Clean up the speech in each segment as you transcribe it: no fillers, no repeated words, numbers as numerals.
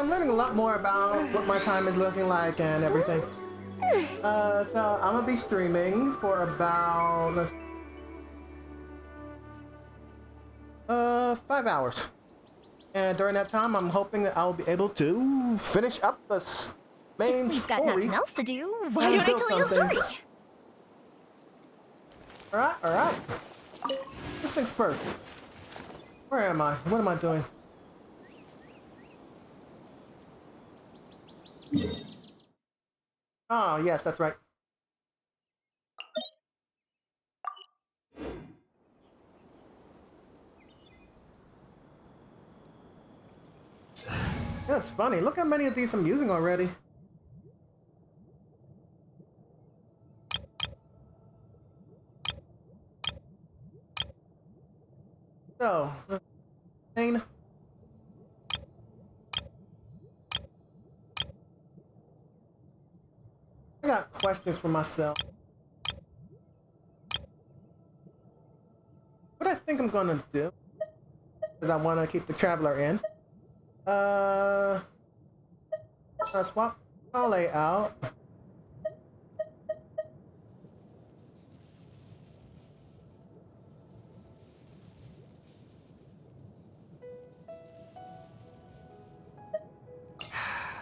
I'm learning a lot more about what my time is looking like and everything. So I'm gonna be streaming for about 5 hours. And during that time, I'm hoping that I'll be able to finish up the main We've got story. nothing else to do. Why and don't I build tell you a some things. story? Alright. First things first. Where am I? What am I doing? Oh, yes, that's right. That's funny. Look how many of these I'm using already. So, main. I got questions for myself. What I think I'm gonna do is I want to keep the traveler in. Swap our layout.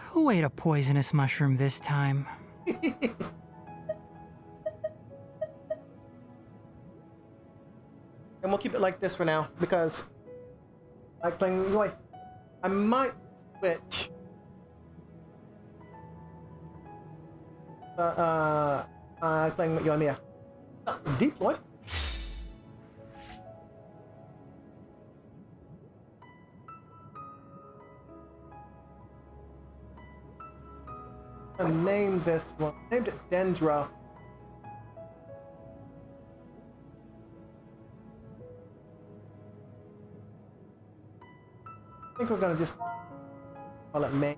Who ate a poisonous mushroom this time? And we'll keep it like this for now because I like playing Yoi. I might switch. I like playing with Yoimiya. Deploy. I named this one. Named it Dendra. I think we're gonna just call it May.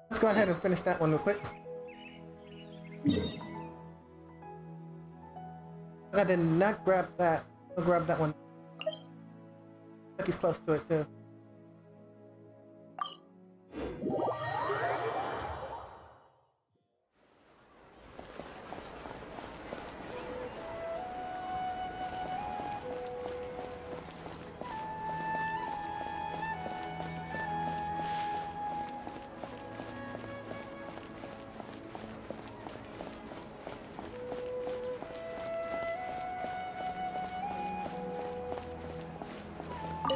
Let's go ahead and finish that one real quick. I did not grab that. I'll grab that one. Like he's close to it too.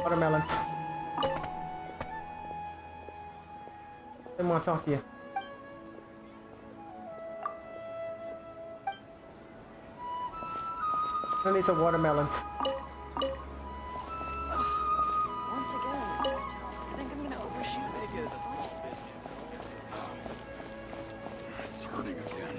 Watermelons. Didn't want to talk to you. I need some watermelons. Once again, I think I'm gonna overshoot this month's budget. It's hurting again.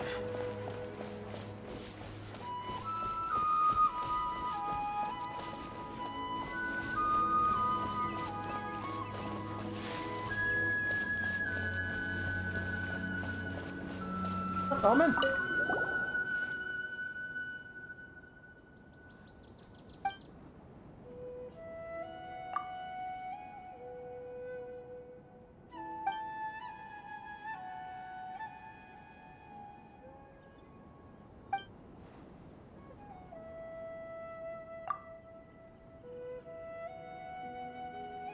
Almond?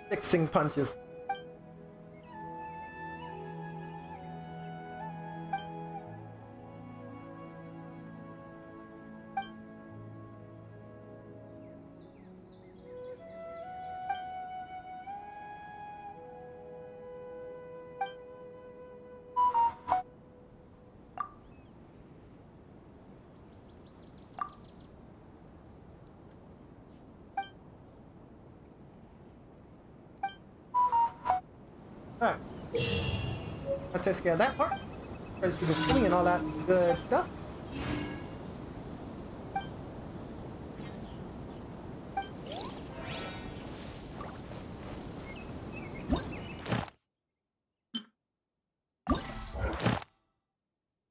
Fixing punches. Alright. That takes care of that part. Let's do the swimming and all that good stuff.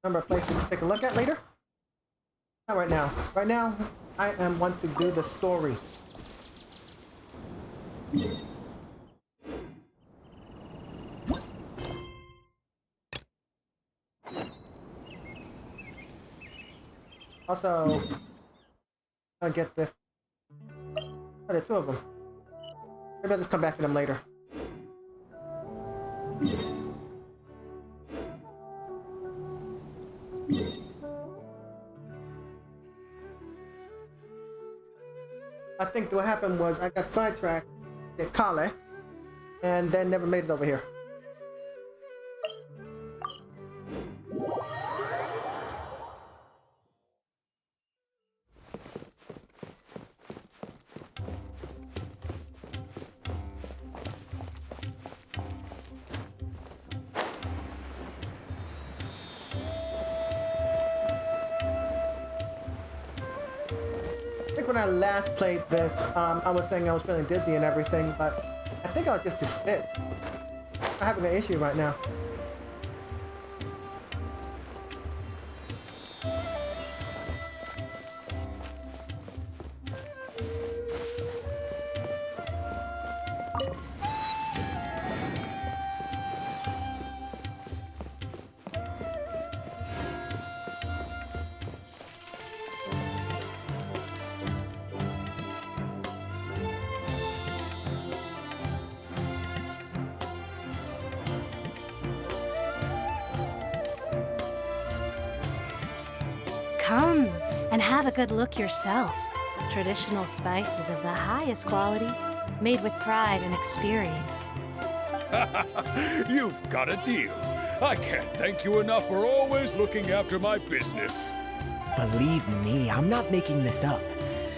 Number of places to take a look at later. Not right now. Right now, I am want to do the story. Also, I'll get this. Oh, there are two of them. Maybe I'll just come back to them later. I think what happened was I got sidetracked at Kale and then never made it over here. When I last played this, I was saying I was feeling dizzy and everything, but I think I was just sick. I'm having an issue right now. Come and have a good look yourself. Traditional spices of the highest quality, made with pride and experience. You've got a deal. I can't thank you enough for always looking after my business. Believe me, I'm not making this up.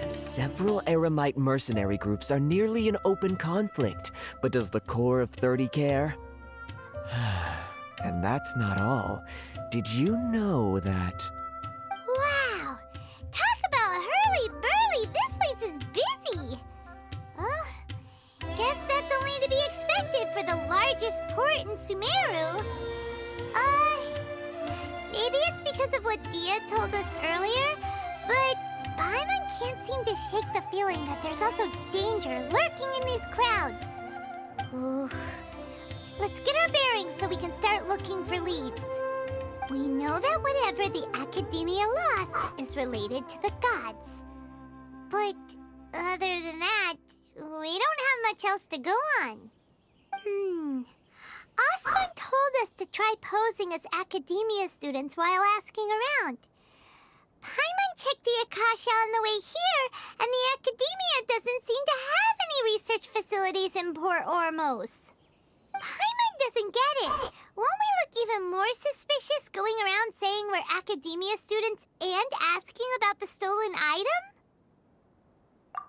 Several Eremite mercenary groups are nearly in open conflict, but does the core of 30 care? And that's not all. Did you know that... Wow! Talk about hurly-burly! This place is busy! Guess that's only to be expected for the largest port in Sumeru. Maybe it's because of what Dia told us earlier, but Paimon can't seem to shake the feeling that there's also danger lurking in these crowds. Ooh. Let's get our bearings so we can start looking for leads. We know that whatever the Academia lost is related to the gods. But other than that, we don't have much else to go on. Osmond told us to try posing as Academia students while asking around. Paimon checked the Akasha on the way here, and the Academia doesn't seem to have any research facilities in Port Ormos. Paimon doesn't get it. Won't we look even more suspicious going around saying we're Academia students and asking about the stolen item?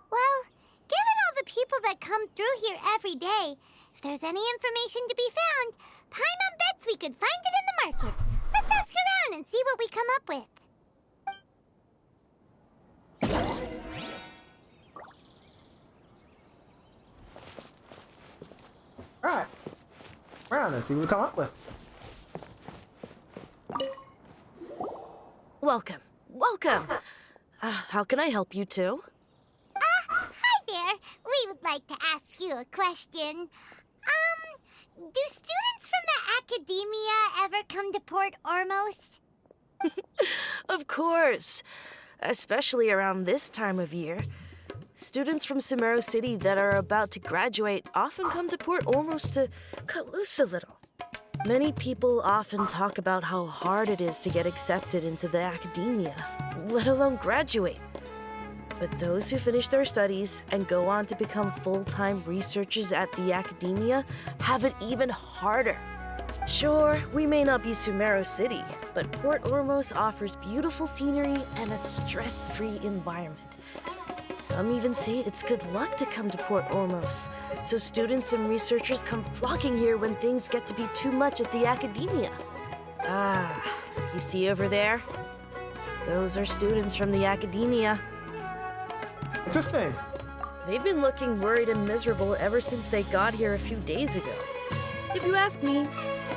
Well, given all the people that come through here every day, if there's any information to be found, Paimon bets we could find it in the market. Let's ask around and see what we come up with. Alright. Round and see what we come up with. Welcome. Welcome. How can I help you two? Hi there. We would like to ask you a question. Do students from the Academia ever come to Port Ormos? Of course. Especially around this time of year. Students from Sumeru City that are about to graduate often come to Port Ormos to cut loose a little. Many people often talk about how hard it is to get accepted into the Academia, let alone graduate. But those who finish their studies and go on to become full-time researchers at the Academia have it even harder. Sure, we may not be Sumeru City, but Port Ormos offers beautiful scenery and a stress-free environment. Some even say it's good luck to come to Port Ormos, so students and researchers come flocking here when things get to be too much at the academia. Ah, you see over there? Those are students from the academia. Interesting. They've been looking worried and miserable ever since they got here a few days ago. If you ask me,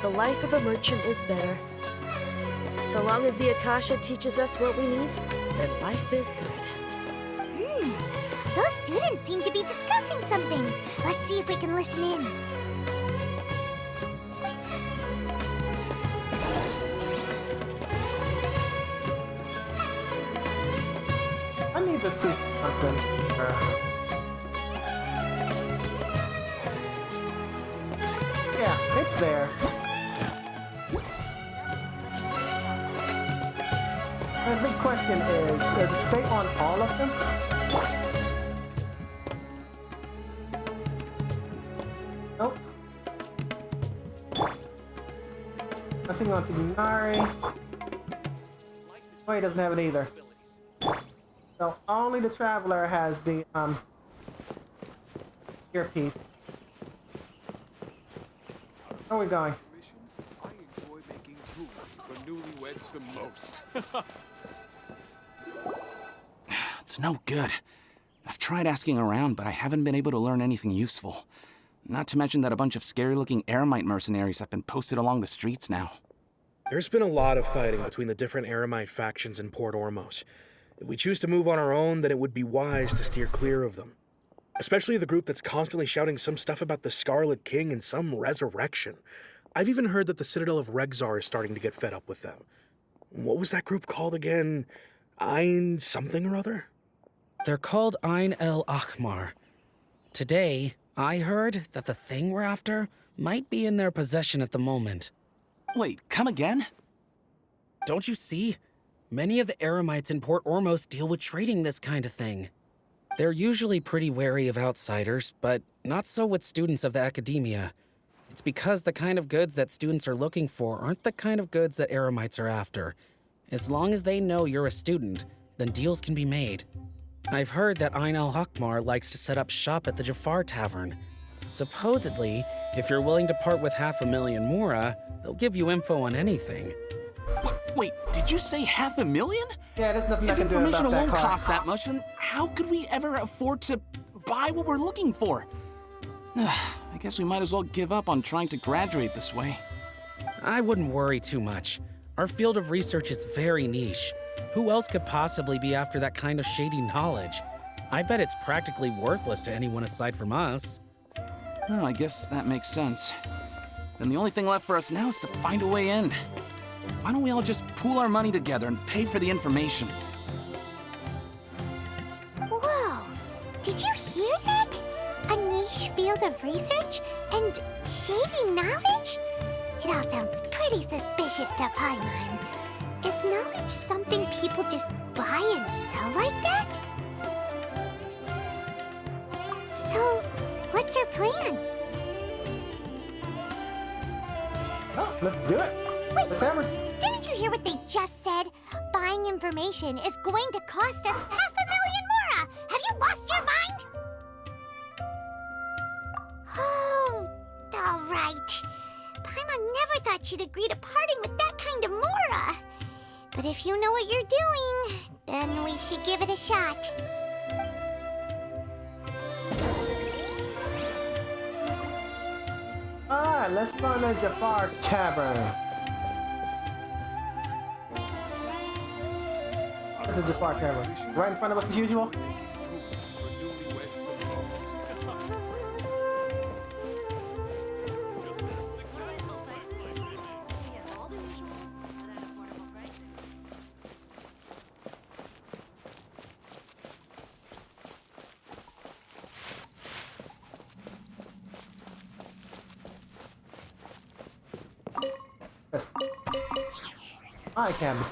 the life of a merchant is better. So long as the Akasha teaches us what we need, then life is good. Those students seem to be discussing something. Let's see if we can listen in. I need to see something. Yeah, it's there. The big question is, does it stay on all of them? Nope. Nothing on Tignari. Oh, he doesn't have it either. So only the Traveler has the earpiece. Where are we going? I enjoy making jewelry for newlyweds the most. It's no good. I've tried asking around, but I haven't been able to learn anything useful. Not to mention that a bunch of scary-looking Eremite mercenaries have been posted along the streets now. There's been a lot of fighting between the different Eremite factions in Port Ormos. If we choose to move on our own, then it would be wise to steer clear of them. Especially the group that's constantly shouting some stuff about the Scarlet King and some resurrection. I've even heard that the Citadel of Regzar is starting to get fed up with them. What was that group called again? Ein something or other? They're called Ein El Akhmar. Today, I heard that the thing we're after might be in their possession at the moment. Wait, come again? Don't you see? Many of the Eremites in Port Ormos deal with trading this kind of thing. They're usually pretty wary of outsiders, but not so with students of the academia. It's because the kind of goods that students are looking for aren't the kind of goods that Eremites are after. As long as they know you're a student, then deals can be made. I've heard that Ein El Akhmar likes to set up shop at the Jafar Tavern. Supposedly, if you're willing to part with 500,000 Mora, they'll give you info on anything. Wait, did you say 500,000? Yeah, there's nothing I If can do information about that alone car. costs that much, then how could we ever afford to buy what we're looking for? I guess we might as well give up on trying to graduate this way. I wouldn't worry too much. Our field of research is very niche. Who else could possibly be after that kind of shady knowledge? I bet it's practically worthless to anyone aside from us. Well, I guess that makes sense. Then the only thing left for us now is to find a way in. Why don't we all just pool our money together and pay for the information? Whoa! Did you hear that? A niche field of research and shady knowledge? It all sounds pretty suspicious to Paimon. Is knowledge something people just buy and sell like that? So, what's our plan? Oh, let's do it. Wait, Let's hammer. didn't you hear what they just said? Buying information is going to cost us 500,000 Mora! Have you lost your mind? Oh, all right. Paimon never thought she'd agree to parting with that kind of Mora. But if you know what you're doing, then we should give it a shot. Alright, let's find the Jafar Tavern. That's the Jafar Tavern. Right in front of us as usual. For newlyweds the most. Yes. Alright, Canvas.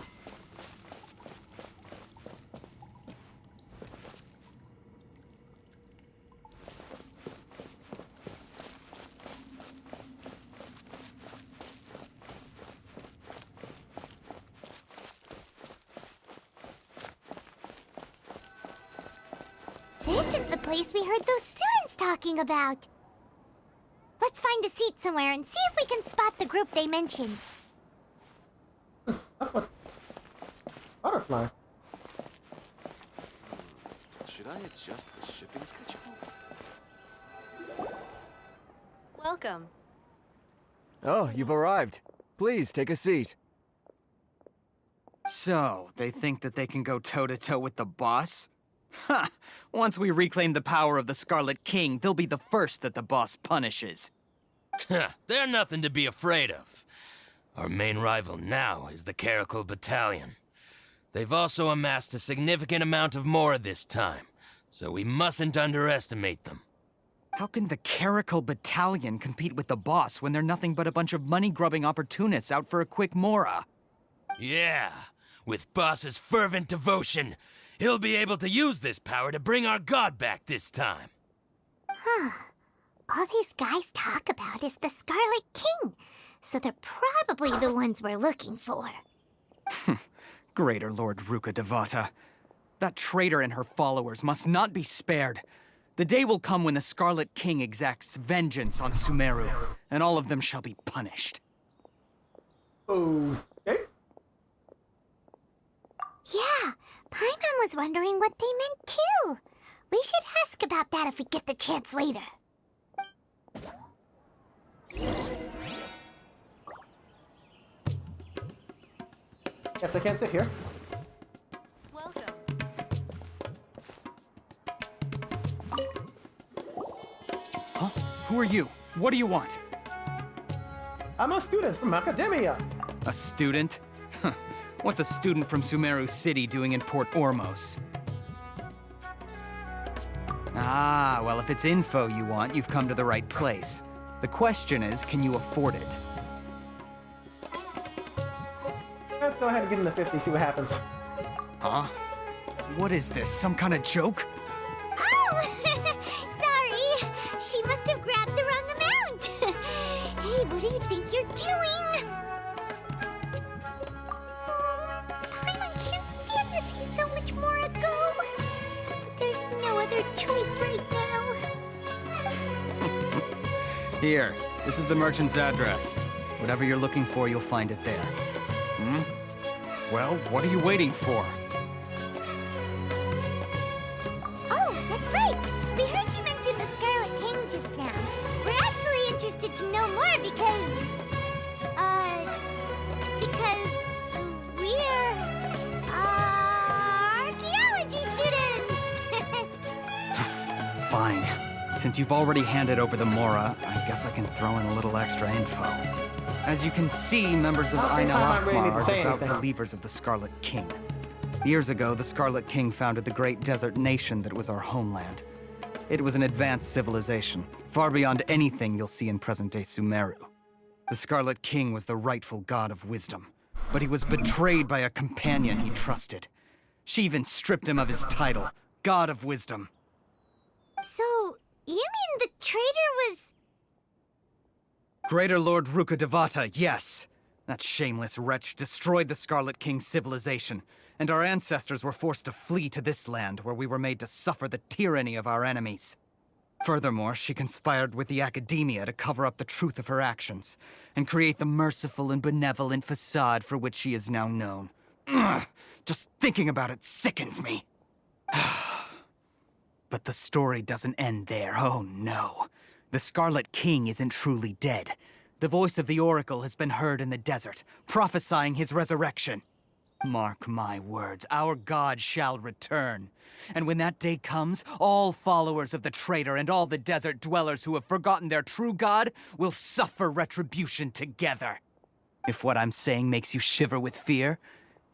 place we heard those students talking about. Let's find a seat somewhere and see if we can spot the group they mentioned. Butterflies. Should I adjust the shipping schedule? Welcome. Oh, you've arrived. Please take a seat. So, they think that they can go toe-to-toe with the boss? Ha! Once we reclaim the power of the Scarlet King, they'll be the first that the boss punishes. They're nothing to be afraid of. Our main rival now is the Caracal Battalion. They've also amassed a significant amount of Mora this time, so we mustn't underestimate them. How can the Caracal Battalion compete with the boss when they're nothing but a bunch of money-grubbing opportunists out for a quick Mora? Yeah, with Boss's fervent devotion, he'll be able to use this power to bring our god back this time. Huh. All these guys talk about is the Scarlet King, so they're probably the ones we're looking for. Greater Lord Ruka Devata. That traitor and her followers must not be spared. The day will come when the Scarlet King exacts vengeance on Sumeru, and all of them shall be punished. Okay. Yeah, Paimon was wondering what they meant too. We should ask about that if we get the chance later. Guess I can't sit here. Welcome. Huh? Who are you? What do you want? I'm a student from Academia. A student? Huh. What's a student from Sumeru City doing in Port Ormos? Ah, well, if it's info you want, you've come to the right place. The question is, can you afford it? Let's go ahead and get in the 50, see what happens. Huh? What is this, some kind of joke? Oh! Sorry! She must have grabbed the wrong amount! Hey, what do you think you're doing? Oh, Paimon can't stand to see so much more ago. But there's no other choice right now. Here, this is the merchant's address. Whatever you're looking for, you'll find it there. Hmm? Well, what are you waiting for? Oh, that's right! We heard you mention the Scarlet King just now. We're actually interested to know more because we're, archaeology students! Fine. Since you've already handed over the Mora, I guess I can throw in a little extra info. As you can see, members of I don't think Aina Paimon really Akmar need to are say devout anything. believers of the Scarlet King. Years ago, the Scarlet King founded the great desert nation that was our homeland. It was an advanced civilization, far beyond anything you'll see in present-day Sumeru. The Scarlet King was the rightful god of wisdom, but he was betrayed by a companion he trusted. She even stripped him of his title, God of Wisdom. So, you mean the traitor was... Greater Lord Ruka Devata, yes. That shameless wretch destroyed the Scarlet King's civilization, and our ancestors were forced to flee to this land where we were made to suffer the tyranny of our enemies. Furthermore, she conspired with the Academia to cover up the truth of her actions, and create the merciful and benevolent facade for which she is now known. Ugh, just thinking about it sickens me. But the story doesn't end there, oh no. The Scarlet King isn't truly dead. The voice of the Oracle has been heard in the desert, prophesying his resurrection. Mark my words, our god shall return. And when that day comes, all followers of the traitor and all the desert dwellers who have forgotten their true god will suffer retribution together. If what I'm saying makes you shiver with fear,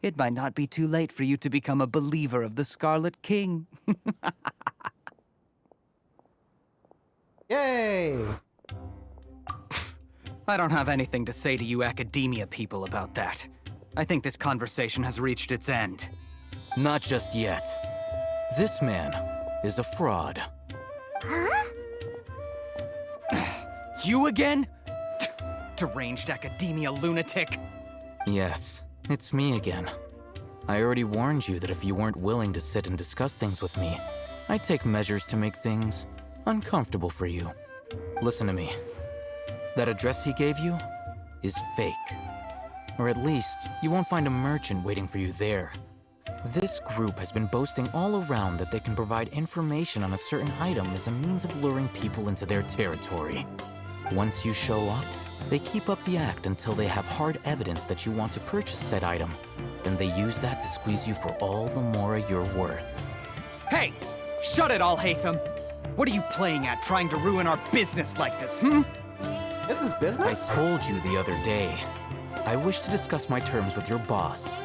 it might not be too late for you to become a believer of the Scarlet King. Yay! I don't have anything to say to you Academia people about that. I think this conversation has reached its end. Not just yet. This man is a fraud. Huh? You again? Deranged Academia lunatic. Yes, it's me again. I already warned you that if you weren't willing to sit and discuss things with me, I take measures to make things uncomfortable for you. Listen to me. That address he gave you is fake. Or at least, you won't find a merchant waiting for you there. This group has been boasting all around that they can provide information on a certain item as a means of luring people into their territory. Once you show up, they keep up the act until they have hard evidence that you want to purchase said item. Then they use that to squeeze you for all the more you're worth. Hey! Shut it all, Hatham! What are you playing at, trying to ruin our business like this, This is business? I told you the other day. I wish to discuss my terms with your boss.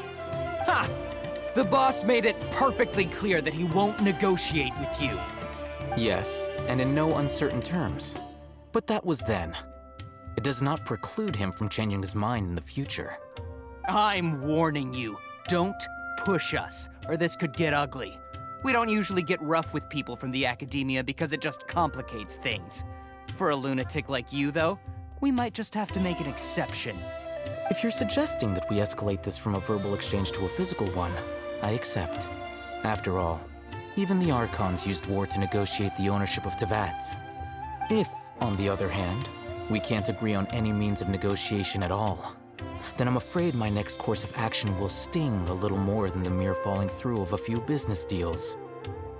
Ha! The boss made it perfectly clear that he won't negotiate with you. Yes, and in no uncertain terms. But that was then. It does not preclude him from changing his mind in the future. I'm warning you. Don't push us, or this could get ugly. We don't usually get rough with people from the academia because it just complicates things. For a lunatic like you, though, we might just have to make an exception. If you're suggesting that we escalate this from a verbal exchange to a physical one, I accept. After all, even the Archons used war to negotiate the ownership of Teyvat. If, on the other hand, we can't agree on any means of negotiation at all, then I'm afraid my next course of action will sting a little more than the mere falling through of a few business deals.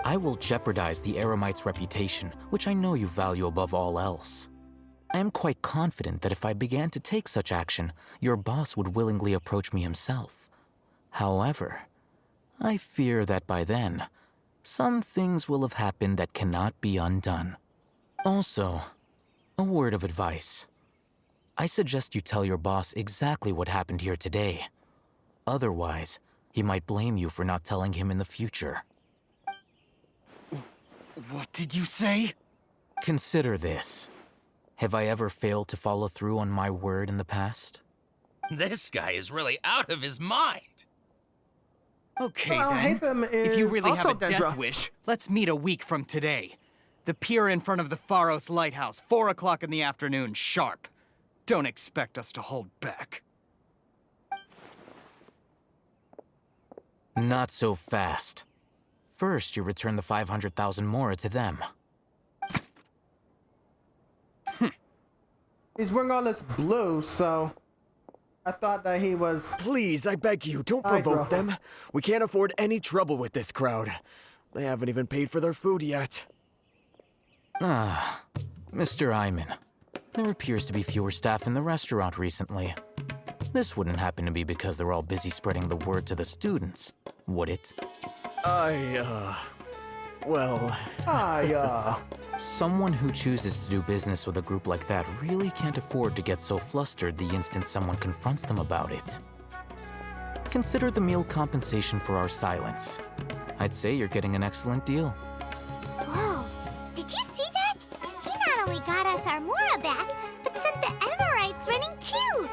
I will jeopardize the Eremites' reputation, which I know you value above all else. I am quite confident that if I began to take such action, your boss would willingly approach me himself. However, I fear that by then, some things will have happened that cannot be undone. Also, a word of advice. I suggest you tell your boss exactly what happened here today. Otherwise, he might blame you for not telling him in the future. What did you say? Consider this. Have I ever failed to follow through on my word in the past? This guy is really out of his mind. Okay, Well, then. Hatham If you is really have also a death Dendra. wish, let's meet a week from today. The pier in front of the Pharos Lighthouse, 4 o'clock in the afternoon, sharp. Don't expect us to hold back. Not so fast. First, you return the 500,000 mora to them. He's wearing all this blue, so I thought that he was... Please, I beg you, don't Hydra. provoke them. We can't afford any trouble with this crowd. They haven't even paid for their food yet. Ah, Mr. Iman. There appears to be fewer staff in the restaurant recently. This wouldn't happen to be because they're all busy spreading the word to the students, would it? Well... Someone who chooses to do business with a group like that really can't afford to get so flustered the instant someone confronts them about it. Consider the meal compensation for our silence. I'd say you're getting an excellent deal. Whoa, did you see that? He not only got us our Mora back, but sent the Emirites running too.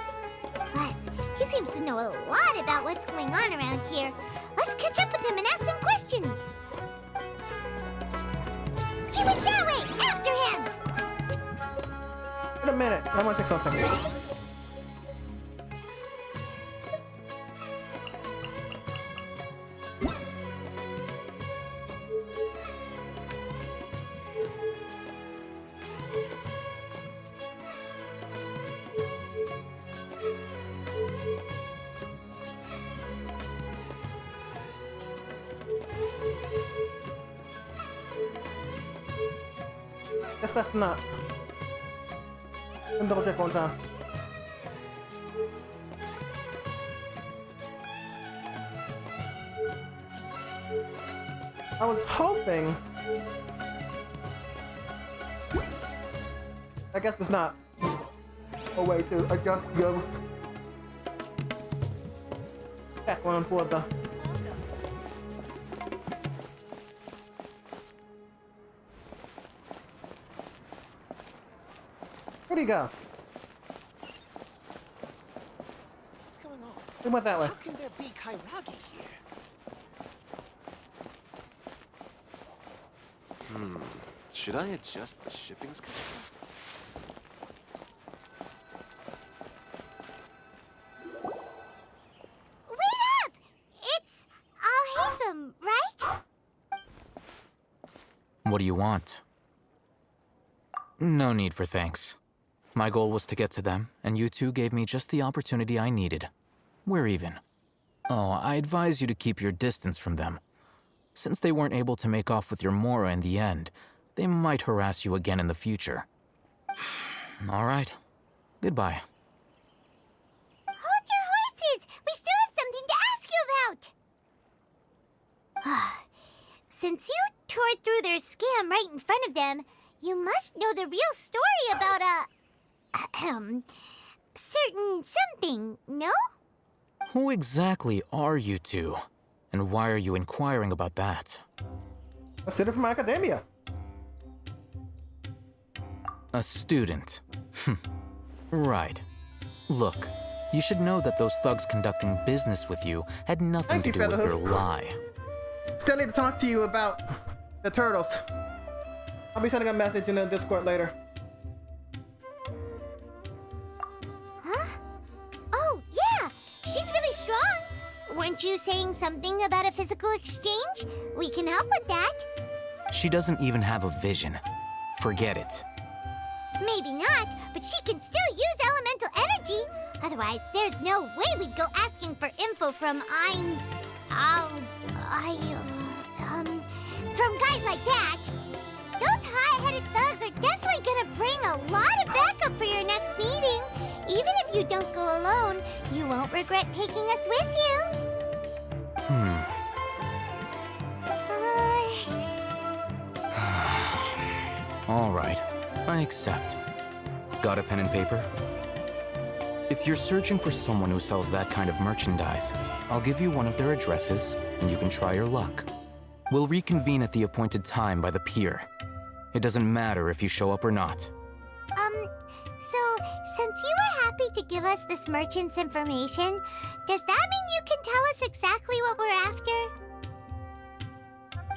Plus, he seems to know a lot about what's going on around here. Let's catch up with him and ask some questions. He went that way! After him! Wait a minute, I want to say something. Guess that's not. Let me double check one time. I was hoping. I guess it's not a way to adjust your background for the. Where'd he go? What's going on? He went that way. How can there be Kairagi here? Should I adjust the shipping schedule? Wait up! It's Alhaitham, right? What do you want? No need for thanks. My goal was to get to them, and you two gave me just the opportunity I needed. We're even. Oh, I advise you to keep your distance from them. Since they weren't able to make off with your Mora in the end, they might harass you again in the future. All right. Goodbye. Hold your horses! We still have something to ask you about! Since you tore through their scam right in front of them, you must know the real story about certain something, no? Who exactly are you two? And why are you inquiring about that? A student from academia. A student. Right. Look, you should know that those thugs conducting business with you had nothing to do with your lie. Still need to talk to you about the turtles. I'll be sending a message in the Discord later. Huh? Oh, yeah! She's really strong! Weren't you saying something about a physical exchange? We can help with that. She doesn't even have a vision. Forget it. Maybe not, but she can still use elemental energy. Otherwise, there's no way we'd go asking for info from from guys like that. Those high-headed thugs are definitely gonna bring a lot of backup for your next meeting. Even if you don't go alone, you won't regret taking us with you. All right, I accept. Got a pen and paper? If you're searching for someone who sells that kind of merchandise, I'll give you one of their addresses, and you can try your luck. We'll reconvene at the appointed time by the pier. It doesn't matter if you show up or not. So, since you were happy to give us this merchant's information, does that mean you can tell us exactly what we're after?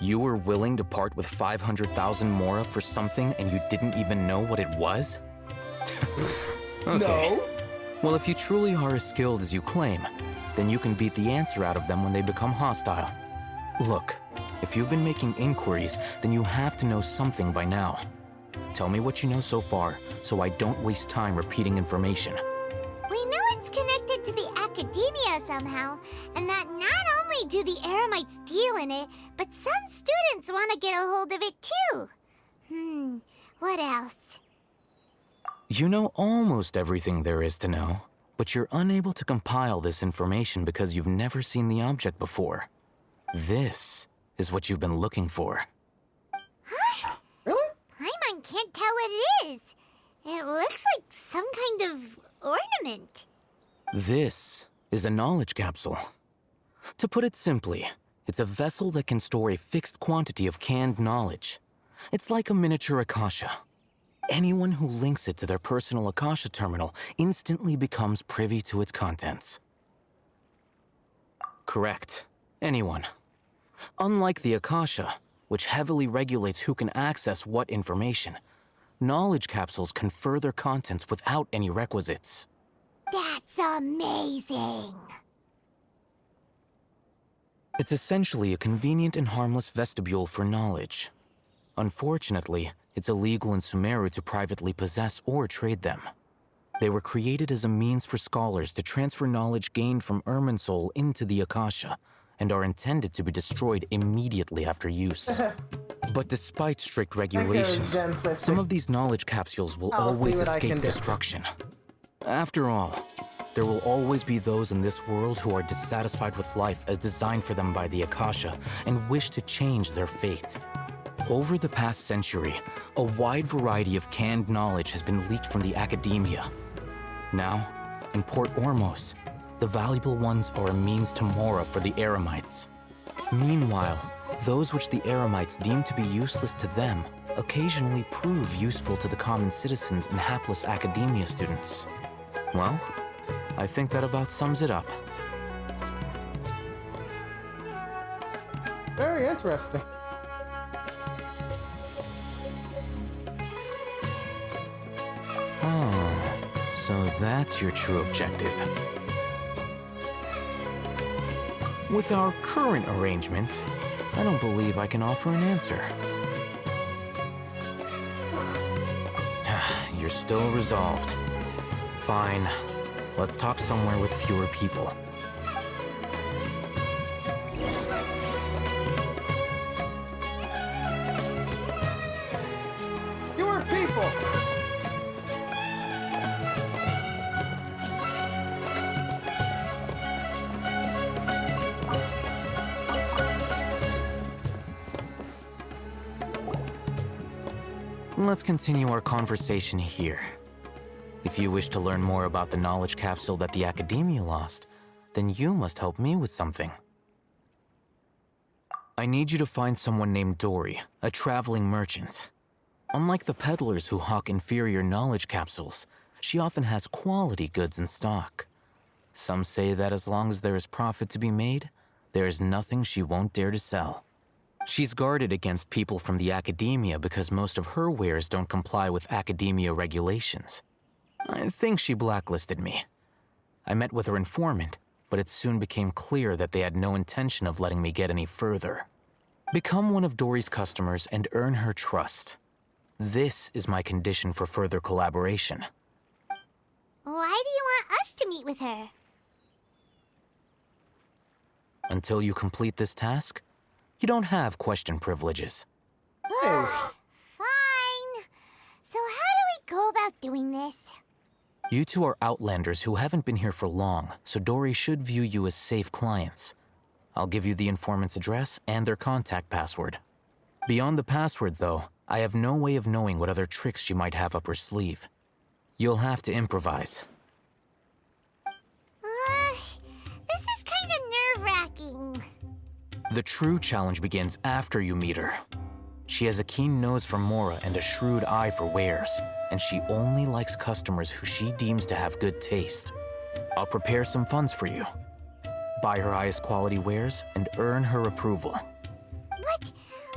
You were willing to part with 500,000 Mora for something and you didn't even know what it was? Okay. No. Well, if you truly are as skilled as you claim, then you can beat the answer out of them when they become hostile. Look, if you've been making inquiries, then you have to know something by now. Tell me what you know so far, so I don't waste time repeating information. We know it's connected to the academia somehow, and that not only do the Eremites deal in it, but some students want to get a hold of it too. What else? You know almost everything there is to know, but you're unable to compile this information because you've never seen the object before. This is what you've been looking for. Huh? Really? Paimon can't tell what it is. It looks like some kind of ornament. This is a knowledge capsule. To put it simply, it's a vessel that can store a fixed quantity of canned knowledge. It's like a miniature Akasha. Anyone who links it to their personal Akasha terminal instantly becomes privy to its contents. Correct. Anyone. Unlike the Akasha, which heavily regulates who can access what information, knowledge capsules confer their contents without any requisites. That's amazing! It's essentially a convenient and harmless vestibule for knowledge. Unfortunately, it's illegal in Sumeru to privately possess or trade them. They were created as a means for scholars to transfer knowledge gained from Irminsul into the Akasha, and are intended to be destroyed immediately after use. But despite strict regulations, some of these knowledge capsules will always escape destruction. After all, there will always be those in this world who are dissatisfied with life as designed for them by the Akasha and wish to change their fate. Over the past century, a wide variety of canned knowledge has been leaked from the academia. Now, in Port Ormos, the valuable ones are a means to Mora for the Eremites. Meanwhile, those which the Eremites deem to be useless to them occasionally prove useful to the common citizens and hapless academia students. Well, I think that about sums it up. Very interesting. Oh, so that's your true objective. With our current arrangement, I don't believe I can offer an answer. you're still resolved. Fine. Let's talk somewhere with fewer people. Fewer people! Let's continue our conversation here. If you wish to learn more about the knowledge capsule that the Academia lost, then you must help me with something. I need you to find someone named Dory, a traveling merchant. Unlike the peddlers who hawk inferior knowledge capsules, she often has quality goods in stock. Some say that as long as there is profit to be made, there is nothing she won't dare to sell. She's guarded against people from the Academia because most of her wares don't comply with Academia regulations. I think she blacklisted me. I met with her informant, but it soon became clear that they had no intention of letting me get any further. Become one of Dory's customers and earn her trust. This is my condition for further collaboration. Why do you want us to meet with her? Until you complete this task, you don't have question privileges. Fine. So how do we go about doing this? You two are outlanders who haven't been here for long, so Dory should view you as safe clients. I'll give you the informant's address and their contact password. Beyond the password, though, I have no way of knowing what other tricks she might have up her sleeve. You'll have to improvise. This is kind of nerve-wracking. The true challenge begins after you meet her. She has a keen nose for Mora and a shrewd eye for wares, and she only likes customers who she deems to have good taste. I'll prepare some funds for you. Buy her highest quality wares and earn her approval. But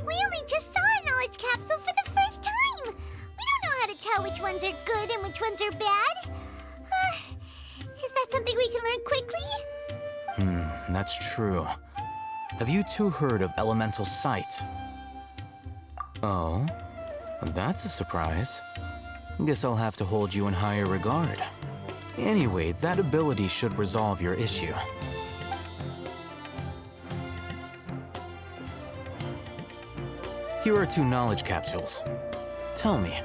we only just saw a knowledge capsule for the first time. We don't know how to tell which ones are good and which ones are bad. Is that something we can learn quickly? That's true. Have you two heard of elemental sight? Oh, that's a surprise. Guess I'll have to hold you in higher regard. Anyway, that ability should resolve your issue. Here are 2 knowledge capsules. Tell me,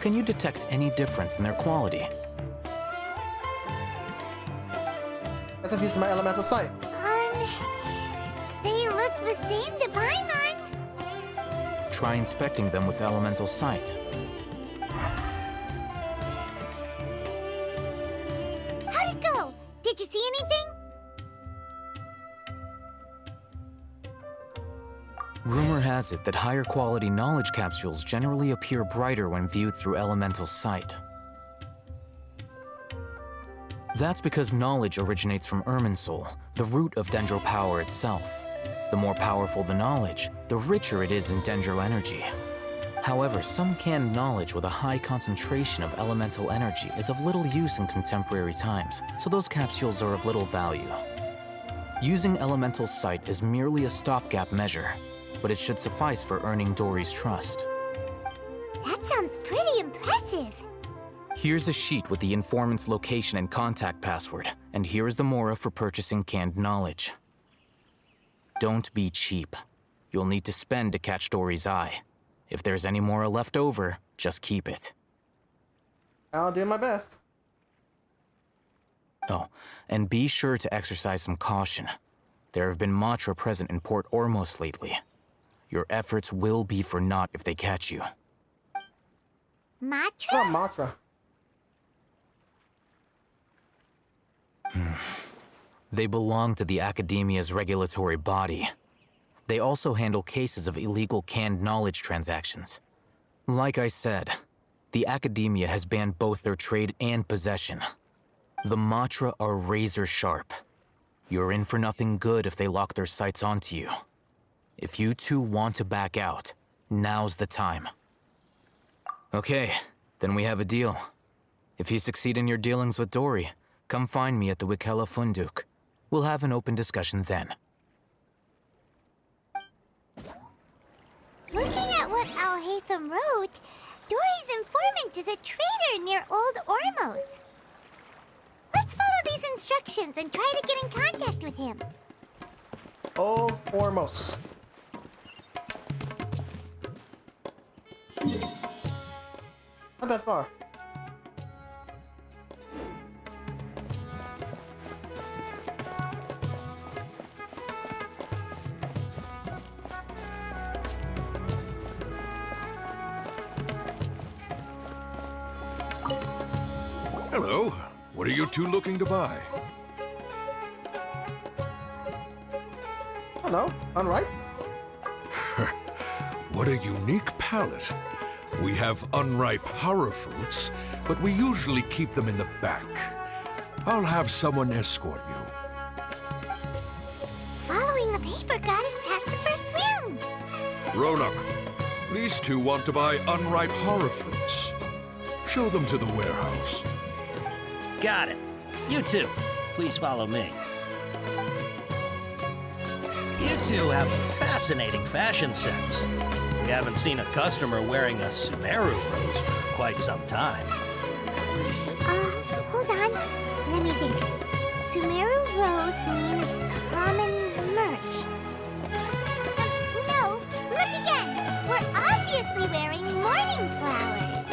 can you detect any difference in their quality? As I'm using my elemental sight. They look the same to Paimon. Try inspecting them with elemental sight. How'd it go? Did you see anything? Rumor has it that higher quality knowledge capsules generally appear brighter when viewed through elemental sight. That's because knowledge originates from Irminsul, the root of Dendro power itself. The more powerful the knowledge, the richer it is in Dendro energy. However, some canned knowledge with a high concentration of elemental energy is of little use in contemporary times, so those capsules are of little value. Using elemental sight is merely a stopgap measure, but it should suffice for earning Dory's trust. That sounds pretty impressive. Here's a sheet with the informant's location and contact password, and here is the Mora for purchasing canned knowledge. Don't be cheap. You'll need to spend to catch Dory's eye. If there's any Mora left over, just keep it. I'll do my best. Oh, and be sure to exercise some caution. There have been Matra present in Port Ormos lately. Your efforts will be for naught if they catch you. Matra? Oh, Matra. They belong to the Academia's regulatory body. They also handle cases of illegal canned knowledge transactions. Like I said, the Academia has banned both their trade and possession. The Matra are razor sharp. You're in for nothing good if they lock their sights onto you. If you two want to back out, now's the time. Okay, then we have a deal. If you succeed in your dealings with Dory, come find me at the Wikela Funduk. We'll have an open discussion then. Looking at what Al-Haytham wrote, Dory's informant is a traitor near Old Ormos. Let's follow these instructions and try to get in contact with him. Old Ormos. Not that far. Hello. What are you two looking to buy? Hello, unripe? What a unique palate. We have unripe horror fruits, but we usually keep them in the back. I'll have someone escort you. Following the paper got us past the first round. Ronak, these two want to buy unripe horror fruits. Show them to the warehouse. Got it. You two, please follow me. You two have a fascinating fashion sense. We haven't seen a customer wearing a Sumeru rose for quite some time. Hold on. Let me think. Sumeru rose means common merch. No, look again. We're obviously wearing morning flowers.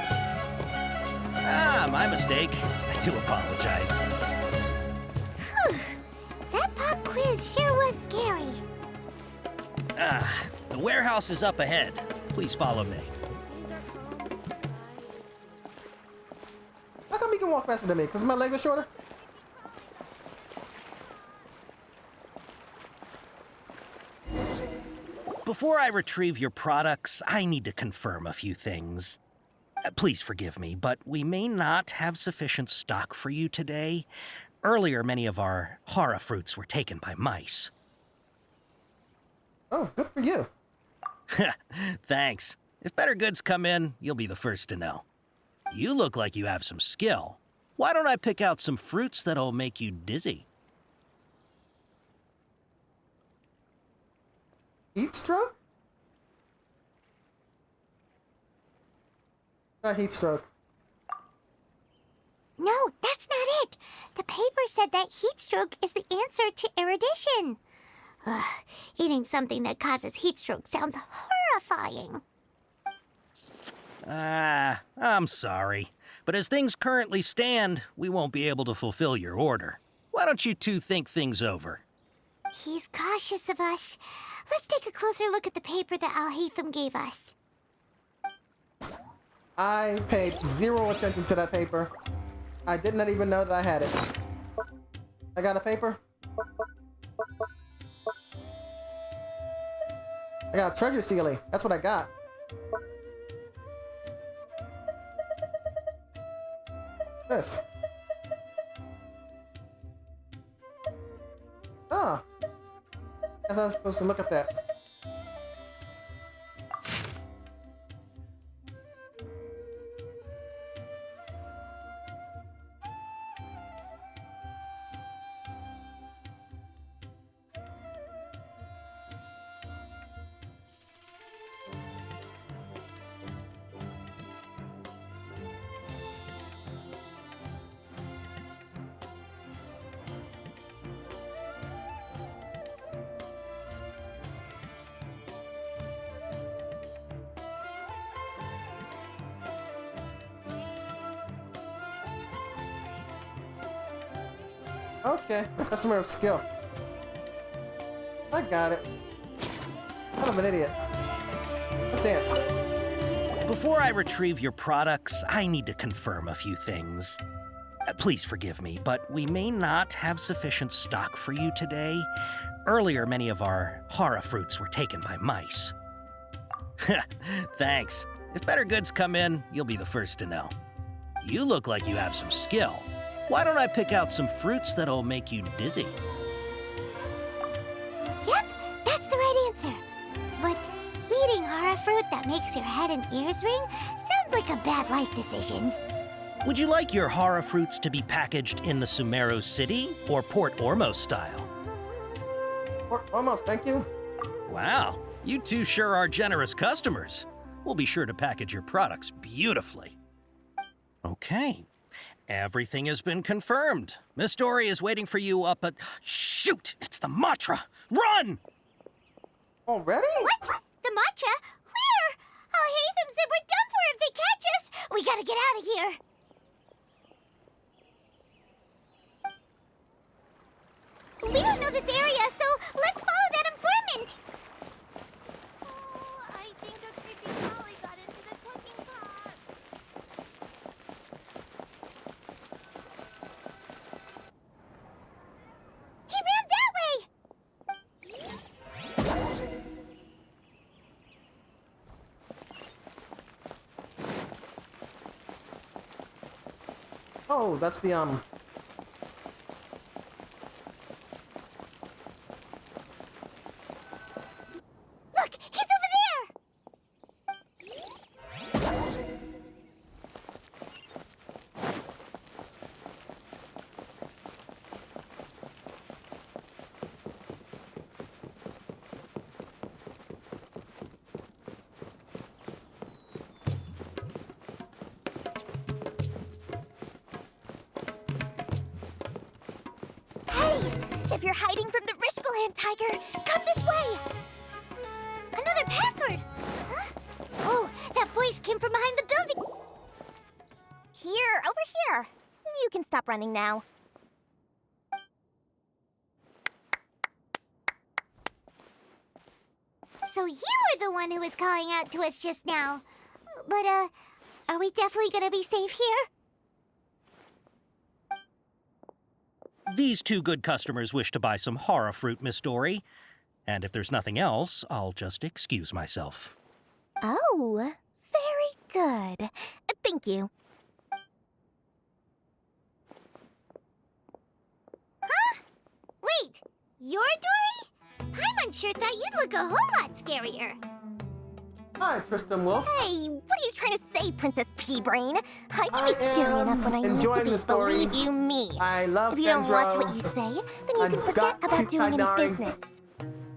Ah, my mistake. I do apologize. Whew. That pop quiz sure was scary. The warehouse is up ahead. Please follow me. How come you can walk faster than me? Because my legs are shorter? Before I retrieve your products, I need to confirm a few things. Please forgive me, but we may not have sufficient stock for you today. Earlier, many of our horror fruits were taken by mice. Oh, good for you. Thanks. If better goods come in, you'll be the first to know. You look like you have some skill. Why don't I pick out some fruits that'll make you dizzy? Heat stroke? Heat stroke. No, that's not it. The paper said that heat stroke is the answer to erudition. Ugh, eating something that causes heat stroke sounds horrifying. I'm sorry. But as things currently stand, we won't be able to fulfill your order. Why don't you two think things over? He's cautious of us. Let's take a closer look at the paper that Al-Haytham gave us. I paid zero attention to that paper. I did not even know that I had it. I got a paper. I got a treasure sealing. That's what I got. This. Ah. Guess I was supposed to look at that. Okay, the customer of skill. I got it. Kind of an idiot. Let's dance. Before I retrieve your products, I need to confirm a few things. Please forgive me, but we may not have sufficient stock for you today. Earlier, many of our horror fruits were taken by mice. Thanks. If better goods come in, you'll be the first to know. You look like you have some skill. Why don't I pick out some fruits that'll make you dizzy? Yep, that's the right answer. But eating horror fruit that makes your head and ears ring sounds like a bad life decision. Would you like your horror fruits to be packaged in the Sumeru City or Port Ormos style? Port Ormos, thank you. Wow, you two sure are generous customers. we'll be sure to package your products beautifully. Okay. Everything has been confirmed. Miss Dory is waiting for you up at... Shoot! It's the Matra! Run! Already? What? The matcha? Where? I'll hate them said we're done for if they catch us. We gotta get out of here. We don't know this area, so let's follow that informant. Oh, I think a creepy crawly got into the cooking pot. He ran that way. Oh, that's the Look, he's over there. If you're hiding from the Rishbaland tiger, come this way! Another password! Huh? Oh, that voice came from behind the building! Here, over here! You can stop running now. So you were the one who was calling out to us just now. But, are we definitely gonna be safe here? These two good customers wish to buy some horror fruit, Miss Dory. And if there's nothing else, I'll just excuse myself. Oh, very good. Thank you. Huh? Wait, you're Dory? Paimon sure thought you'd look a whole lot scarier. Hi, Tristan Wolf. Hey, what are you trying to say, Princess Pea-Brain? I can be scary enough when I need to enjoying be, the story. believe you me. I love If you don't watch Dendro. what you say, then you I've can forget got about to doing any Tighnari. business.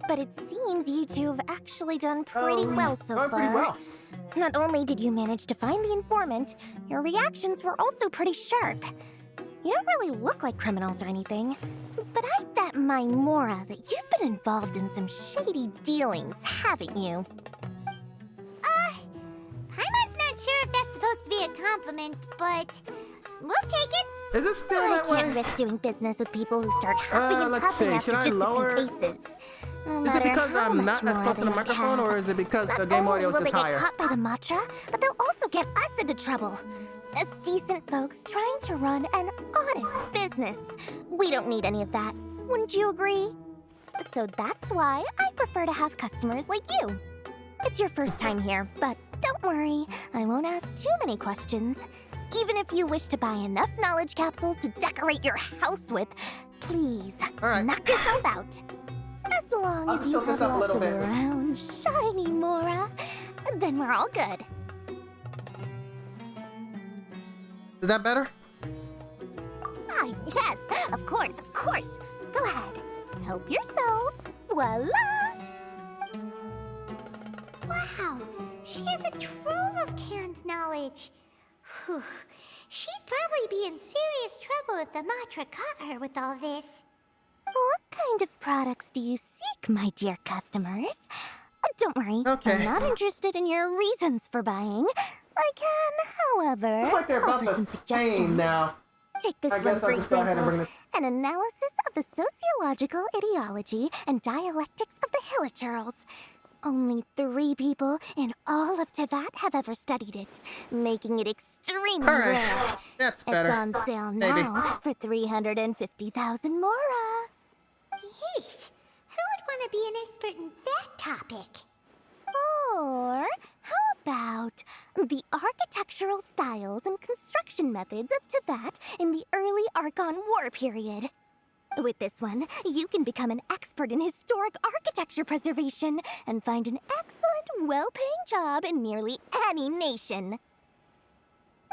But it seems you two have actually done pretty well so going far. pretty well. Not only did you manage to find the informant, your reactions were also pretty sharp. You don't really look like criminals or anything, but I bet my Mora that you've been involved in some shady dealings, haven't you? Paimon's not sure if that's supposed to be a compliment, but we'll take it. Is it still I that way? can't risk doing business with people who start huffing and let's puffing see. after Should I just lower- a few paces. No Is it matter because how I'm much not as more close to they the might microphone, have. or is it because the Not game only audio is will they just higher? get caught by the Matra, but they'll also get us into trouble. As decent folks trying to run an honest business, we don't need any of that. Wouldn't you agree? So that's why I prefer to have customers like you. It's your first time here, but don't worry, I won't ask too many questions. Even if you wish to buy enough knowledge capsules to decorate your house with, please knock yourself out. As long I'll as just you tilt this have up a lots little of bit. round, shiny Mora, then we're all good. Is that better? Ah, yes, of course, of course. Go ahead, help yourselves. Voila! Wow, she has a trove of canned knowledge. Whew. She'd probably be in serious trouble if the Matra caught her with all this. What kind of products do you seek, my dear customers? Don't worry, Okay. I'm not interested in your reasons for buying. I can, however, It's like they're about offer the some same suggestions. now. Take this I one guess for I'll just go ahead and example. bring this. An analysis of the sociological ideology and dialectics of the Hilichurls. Only 3 people in all of Tevat have ever studied it, making it extremely All right, rare. that's better. It's on sale Maybe. now for 350,000 Mora. Yeesh, who would want to be an expert in that topic? Or how about the architectural styles and construction methods of Tevat in the early Archon War period? With this one, you can become an expert in historic architecture preservation and find an excellent, well-paying job in nearly any nation.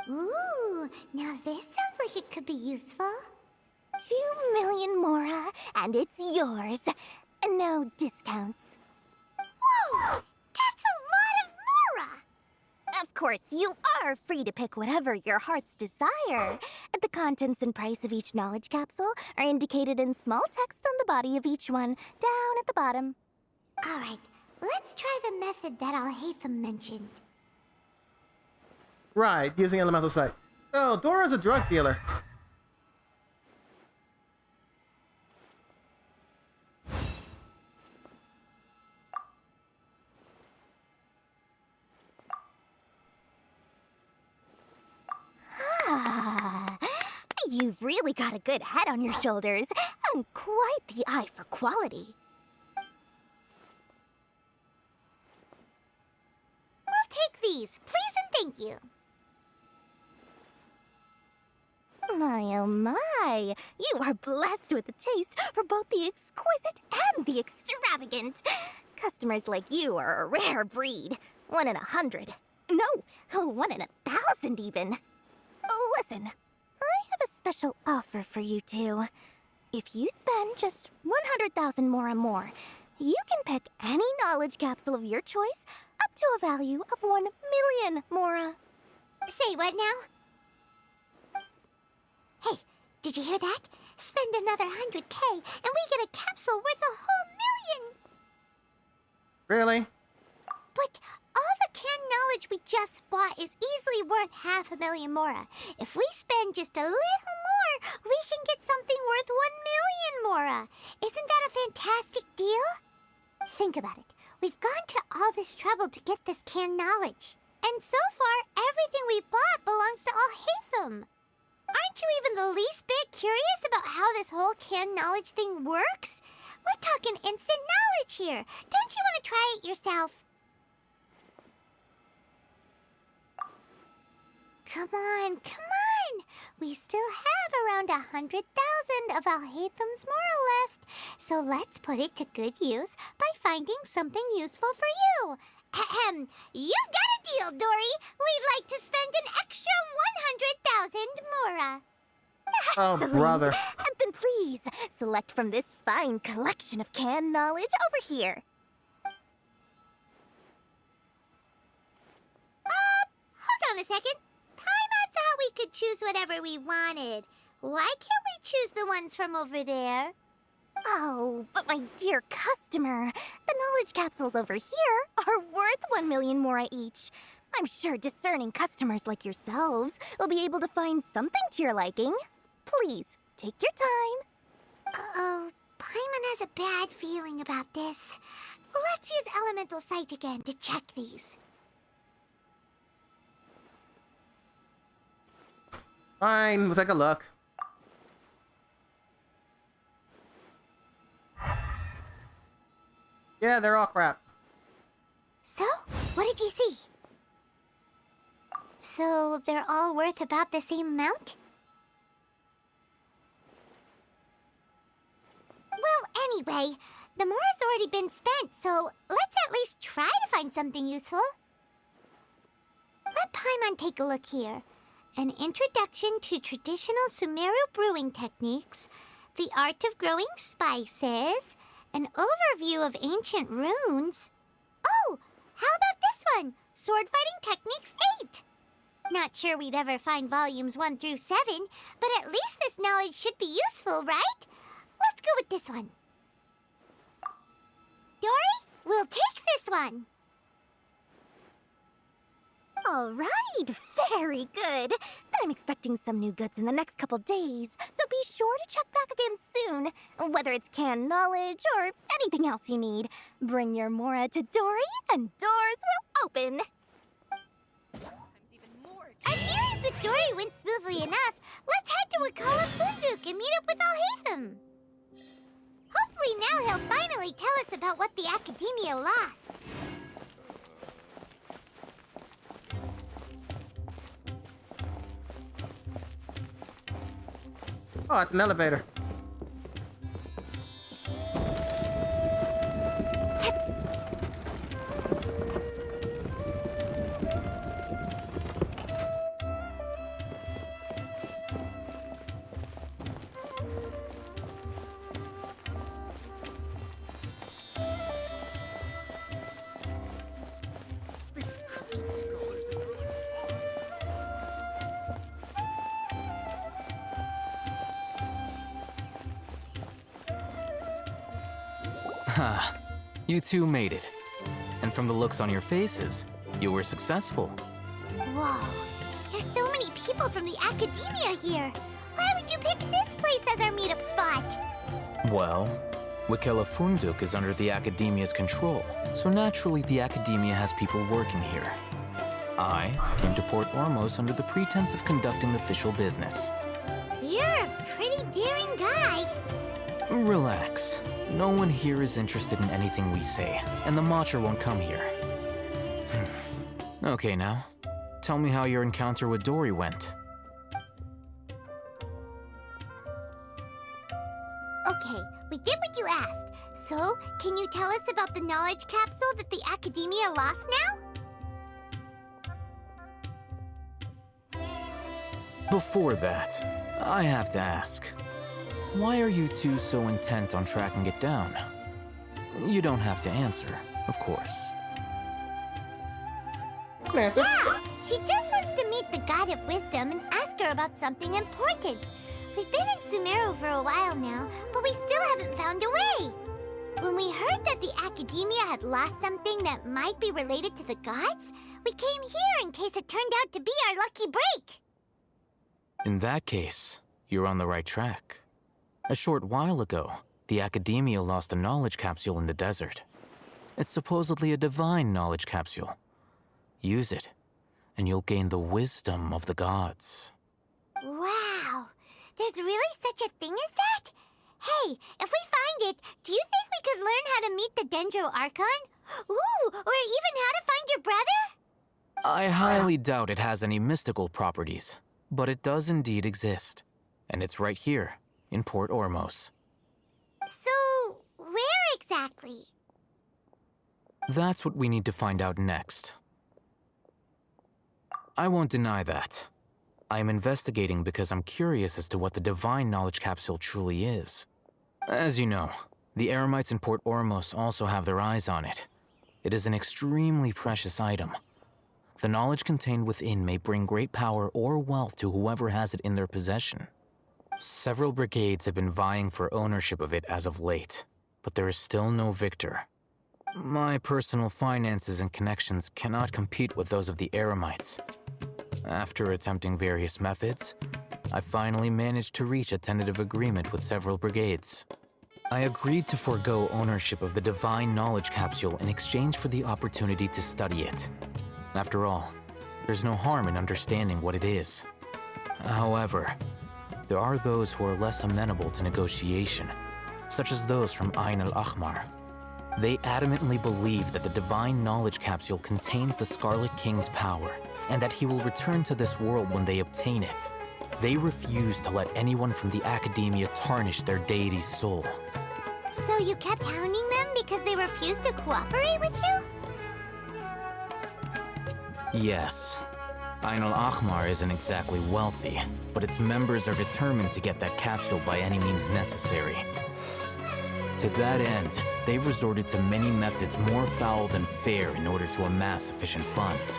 Ooh, now this sounds like it could be useful. 2 million Mora, and it's yours. No discounts. Whoa! That's a lot of Mora! Of course, you are free to pick whatever your heart's desire. The contents and price of each knowledge capsule are indicated in small text on the body of each one, down at the bottom. Alright, let's try the method that Alhaitham mentioned. Right, using elemental sight. Oh, Dora's a drug dealer. Ah, you've really got a good head on your shoulders, and quite the eye for quality. We'll take these, please and thank you. My oh my, you are blessed with a taste for both the exquisite and the extravagant. Customers like you are a rare breed. 1 in 100. No, 1 in 1,000 even. Listen, I have a special offer for you two. If you spend just 100,000 more or more, you can pick any knowledge capsule of your choice up to a value of 1 million Mora. Say what now? Hey, did you hear that? Spend another 100K and we get a capsule worth a whole million! Really? But all the canned knowledge we just bought is easily worth 500,000 Mora. If we spend just a little more, we can get something worth 1 million Mora. Isn't that a fantastic deal? Think about it. We've gone to all this trouble to get this canned knowledge. And so far, everything we bought belongs to Alhaitham. Aren't you even the least bit curious about how this whole canned knowledge thing works? We're talking instant knowledge here. Don't you want to try it yourself? Come on, come on! We still have around 100,000 of Alhaitham's Mora left, so let's put it to good use by finding something useful for you. Ahem, you've got a deal, Dory. We'd like to spend an extra 100,000 Mora. Oh, Excellent. brother. Then please, select from this fine collection of canned knowledge over here. Hold on a second. Paimon thought we could choose whatever we wanted. Why can't we choose the ones from over there? Oh, but my dear customer, the knowledge capsules over here are worth 1 million Mora each. I'm sure discerning customers like yourselves will be able to find something to your liking. Please, take your time. Uh-oh, Paimon has a bad feeling about this. Let's use Elemental Sight again to check these. Fine, we'll take a look. Yeah, they're all crap. So, what did you see? So, they're all worth about the same amount? Well, anyway, the Mora's already been spent, so let's at least try to find something useful. Let Paimon take a look here. An introduction to traditional Sumeru brewing techniques, the art of growing spices, an overview of ancient runes. Oh, how about this one? Sword Fighting Techniques 8. Not sure we'd ever find volumes 1 through 7, but at least this knowledge should be useful, right? Let's go with this one. Dory, we'll take this one. All right, very good. I'm expecting some new goods in the next couple days, so be sure to check back again soon. Whether it's canned knowledge or anything else you need, bring your Mora to Dory and doors will open. Our dealings with Dory went smoothly enough. Let's head to Wakala Funduk and meet up with Alhaitham. Hopefully now he'll finally tell us about what the Academia lost. Oh, it's an elevator. These cursed scholars. Ha, you two made it. And from the looks on your faces, you were successful. Whoa, there's so many people from the academia here. Why would you pick this place as our meetup spot? Well, Wikela Funduk is under the Academia's control, so naturally the Academia has people working here. I came to Port Ormos under the pretense of conducting official business. You're a pretty daring guy. Relax. No one here is interested in anything we say, and the Matcha won't come here. Okay now, tell me how your encounter with Dory went. Okay, we did what you asked. So, can you tell us about the knowledge capsule that the academia lost now? Before that, I have to ask, why are you two so intent on tracking it down? You don't have to answer, of course. Yeah, she just wants to meet the God of Wisdom and ask her about something important. We've been in Sumeru for a while now, but we still haven't found a way. When we heard that the academia had lost something that might be related to the gods, we came here in case it turned out to be our lucky break. In that case, you're on the right track. A short while ago, the Academia lost a knowledge capsule in the desert. It's supposedly a divine knowledge capsule. Use it, and you'll gain the wisdom of the gods. Wow, there's really such a thing as that? Hey, if we find it, do you think we could learn how to meet the Dendro Archon? Ooh, or even how to find your brother? I highly doubt it has any mystical properties, but it does indeed exist. And it's right here, in Port Ormos. So, where exactly? That's what we need to find out next. I won't deny that. I am investigating because I'm curious as to what the divine knowledge capsule truly is. As you know, the Eremites in Port Ormos also have their eyes on it. It is an extremely precious item. The knowledge contained within may bring great power or wealth to whoever has it in their possession. Several brigades have been vying for ownership of it as of late, but there is still no victor. My personal finances and connections cannot compete with those of the Eremites. After attempting various methods, I finally managed to reach a tentative agreement with several brigades. I agreed to forego ownership of the divine knowledge capsule in exchange for the opportunity to study it. After all, there's no harm in understanding what it is. However, there are those who are less amenable to negotiation, such as those from Ain al-Ahmar. They adamantly believe that the divine knowledge capsule contains the Scarlet King's power, and that he will return to this world when they obtain it. They refuse to let anyone from the Academia tarnish their deity's soul. So you kept hounding them because they refused to cooperate with you? Yes. Ain al-Ahmar isn't exactly wealthy, but its members are determined to get that capsule by any means necessary. To that end, they've resorted to many methods more foul than fair in order to amass sufficient funds.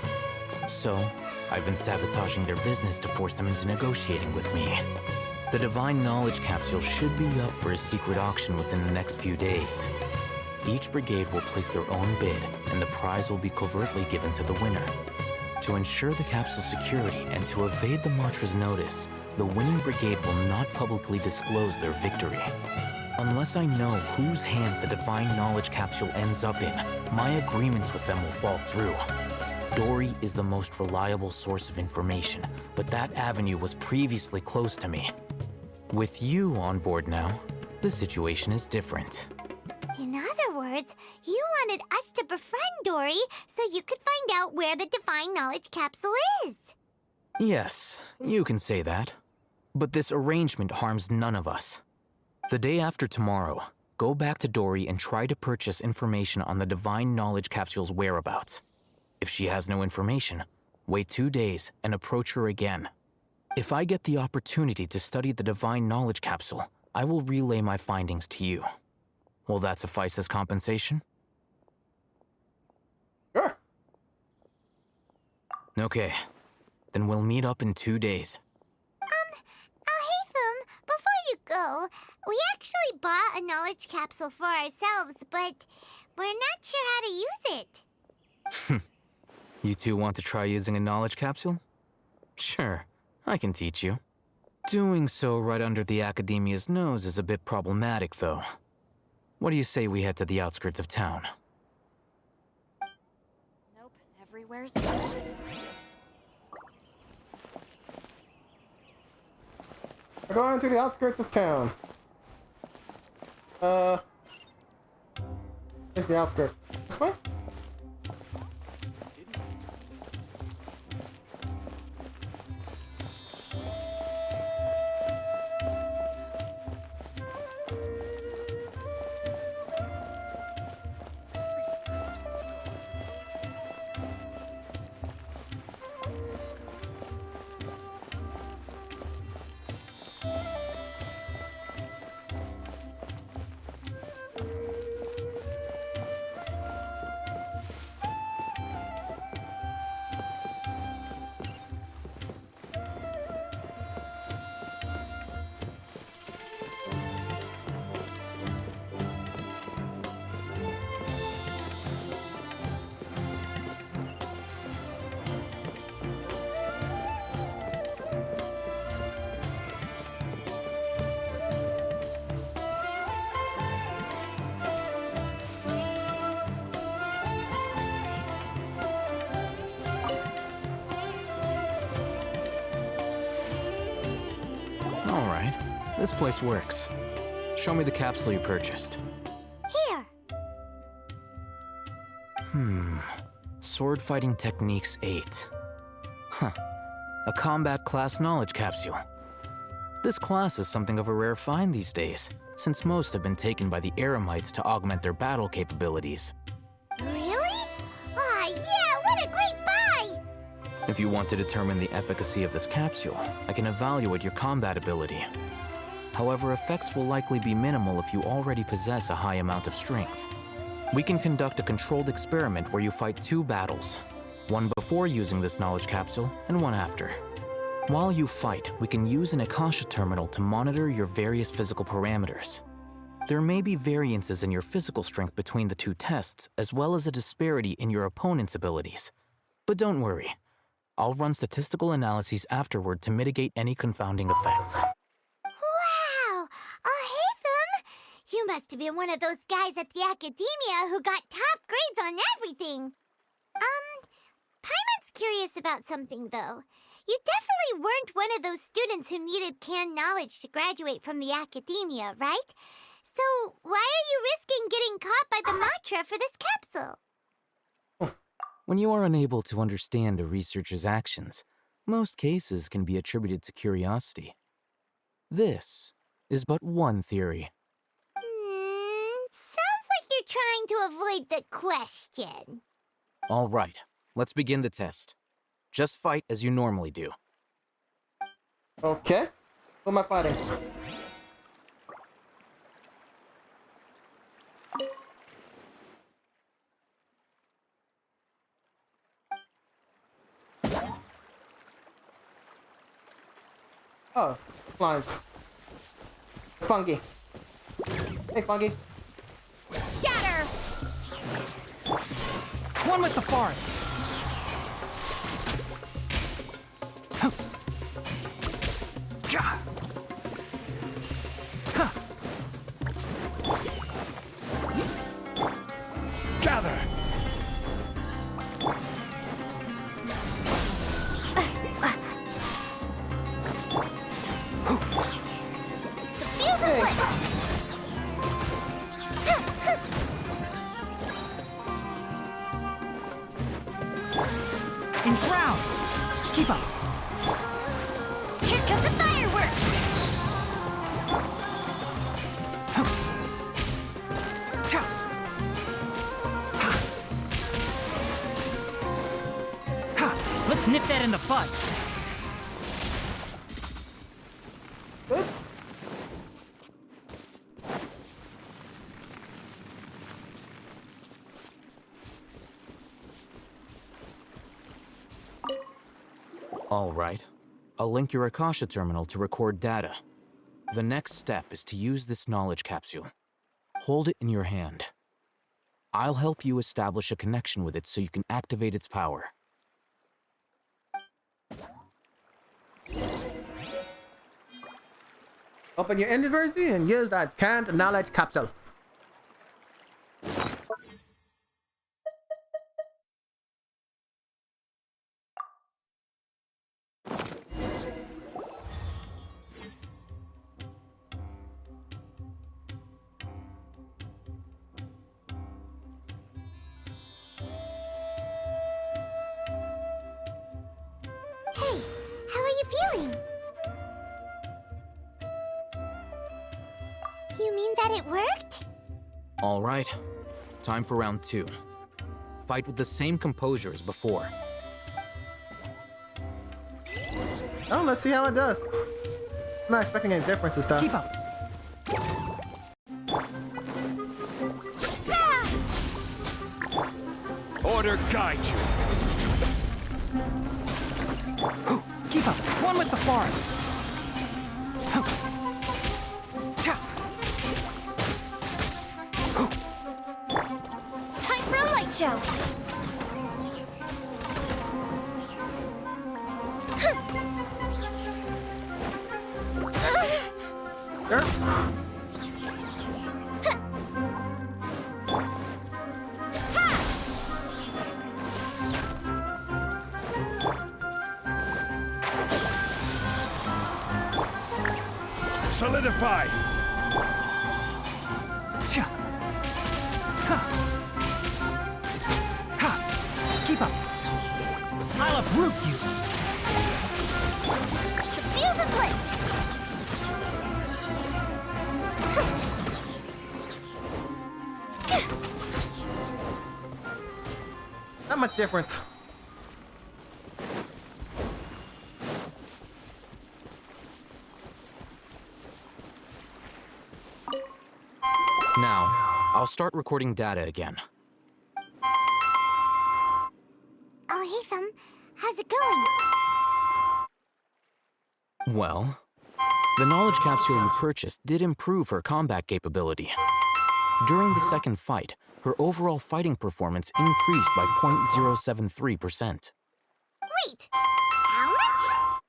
So, I've been sabotaging their business to force them into negotiating with me. The Divine Knowledge Capsule should be up for a secret auction within the next few days. Each brigade will place their own bid, and the prize will be covertly given to the winner. To ensure the capsule's security and to evade the Matra's notice, the winning brigade will not publicly disclose their victory. Unless I know whose hands the Divine Knowledge Capsule ends up in, my agreements with them will fall through. Dory is the most reliable source of information, but that avenue was previously closed to me. With you on board now, the situation is different. In other words, you wanted us to befriend Dory so you could find out where the Divine Knowledge Capsule is. Yes, you can say that. But this arrangement harms none of us. The day after tomorrow, go back to Dory and try to purchase information on the Divine Knowledge Capsule's whereabouts. If she has no information, wait 2 days and approach her again. If I get the opportunity to study the Divine Knowledge Capsule, I will relay my findings to you. Will that suffice as compensation? Sure. Okay, then we'll meet up in 2 days. Alhaitham, before you go, we actually bought a knowledge capsule for ourselves, but we're not sure how to use it. You two want to try using a knowledge capsule? Sure, I can teach you. Doing so right under the Academia's nose is a bit problematic, though. What do you say we head to the outskirts of town? Nope, everywhere's the same. We're going to the outskirts of town. Where's the outskirts? This way? All right, this place works. Show me the capsule you purchased. Here. Sword Fighting Techniques 8. Huh. A combat class knowledge capsule. This class is something of a rare find these days, since most have been taken by the Eremites to augment their battle capabilities. Really? Aw, yeah, what a great buy! If you want to determine the efficacy of this capsule, I can evaluate your combat ability. However, effects will likely be minimal if you already possess a high amount of strength. We can conduct a controlled experiment where you fight 2 battles, one before using this knowledge capsule and one after. While you fight, we can use an Akasha terminal to monitor your various physical parameters. There may be variances in your physical strength between the 2 tests, as well as a disparity in your opponent's abilities. But don't worry. I'll run statistical analyses afterward to mitigate any confounding effects. Wow! Oh, hey, Thumb! You must have been one of those guys at the Academia who got top grades on everything. Paimon's curious about something, though. You definitely weren't one of those students who needed canned knowledge to graduate from the Academia, right? So why are you risking getting caught by the Matra for this capsule? When you are unable to understand a researcher's actions, most cases can be attributed to curiosity. This is but one theory. Sounds like you're trying to avoid the question. All right, let's begin the test. Just fight as you normally do. Okay. Who am I fighting? Oh, slimes. Fungi. Hey, Fungi. Scatter! One with the forest. Gather! Enshroud! Keep up! Here come the fireworks! Let's nip that in the bud. Good. All right. I'll link your Akasha terminal to record data. The next step is to use this knowledge capsule. Hold it in your hand. I'll help you establish a connection with it so you can activate its power. Open your inventory and use that canned knowledge capsule. Hey, how are you feeling? You mean that it worked? All right, time for round 2. Fight with the same composure as before. Oh, let's see how it does. I'm not expecting any difference and stuff. Keep up. Order guide you. Keep up. One with the forest. Time for a light show. Solidify. Keep up. I'll uproot you. The fuse is lit. Not much difference. Now, I'll start recording data again. Oh, Hatham, how's it going? Well, the knowledge capsule you purchased did improve her combat capability. During the second fight, her overall fighting performance increased by 0.073%. Wait, how much?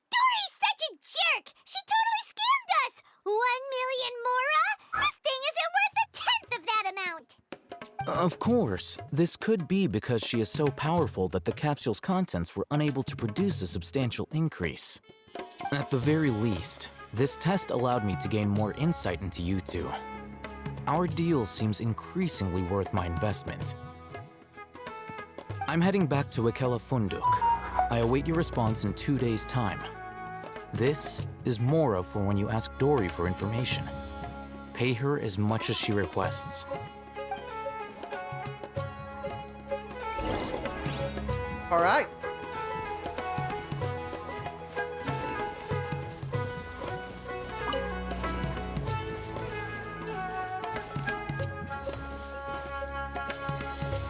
Dory's such a jerk! She totally scammed us! 1 million mora? This thing isn't worth a tenth of that amount! Of course, this could be because she is so powerful that the capsule's contents were unable to produce a substantial increase. At the very least, this test allowed me to gain more insight into you two. Our deal seems increasingly worth my investment. I'm heading back to Akela Funduk. I await your response in 2 days' time. This is Mora for when you ask Dory for information. Pay her as much as she requests. All right.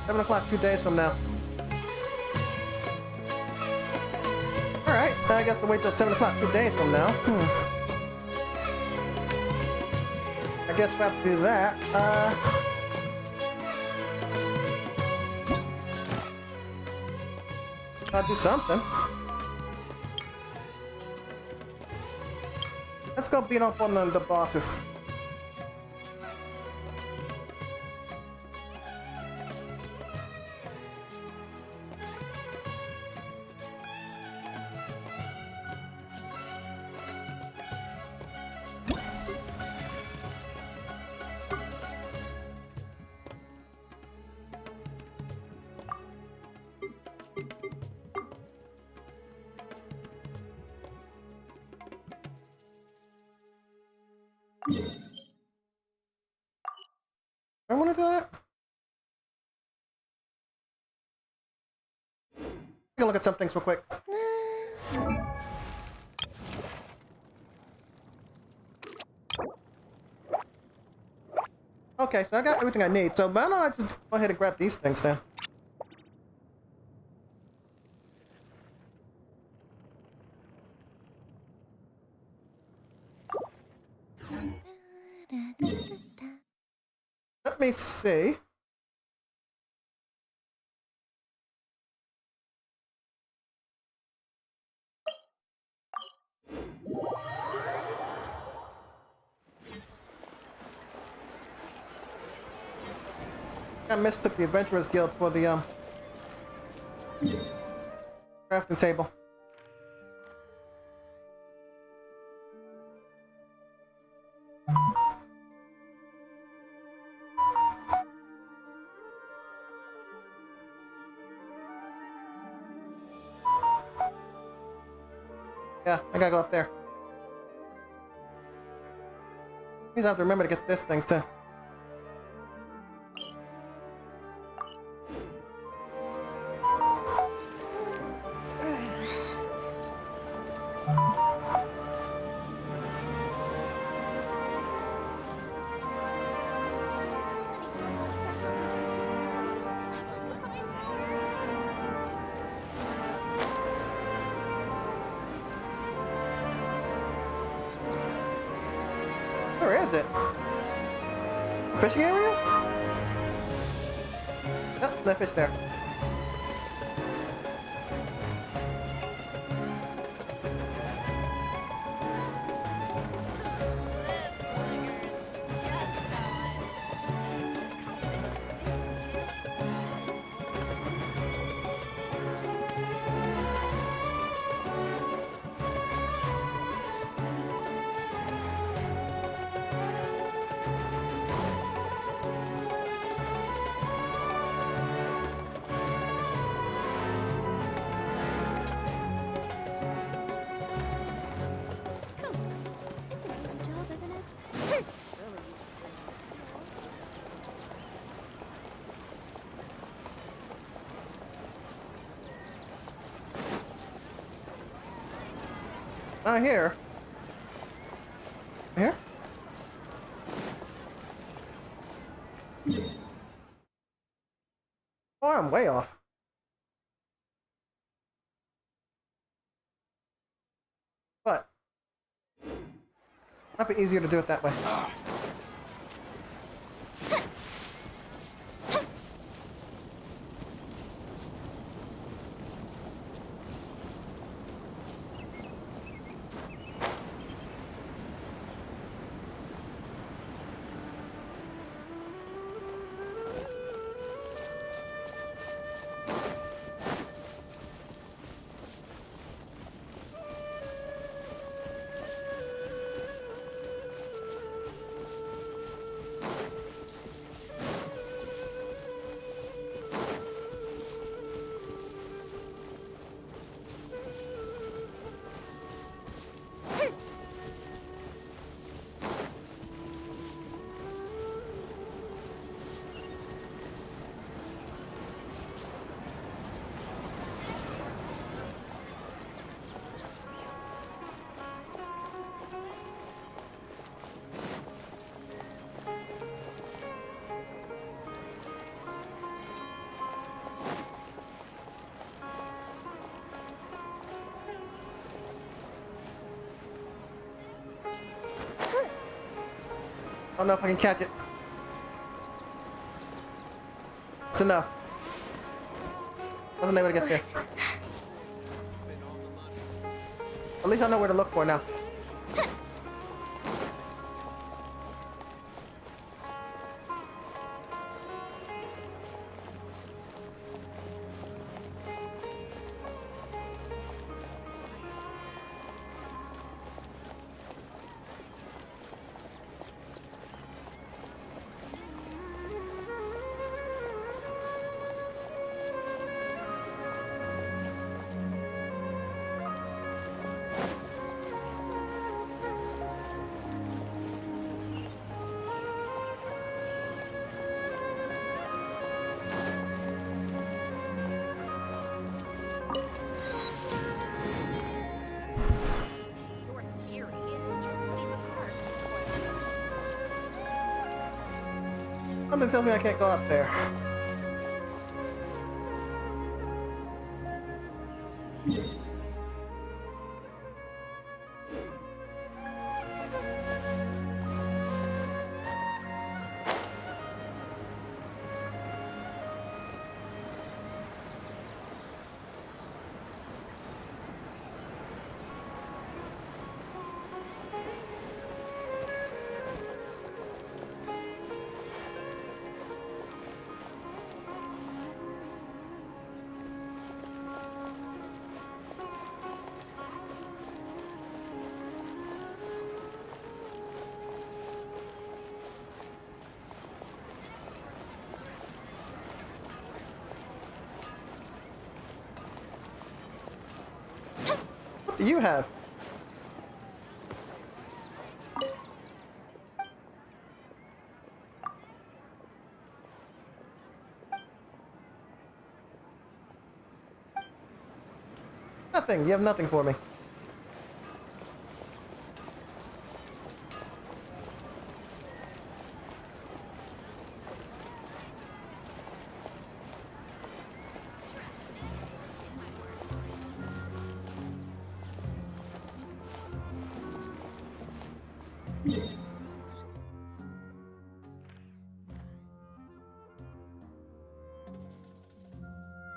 $7 o'clock 2 days from now. All right, I guess I'll wait till 7 o'clock 2 days from now. I guess we'll have to do that. I'll do something. Let's go beat up on the bosses. I want to do that. Take a look at some things real quick. Okay, so I got everything I need. So why don't I just go ahead and grab these things then? me see. I mistook the Adventurers Guild for the crafting table. Yeah, I gotta go up there. Means I have to remember to get this thing too. Where is it? Fishing area? Oh, no fish there. It's an easy job, isn't it? Not here. Here? Oh, I'm way off. But might be easier to do it that way. I don't know if I can catch it. It's a no. Wasn't able to get there. At least I know where to look for now. Something tells me I can't go up there. do you have? Nothing. You have nothing for me.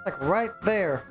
Like right there.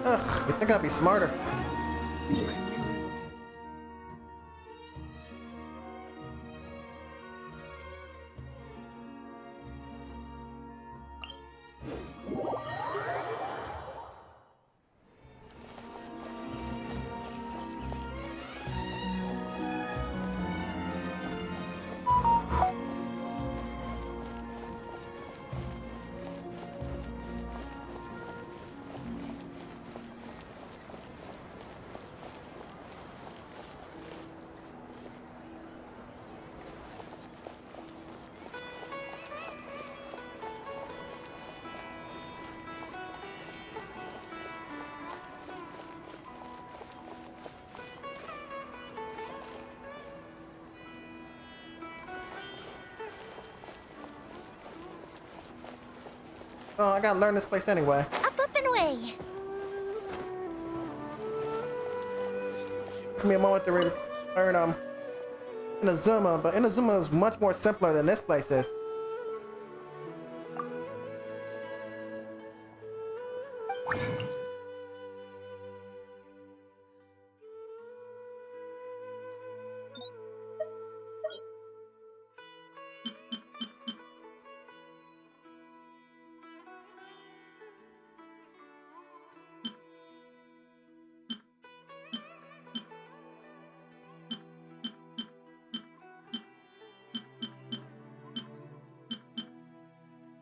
Ugh, you think I'd be smarter? Oh, I gotta learn this place anyway. Up and away. Give me a moment to learn Inazuma, but Inazuma is much more simpler than this place is.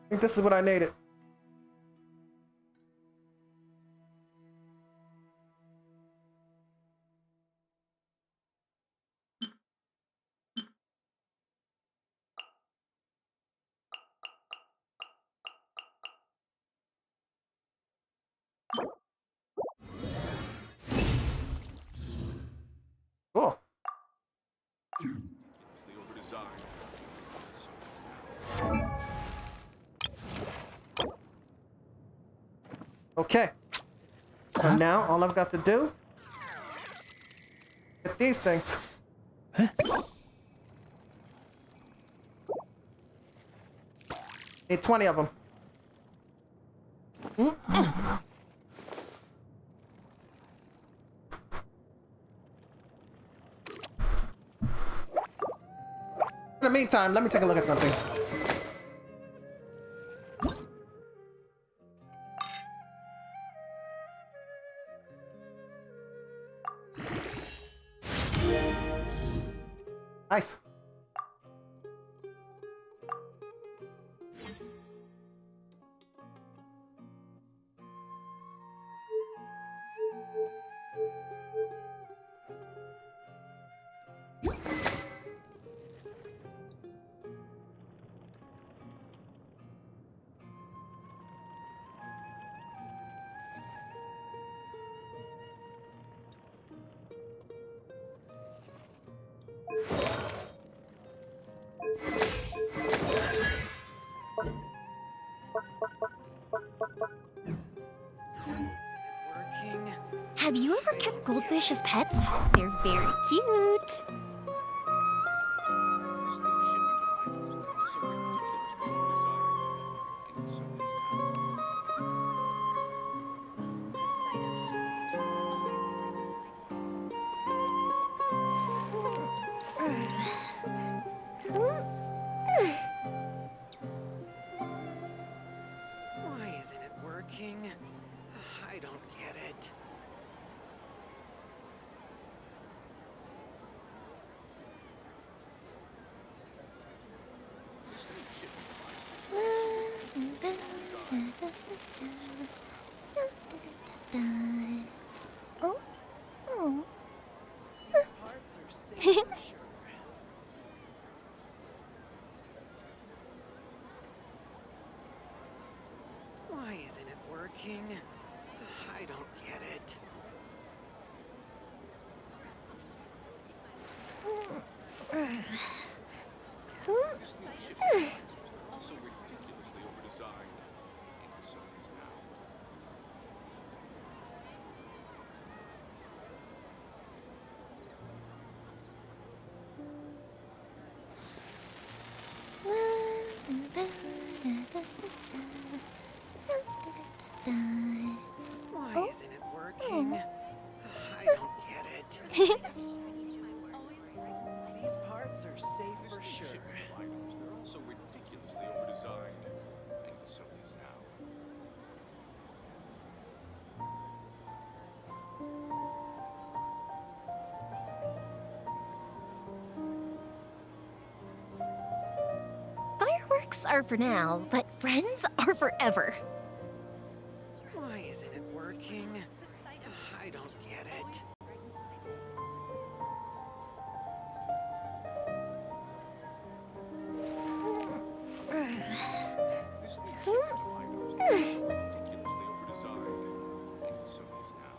I think this is what I needed. Cool. Okay. So now all I've got to do get these things. Need 20 of them. In the meantime, let me take a look at something. Nice. Have you ever kept goldfish as pets? They're very cute. Why isn't it working? I don't get it. Oh? Oh. These parts are safe for sure. Why isn't it working? I don't get it. Also ridiculously overdesigned. And so is now. Why isn't it working? I don't get it. These parts are safe for sure. Items, they're also ridiculously overdesigned. And so is now. Fireworks are for now, but friends are forever. Why isn't it working? I don't get it. This new shipment of items, they're also ridiculously overdesigned. And so is now.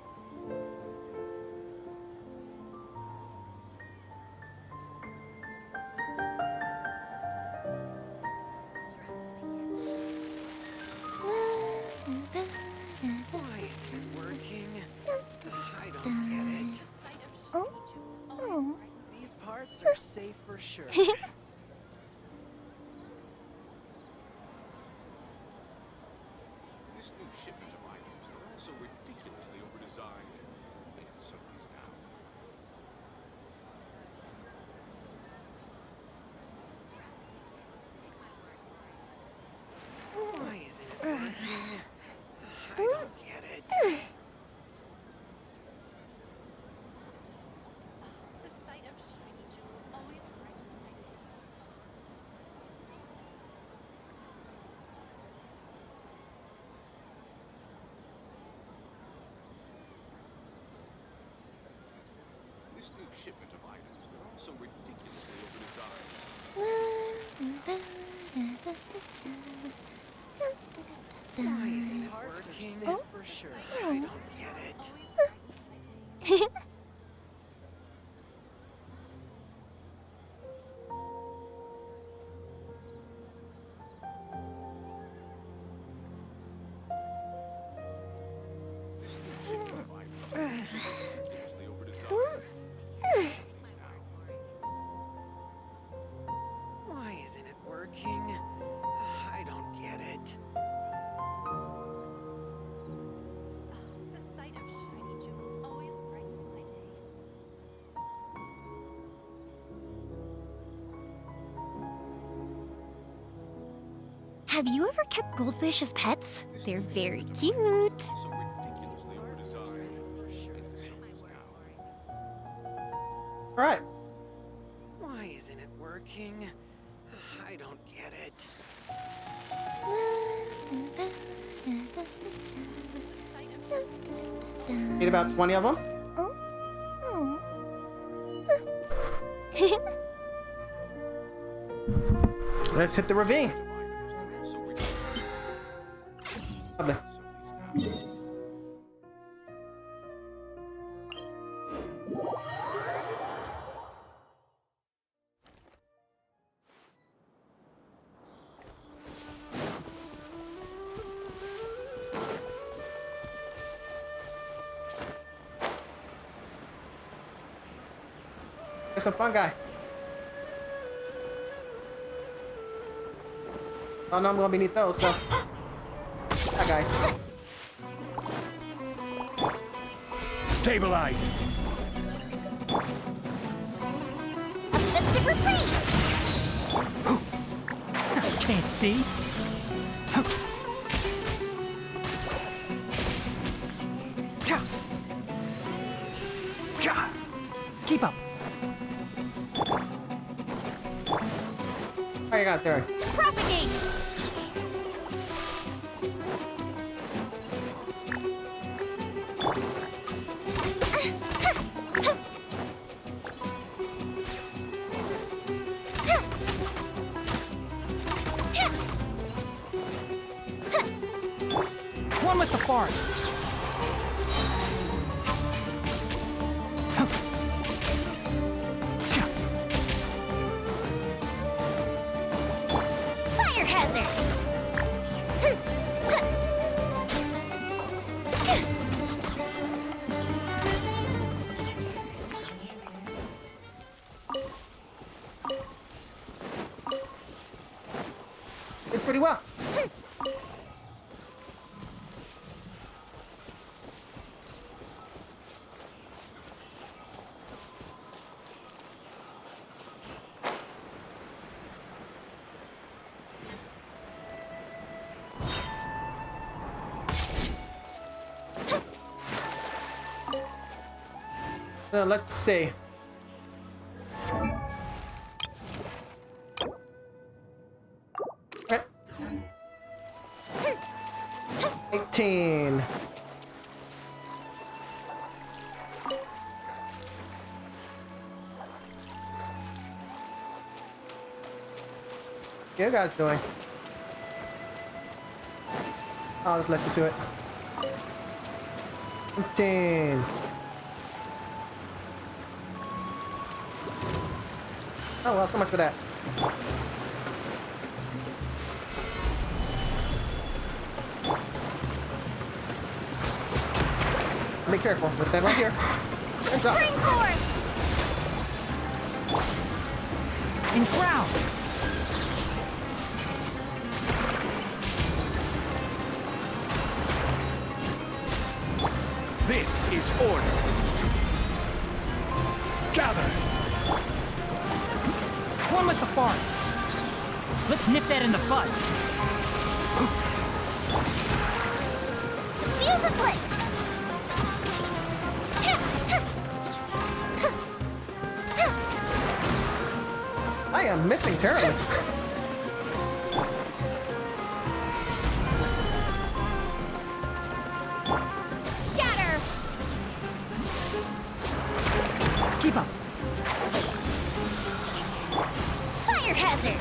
Why isn't it working? I don't get it. Oh? Oh. These parts are safe for sure. This new shipment of items, they're also ridiculously overdesigned. And so is now. Why isn't it working? I don't get it. This new shipment of items, they're also ridiculously overdesigned. Why isn't it working? For sure. I don't get it. This new shipment of items, they're also ridiculously overdesigned. And so is now. Why isn't it working? I don't get it. The sight of shiny jewels always brightens my day. Have you ever kept goldfish as pets? They're very cute. Also ridiculously overdesigned. And so is now. All right. Why isn't it working? I don't get it. Need about 20 of them. Oh. Let's hit the ravine. Lovely. There's some fun guy. Oh no, I'm gonna need those, so. Hi, guys. Stabilize! Festive reprise! Can't see. Keep up. How you guys doing? Propagate! One with the forest. Fire hazard! Did pretty well. Let's see. Okay. 18. How you guys doing? I'll just let you do it. 15. Oh well, so much for that. Be careful. Let's stand right here. Hands up. Spring forth! Enshroud. This is order. Gather! One with the forest. Let's nip that in the bud. Fuse is lit! I am missing terribly. Scatter! Keep up. Fire hazard!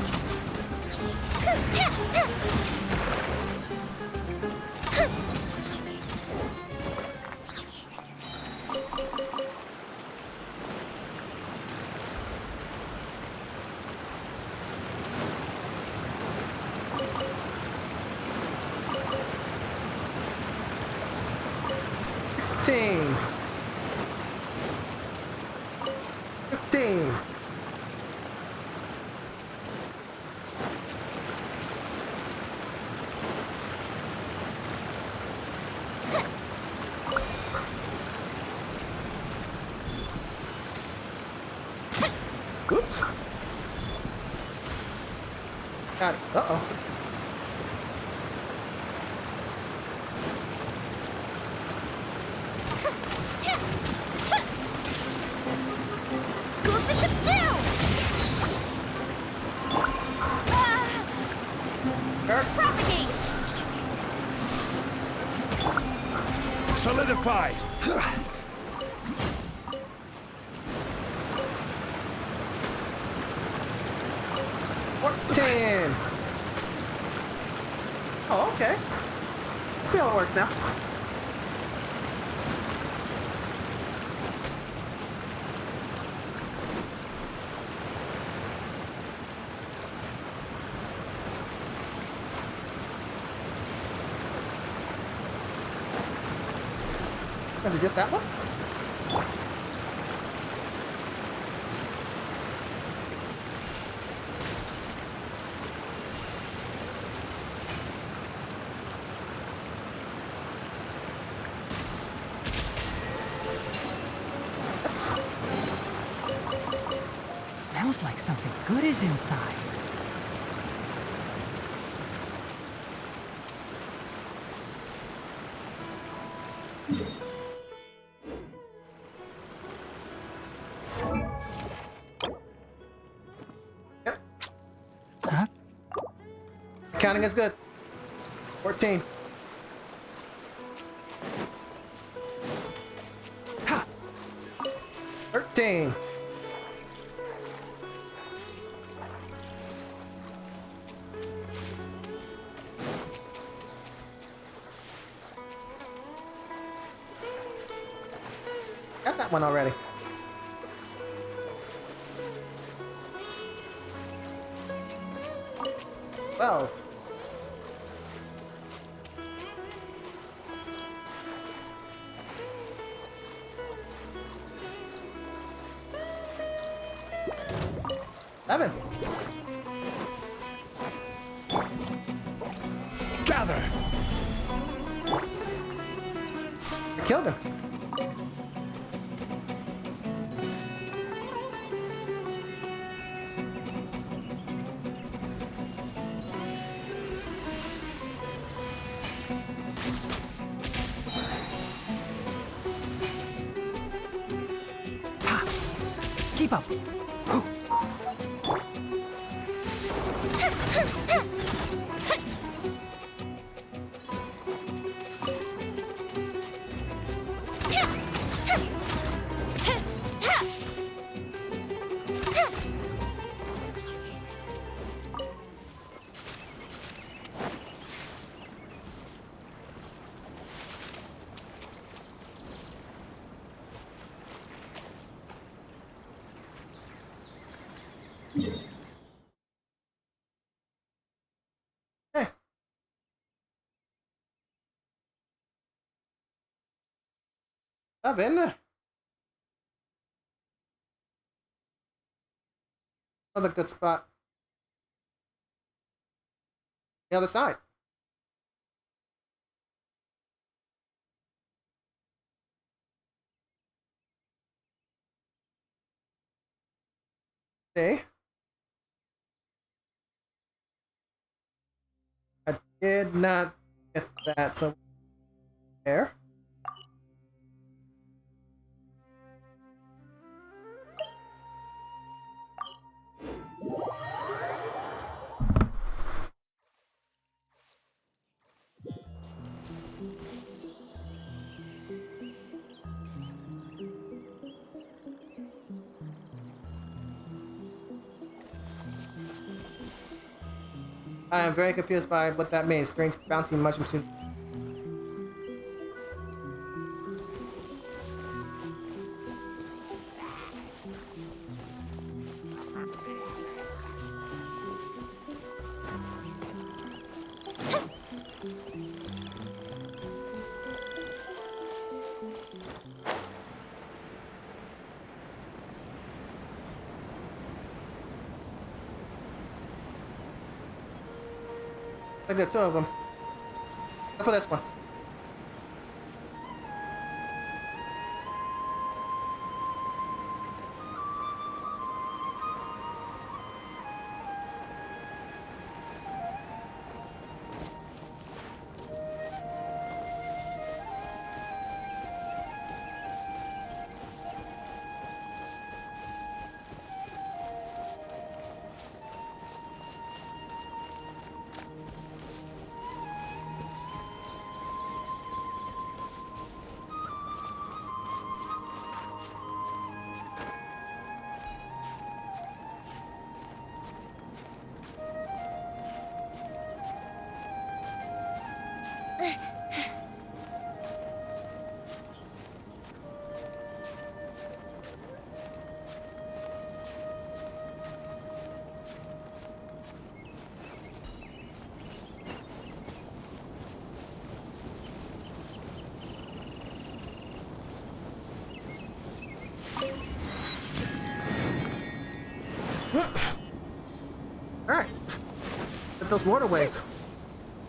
16. 15. Oops. Got it. Uh-oh. Bishop down! Propagate! Solidify! 14. Oh, okay. See how it works now. Is it just that one? smells like something good is inside. Yep. Huh? Counting is good. 14. Ha! 13. Got that one already. 12. Seven. Gather! I killed him. Keep up. Hey. I've been there. Another good spot. The other side. See? I did not get that, so there. I am very confused by what that means. Strange bouncing mushroom suit. I think there are two of them. Except for this one. Alright. Get those waterways.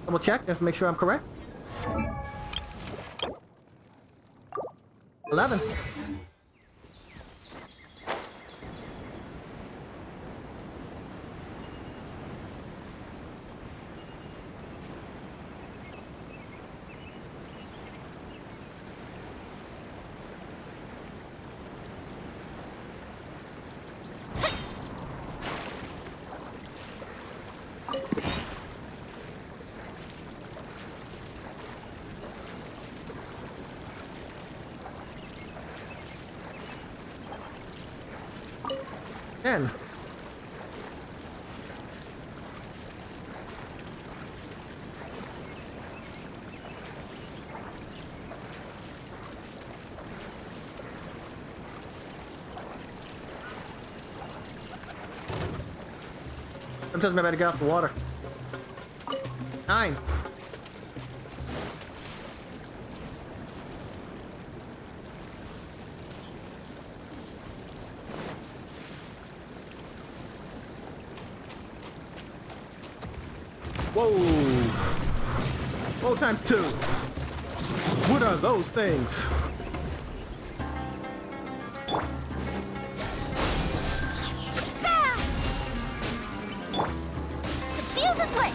Double check just to make sure I'm correct. 11. again. Sometimes maybe I better get off the water. 9. Whoa! Whoa times 2. What are those things? Fuse is lit!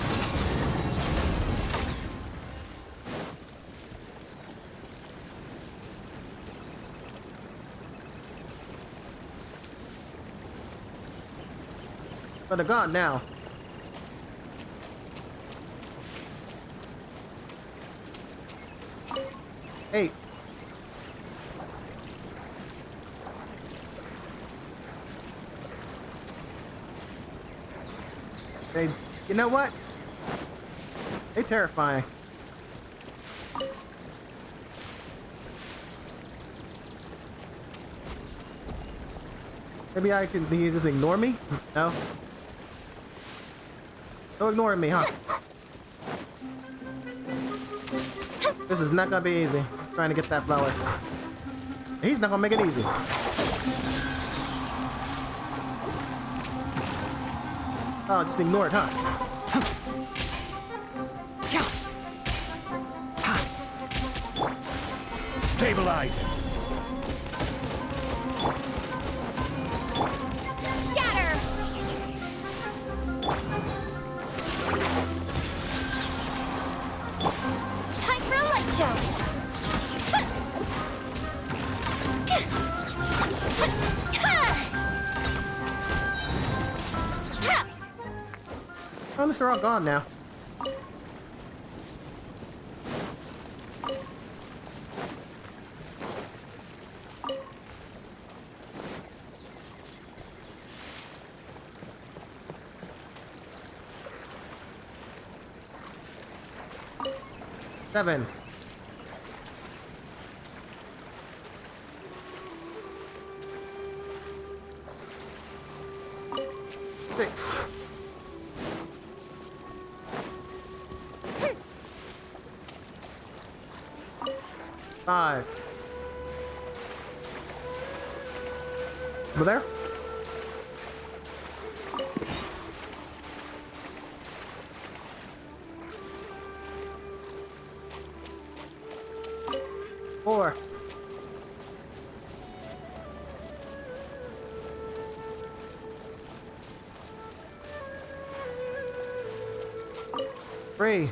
But they're gone now. Hey. They, you know what? They're terrifying. Maybe I can, he just ignore me? No? No ignoring me, huh? This is not gonna be easy. Trying to get that flower. He's not gonna make it easy. Oh, just ignore it, huh? Stabilize. Scatter! Time for a light show! Oh, at least they're all gone now. Seven. Six. Five. Over there? Four. Three.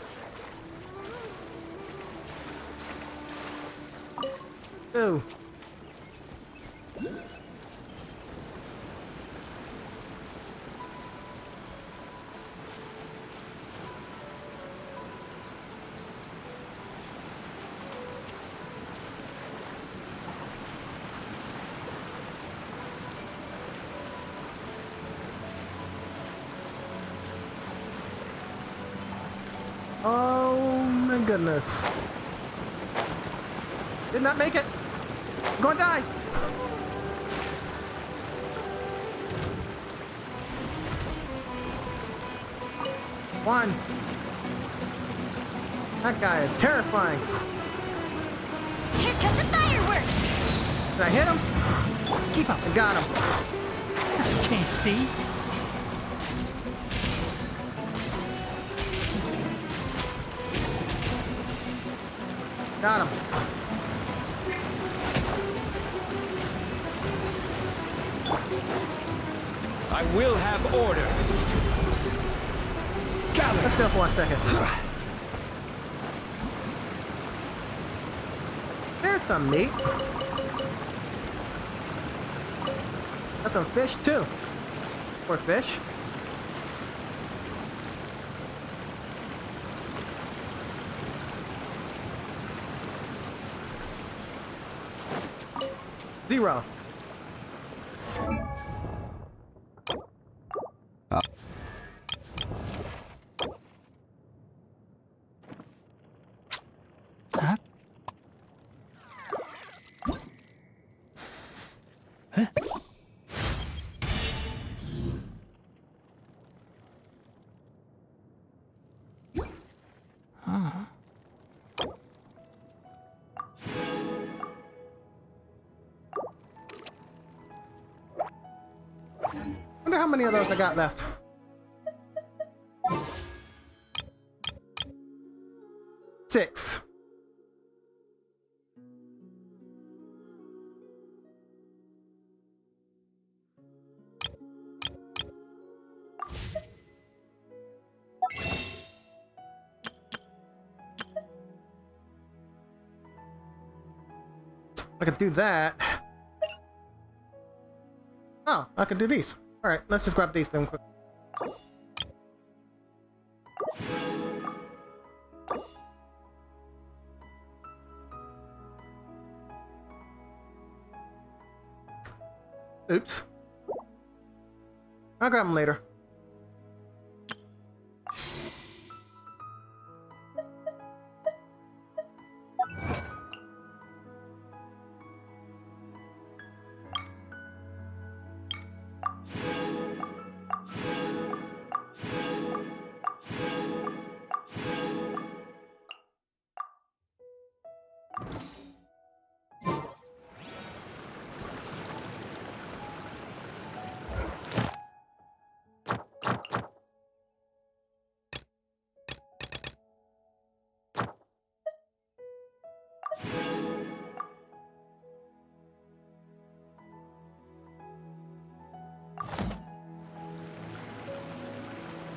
2. Oh my goodness. Did not make it. I'm gonna die. One. That guy is terrifying. Here comes the fireworks! Did I hit him? Keep up. I got him. Can't see. Got him. I will have order. Let's still for a second. There's some meat. That's some fish too. Or fish. Zero. wonder how many of those I got left. Six. I could do that. Oh, I could do these. Alright, let's just grab these then quick. Oops. I'll grab them later.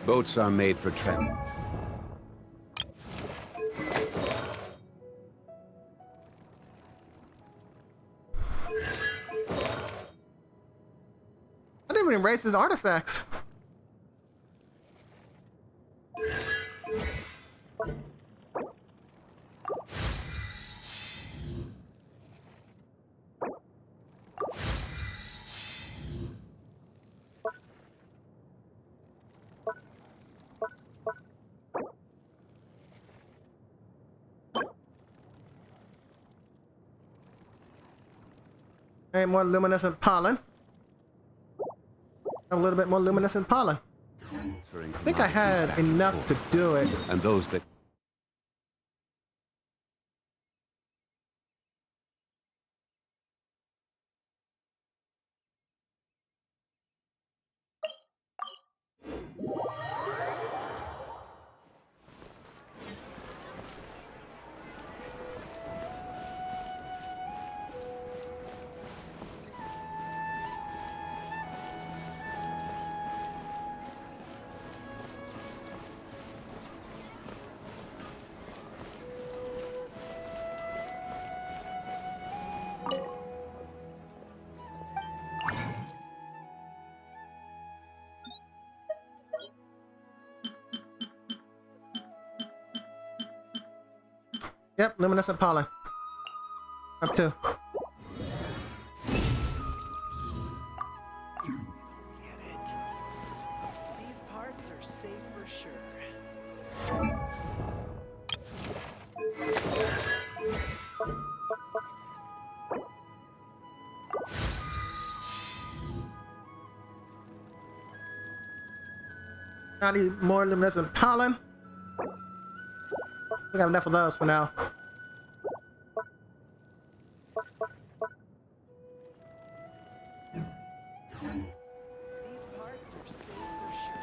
Boats are made for travel. I didn't even erase his artifacts. And more luminescent pollen. A little bit more luminescent pollen. I think I had enough to do it. And those that Yep, luminescent pollen. Up two. Get it. These parts are safe for sure. I need more luminescent pollen. I got enough of those for now. These parts are safe for sure.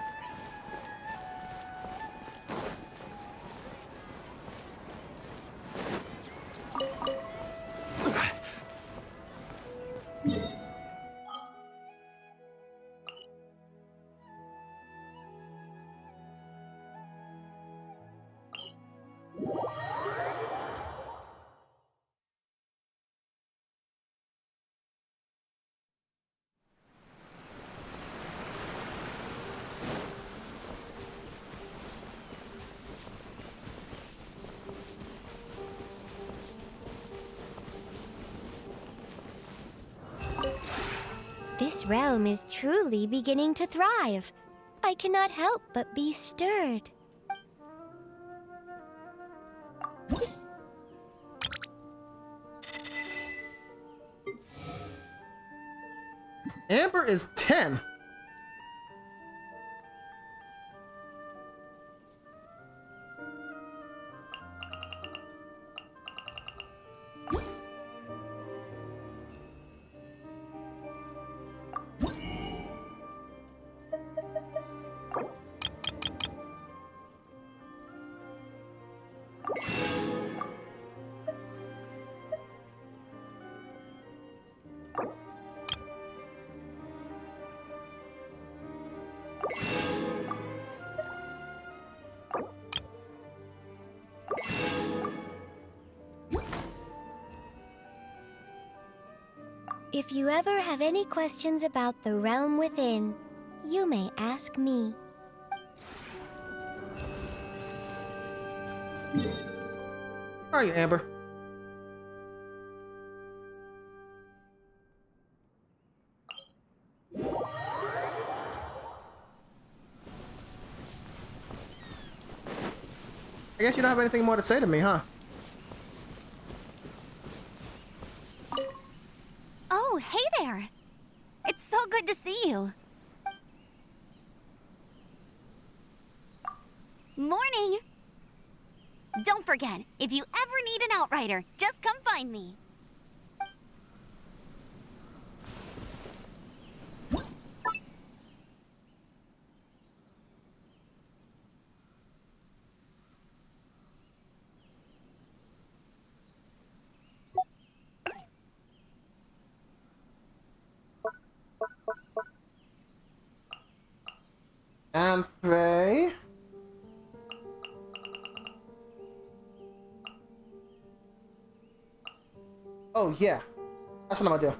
This realm is truly beginning to thrive. I cannot help but be stirred. Amber is 10. If you ever have any questions about the realm within, you may ask me. Where are you, Amber? I guess you don't have anything more to say to me, huh? Oh, hey there! It's so good to see you. Morning! Don't forget, if you ever need an outrider, just come find me. Ampray. Oh yeah, that's what I'm gonna do.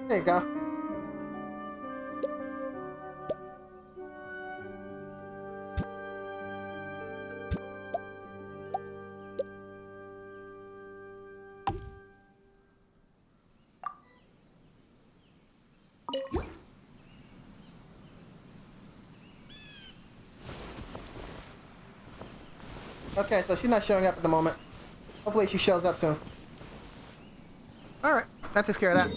There you go. Okay, so she's not showing up at the moment. Hopefully she shows up soon. Alright, that takes care of that.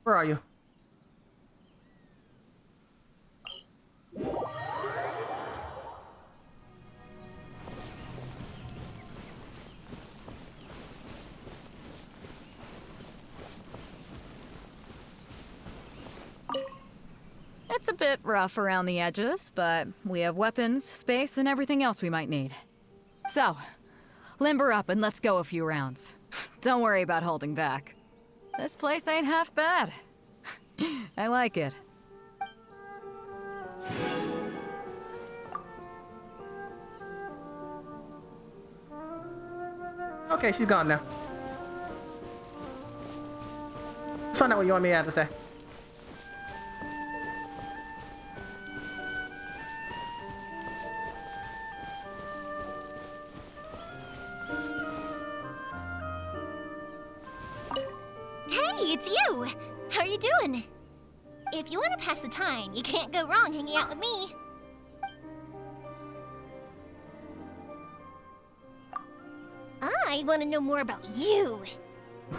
Where are you? It's a bit rough around the edges, but we have weapons, space, and everything else we might need. So, limber up and let's go a few rounds. Don't worry about holding back. This place ain't half bad. I like it. Okay, she's gone now. Let's find out what you want me to have to say. Hey, it's you! How are you doing? If you want to pass the time, you can't go wrong hanging out with me. I want to know more about you.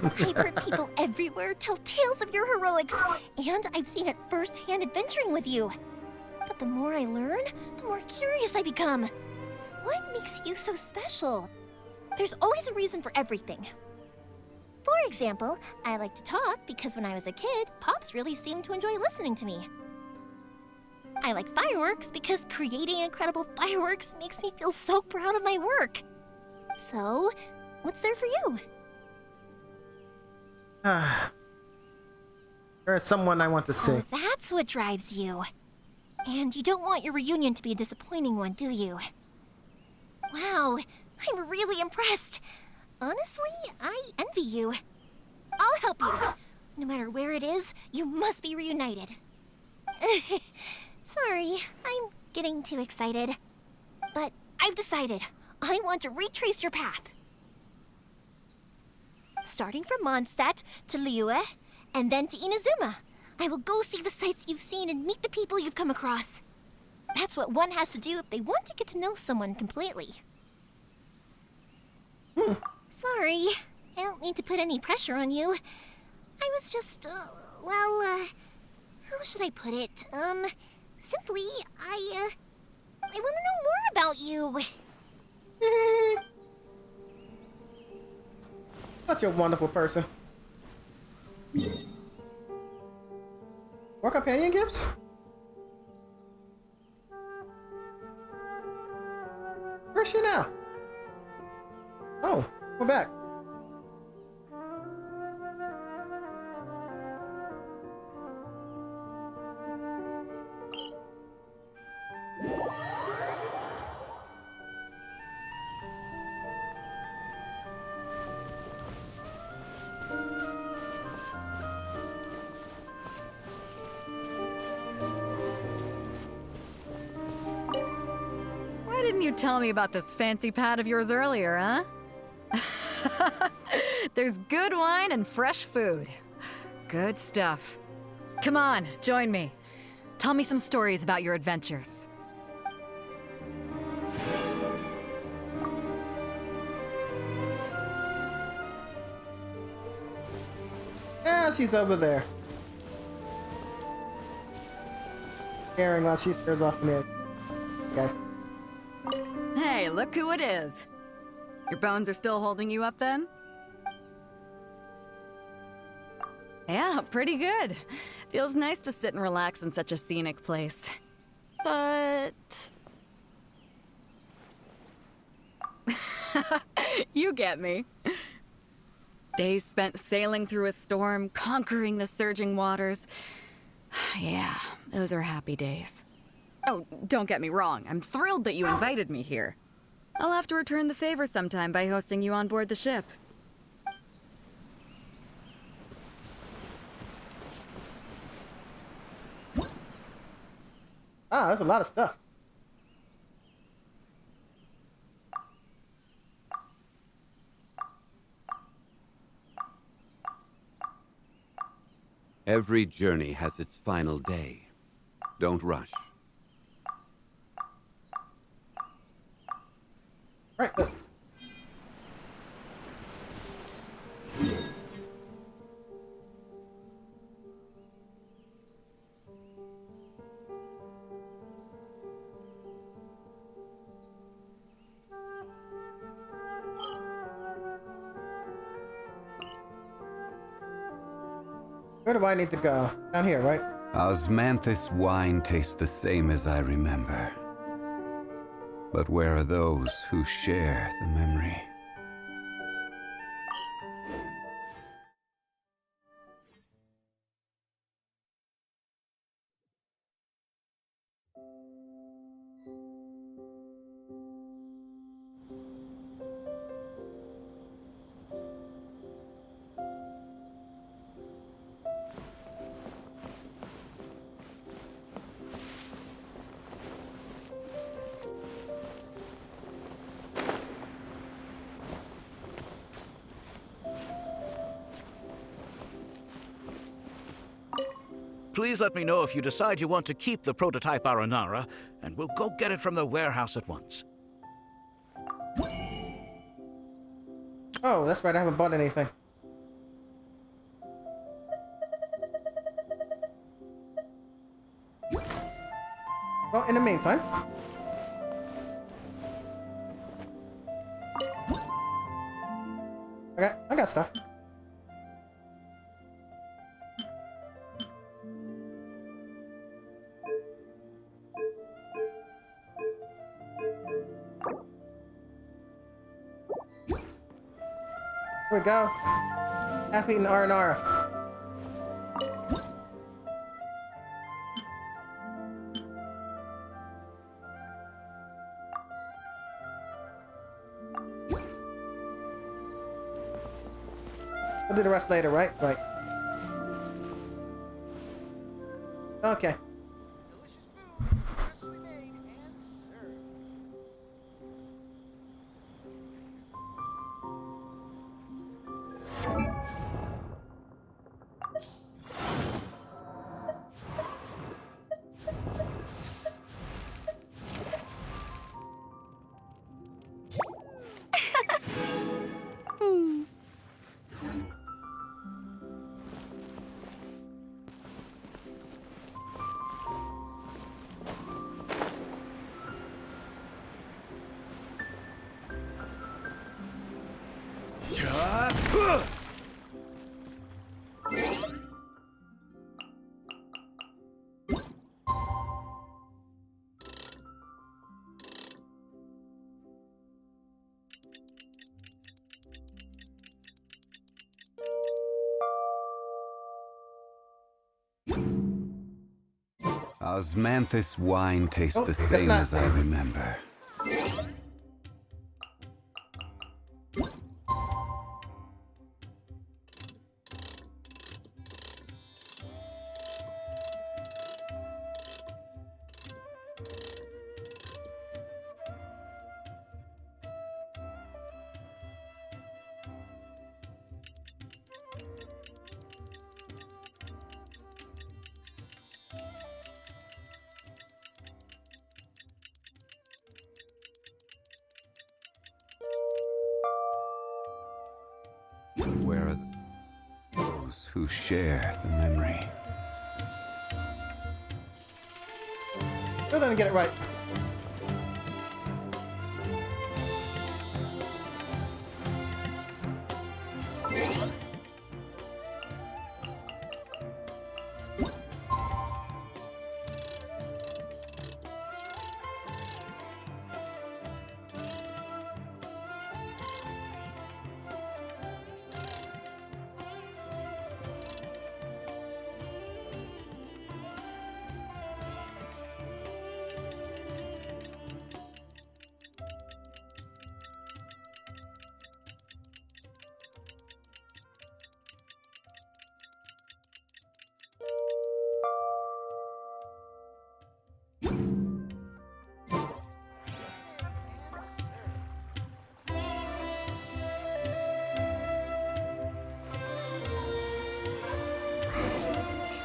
I've heard people everywhere tell tales of your heroics, and I've seen it firsthand adventuring with you. But the more I learn, the more curious I become. What makes you so special? There's always a reason for everything. For example, I like to talk because when I was a kid, Pops really seemed to enjoy listening to me. I like fireworks because creating incredible fireworks makes me feel so proud of my work. So, what's there for you? There's someone I want to see. Oh, that's what drives you. And you don't want your reunion to be a disappointing one, do you? Wow, I'm really impressed. Honestly, I envy you. I'll help you. No matter where it is, you must be reunited. Sorry, I'm getting too excited. But I've decided. I want to retrace your path. Starting from Mondstadt to Liyue, and then to Inazuma. I will go see the sights you've seen and meet the people you've come across. That's what one has to do if they want to get to know someone completely. Sorry, I don't mean to put any pressure on you. I was just, how should I put it? Simply, I want to know more about you. Such a wonderful person. More companion gifts? Where's she now? Oh, we're back. Why didn't you tell me about this fancy pad of yours earlier, huh? There's good wine and fresh food. Good stuff. Come on, join me. Tell me some stories about your adventures. Ah, she's over there. Staring while she stares off mid. Guys. Hey, look who it is. Your bones are still holding you up then? Yeah, pretty good. Feels nice to sit and relax in such a scenic place. But... you get me. Days spent sailing through a storm, conquering the surging waters. Yeah, those are happy days. Oh, don't get me wrong. I'm thrilled that you invited me here. I'll have to return the favor sometime by hosting you on board the ship. Ah, that's a lot of stuff. Every journey has its final day. Don't rush. Right, look. Where do I need to go? Down here, right? Osmanthus wine tastes the same as I remember. But where are those who share the memory? Please let me know if you decide you want to keep the prototype Aranara, and we'll go get it from the warehouse at once. Oh, that's right, I haven't bought anything. Well, in the meantime... Okay, I got stuff. Here we go. Athlete and Aranara. We'll do the rest later, right? Right. Okay. Osmanthus wine tastes the same as I remember. Where are those who share the memory? Still didn't get it right.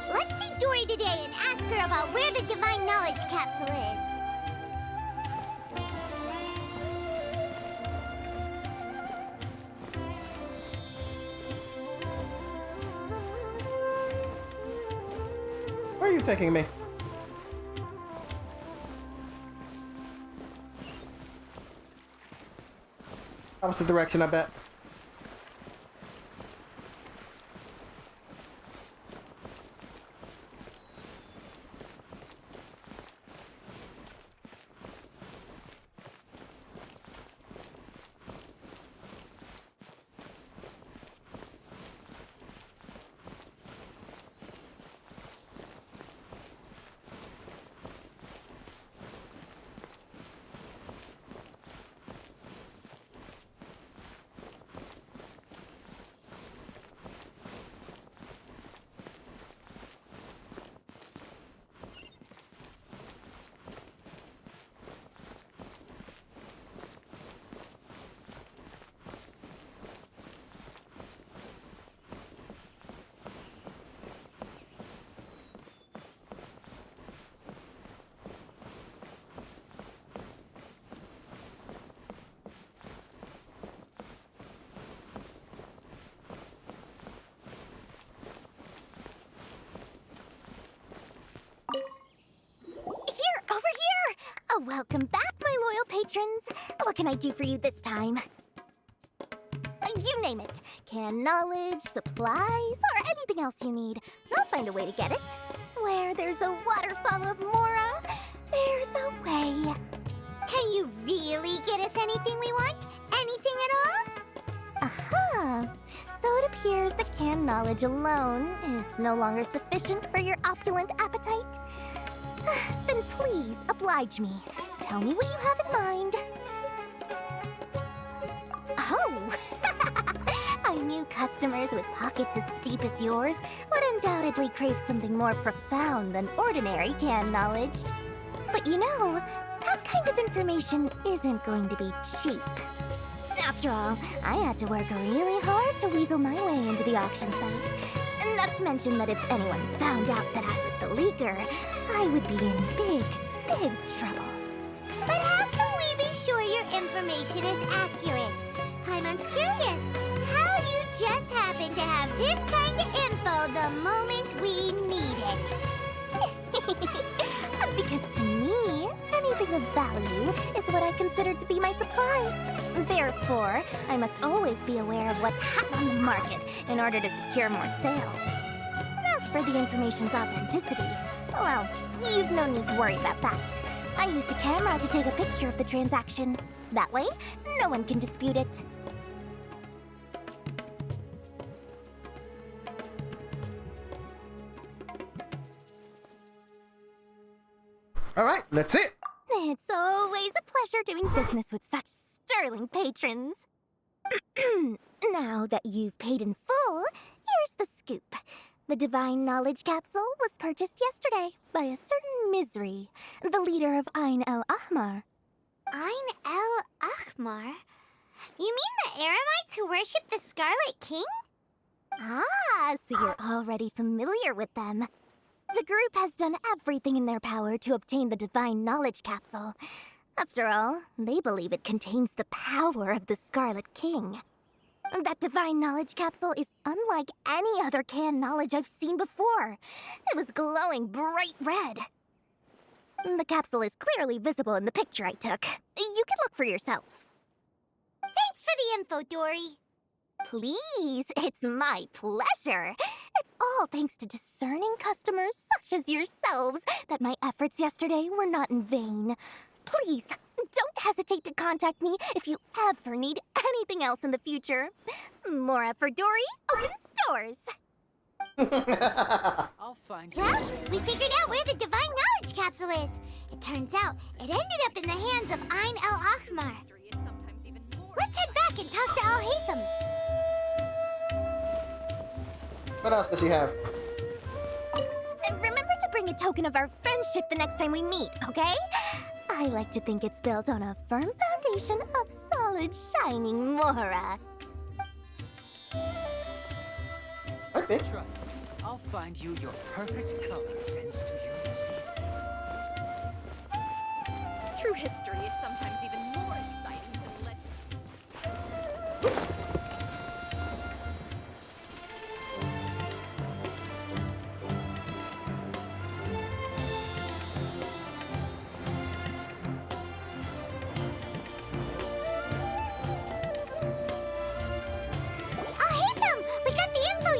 Let's see Dory today and ask her about where the Divine Knowledge Capsule is. Where are you taking me? Opposite direction, I bet. Oh, welcome back, my loyal patrons. What can I do for you this time? You name it. Can knowledge, supplies, or anything else you need. I'll find a way to get it. Where there's a waterfall of Mora, there's a way. Can you really get us anything we want? Anything at all? Aha! appears that canned knowledge alone is no longer sufficient for your opulent appetite, then please oblige me. Tell me what you have in mind. Oh! I knew customers with pockets as deep as yours would undoubtedly crave something more profound than ordinary canned knowledge. But you know, that kind of information isn't going to be cheap. After all, I had to work really hard to weasel my way into the auction site. Not to mention that if anyone found out that I was the leaker, I would be in big, big trouble. But how can we be sure your information is accurate? Paimon's curious. How you just happen to have this kind of info the moment we need it? Because to me, anything of value is what I consider to be my supply. Therefore, I must always be aware of what's hot on the market in order to secure more sales. As for the information's authenticity, well, you've no need to worry about that. I used a camera to take a picture of the transaction. That way, no one can dispute it. All right, that's it. It's always a pleasure doing business with such sterling patrons. Now that you've paid in full, here's the scoop. The Divine Knowledge Capsule was purchased yesterday by a certain Misery, the leader of Ain El Ahmar. Ain El Ahmar? You mean the Eremites who worship the Scarlet King? Ah, so you're already familiar with them. The group has done everything in their power to obtain the Divine Knowledge Capsule. After all, they believe it contains the power of the Scarlet King. That Divine Knowledge Capsule is unlike any other canned knowledge I've seen before. It was glowing bright red. The capsule is clearly visible in the picture I took. You can look for yourself. Thanks for the info, Dory. Please, it's my pleasure. It's all thanks to discerning customers such as yourselves that my efforts yesterday were not in vain. Please, don't hesitate to contact me if you ever need anything else in the future. More effort, Dory. Open stores. I'll find you. Well, we figured out where the Divine Knowledge Capsule is. It turns out it ended up in the hands of Ain El Ahmar. Let's head back and talk to Al-Haytham. What else does he have? Remember to bring a token of our friendship the next time we meet, okay? I like to think it's built on a firm foundation of solid, shining Mora. Okay. Trust me, I'll find you your perfect color. Sense to your disease. True history is sometimes even more exciting than legend. Oops.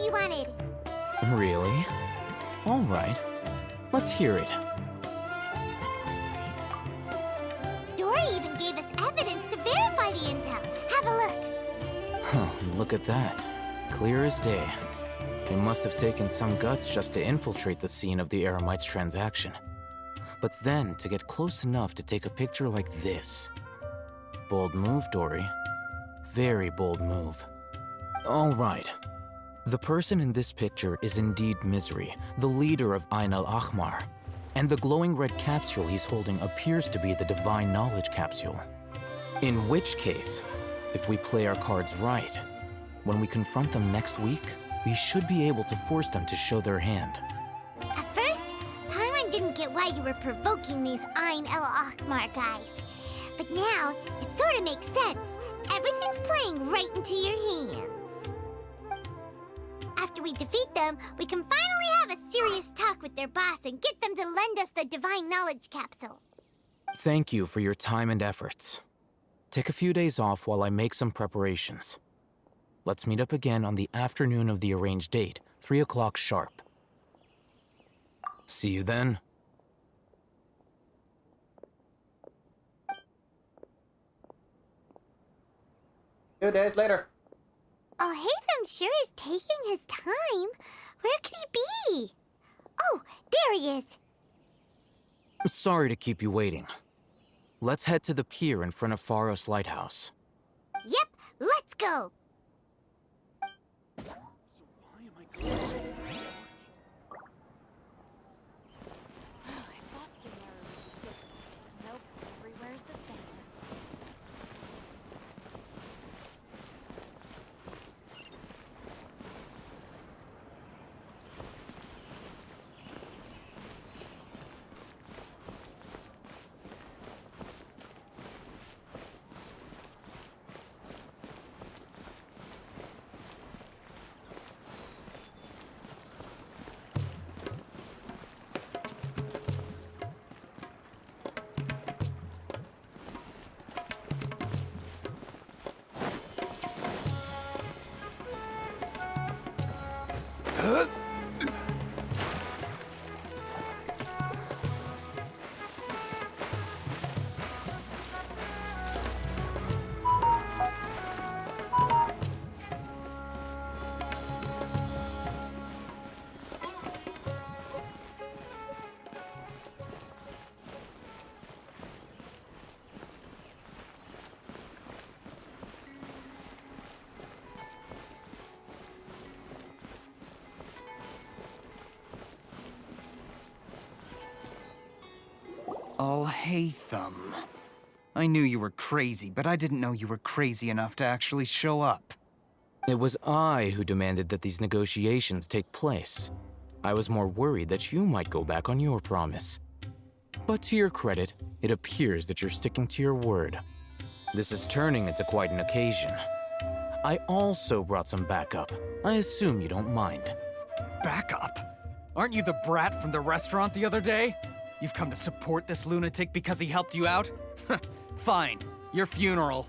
You wanted. Really? All right. Let's hear it. Dory even gave us evidence to verify the intel. Have a look. Huh, look at that. Clear as day. They must have taken some guts just to infiltrate the scene of the Eremites transaction. But then to get close enough to take a picture like this. Bold move, Dory. Very bold move. All right. The person in this picture is indeed Misery, the leader of Ain El Ahmar. And the glowing red capsule he's holding appears to be the Divine Knowledge Capsule. In which case, if we play our cards right, when we confront them next week, we should be able to force them to show their hand. At first, Paimon didn't get why you were provoking these Ain El Ahmar guys. But now, it sort of makes sense. Everything's playing right into your hands. After we defeat them, we can finally have a serious talk with their boss and get them to lend us the Divine Knowledge Capsule. Thank you for your time and efforts. Take a few days off while I make some preparations. Let's meet up again on the afternoon of the arranged date, 3 o'clock sharp. See you then. 2 days later. Al-Haytham sure is taking his time. Where could he be? Oh, there he is. Sorry to keep you waiting. Let's head to the pier in front of Pharos Lighthouse. Yep, let's go. Nope, everywhere's the same. Alhaitham. I knew you were crazy, but I didn't know you were crazy enough to actually show up. It was I who demanded that these negotiations take place. I was more worried that you might go back on your promise. But to your credit, it appears that you're sticking to your word. This is turning into quite an occasion. I also brought some backup. I assume you don't mind. Backup? Aren't you the brat from the restaurant the other day? You've come to support this lunatic because he helped you out? Fine, your funeral.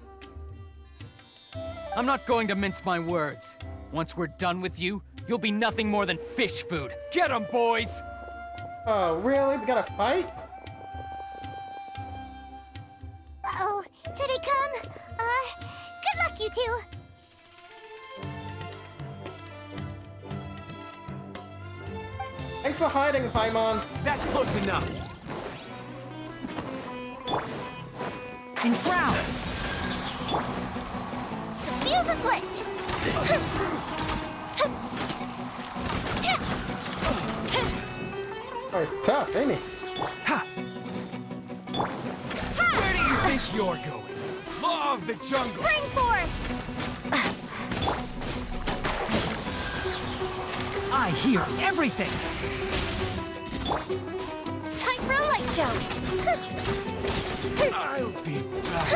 I'm not going to mince my words. Once we're done with you, you'll be nothing more than fish food. Get 'em, boys! Oh, really? We gotta fight? Uh-oh, here they come. Good luck, you two. Thanks for hiding, Paimon. That's close enough. And drown! Fuse is lit. Oh, he's tough, ain't he? Where do you think you're going? Law of the jungle! Spring forth! I hear everything! Time for a light show! I'll be back.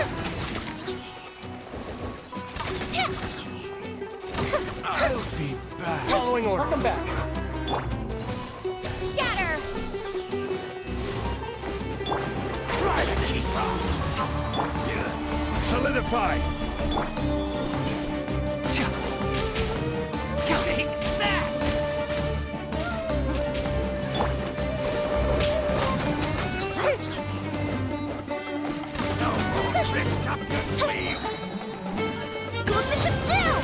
I'll be back. Following orders. Welcome back. Scatter! Try to keep up. Solidify. Take that! No more tricks up your sleeve. Look the ship down!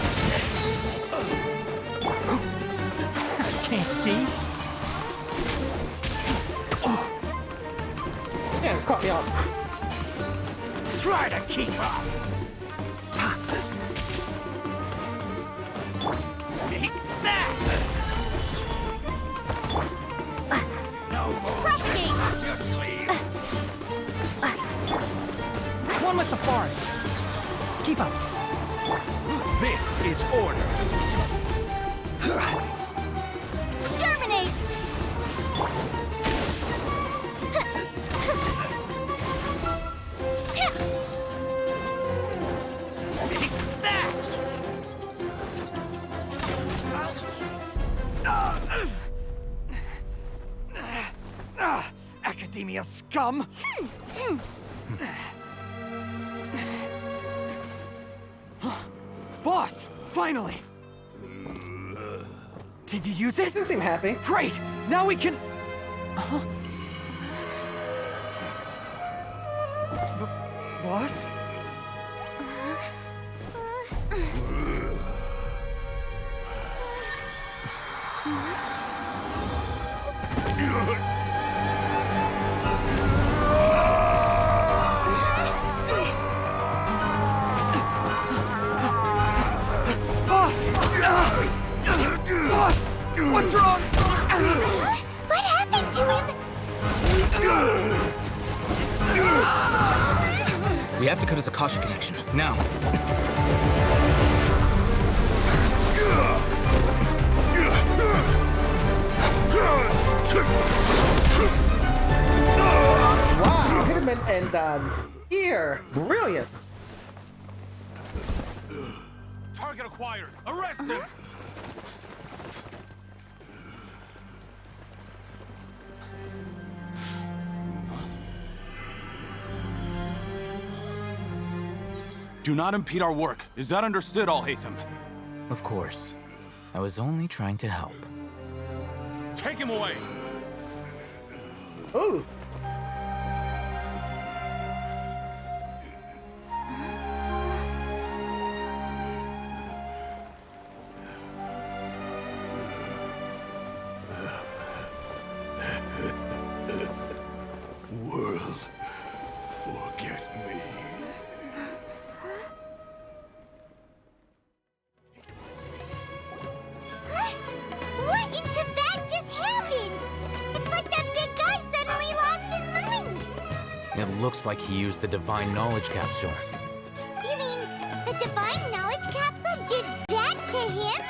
Can't see? Damn, caught me off. Try to keep up. Take that! No more Propagate! tricks up your sleeve. One with the forest. Keep up. This is order. Germinate! Take that! Academia scum! Boss! Finally! Did you use it? Didn't seem happy. Great! Now we can... Boss? We have to cut his Akasha connection, now. Wow, hit him in the ear. Brilliant. Target acquired. Arrest him. Do not impede our work. Is that understood, Alhaitham? Of course. I was only trying to help. Take him away. Ooh. World, forget me. What in Tibet just happened? It's like that big guy suddenly lost his mind. It looks like he used the Divine Knowledge Capsule. You mean the Divine Knowledge Capsule did that to him?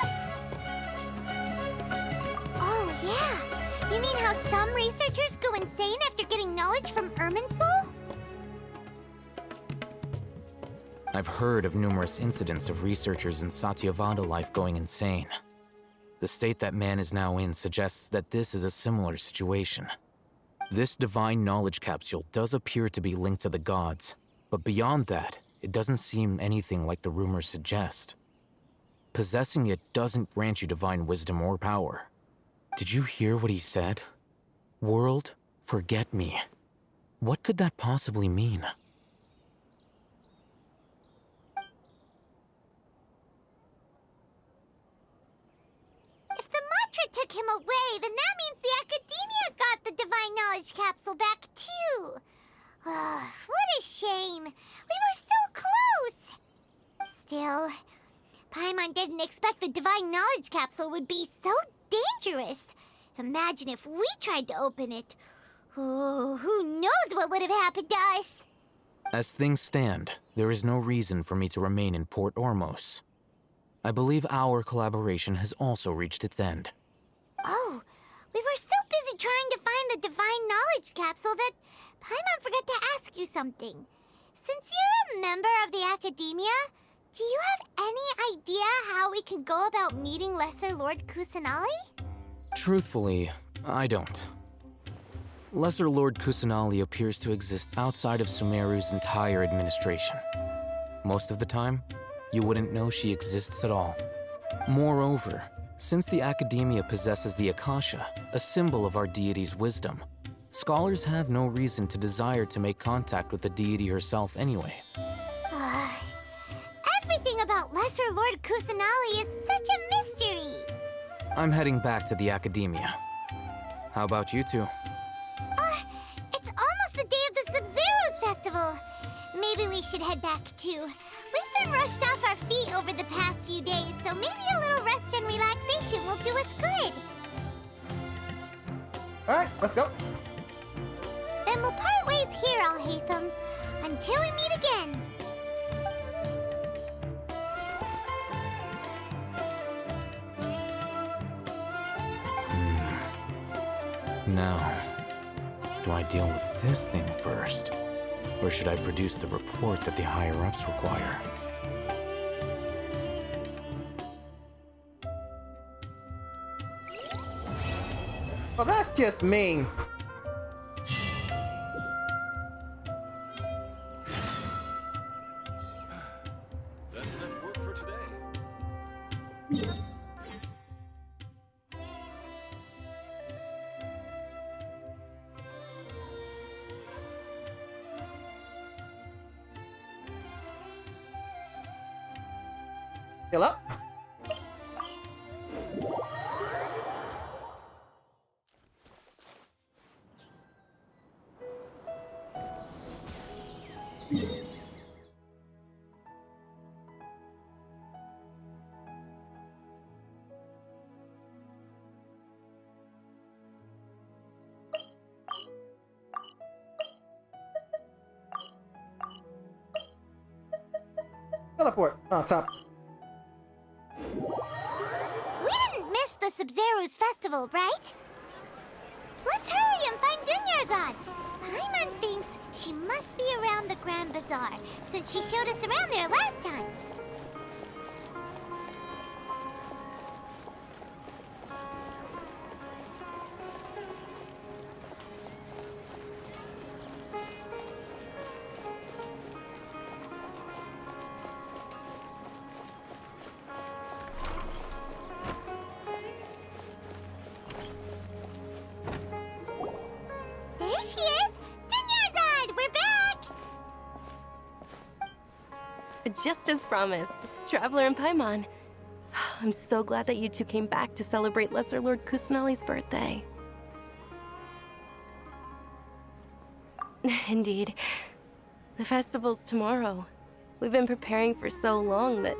Oh, yeah. You mean how some researchers go insane after getting knowledge from Irminsul? I've heard of numerous incidents of researchers in Satyavada life going insane. The state that man is now in suggests that this is a similar situation. This Divine Knowledge Capsule does appear to be linked to the gods, but beyond that, it doesn't seem anything like the rumors suggest. Possessing it doesn't grant you divine wisdom or power. Did you hear what he said? World, forget me. What could that possibly mean? If the mantra took him away, then that means the Academia got the Divine Knowledge Capsule back, too. What a shame. We were so close. Still, Paimon didn't expect the Divine Knowledge Capsule would be so dangerous. Imagine if we tried to open it. Oh, who knows what would have happened to us? As things stand, there is no reason for me to remain in Port Ormos. I believe our collaboration has also reached its end. Oh, we were so busy trying to find the Divine Knowledge Capsule that Paimon forgot to ask you something. Since you're a member of the Academia, do you have any idea how we can go about meeting Lesser Lord Kusanali? Truthfully, I don't. Lesser Lord Kusanali appears to exist outside of Sumeru's entire administration. Most of the time, you wouldn't know she exists at all. Moreover, since the Academia possesses the Akasha, a symbol of our deity's wisdom, scholars have no reason to desire to make contact with the deity herself anyway. Everything about Lesser Lord Kusanali is such a mystery. I'm heading back to the Academia. How about you two? It's almost the day of the Sub-Zeros Festival. Maybe we should head back too. We've been rushed off our feet over the past few days, so maybe a little rest and relaxation will do us good. Alright, let's go. Then we'll part ways here, Alhaitham. Until we meet again. Now, do I deal with this thing first? Or should I produce the report that the higher-ups require? Well, that's just mean. That's enough work for today. Heal up. Teleport. Oh, top. We didn't miss the Sub-Zero's festival, right? Let's hurry and find Dunyarzad. Paimon thinks she must be around the Grand Bazaar, since she showed us around there last time. There she is! Dunyarzad, we're back! Just as promised, Traveler and Paimon. I'm so glad that you two came back to celebrate Lesser Lord Kusanali's birthday. Indeed. The festival's tomorrow. We've been preparing for so long that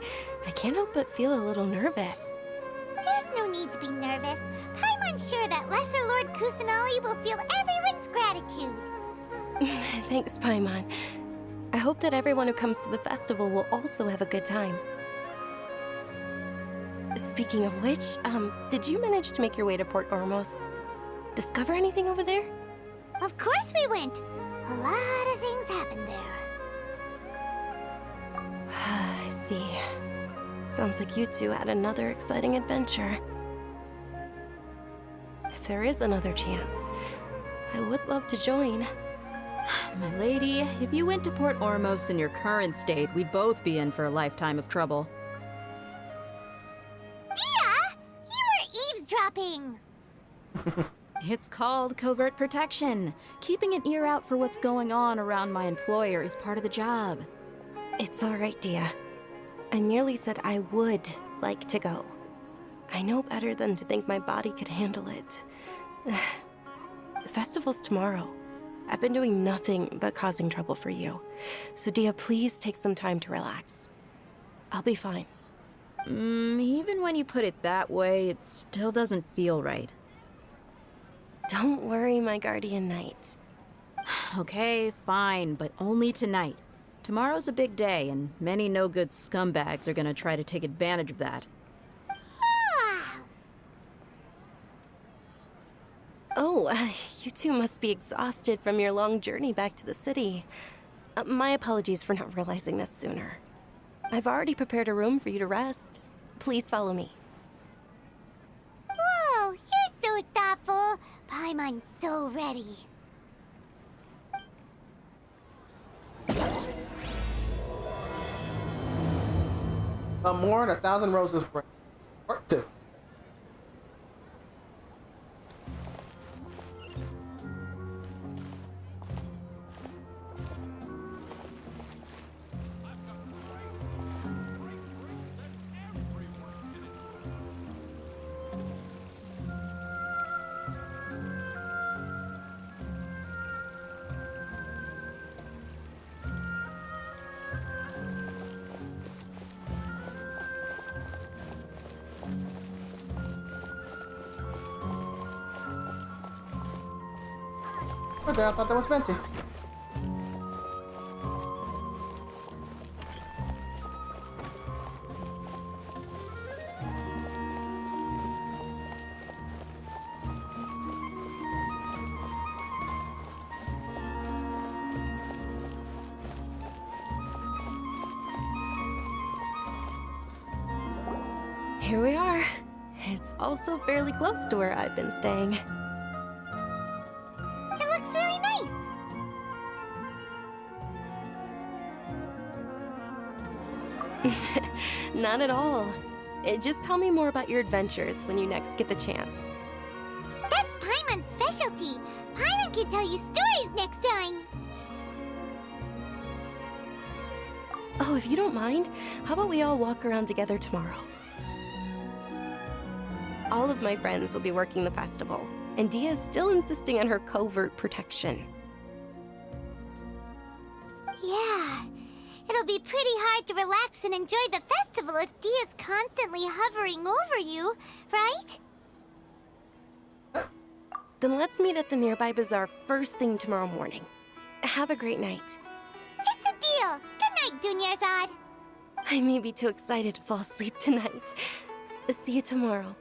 I can't help but feel a little nervous. There's no need to be nervous. Paimon's sure that Lesser Lord Kusanali will feel everyone's gratitude. Thanks, Paimon. I hope that everyone who comes to the festival will also have a good time. Speaking of which, did you manage to make your way to Port Ormos? Discover anything over there? Of course we went. A lot of things happened there. I see. Sounds like you two had another exciting adventure. If there is another chance, I would love to join. My lady, if you went to Port Ormos in your current state, we'd both be in for a lifetime of trouble. Dia! You were eavesdropping! It's called covert protection. Keeping an ear out for what's going on around my employer is part of the job. It's all right, Dia. I merely said I would like to go. I know better than to think my body could handle it. The festival's tomorrow. I've been doing nothing but causing trouble for you. So Dia, please take some time to relax. I'll be fine. Even when you put it that way, it still doesn't feel right. Don't worry, my guardian knight. Okay, fine, but only tonight. Tomorrow's a big day, and many no-good scumbags are gonna try to take advantage of that. Oh, you two must be exhausted from your long journey back to the city. My apologies for not realizing this sooner. I've already prepared a room for you to rest. Please follow me. Whoa, you're so thoughtful. Paimon's so ready. More than 1,000 roses bring. Part 2. Okay, I thought that was Venti. Here we are. It's also fairly close to where I've been staying. It looks really nice. Not at all. Just tell me more about your adventures when you next get the chance. That's Paimon's specialty. Paimon can tell you stories next time. Oh, if you don't mind, how about we all walk around together tomorrow? All of my friends will be working the festival, and Dia is still insisting on her covert protection. Yeah, it'll be pretty hard to relax and enjoy the festival if Dia's constantly hovering over you, right? Then let's meet at the nearby bazaar first thing tomorrow morning. Have a great night. It's a deal. Good night, Dunyarzad. I may be too excited to fall asleep tonight. See you tomorrow.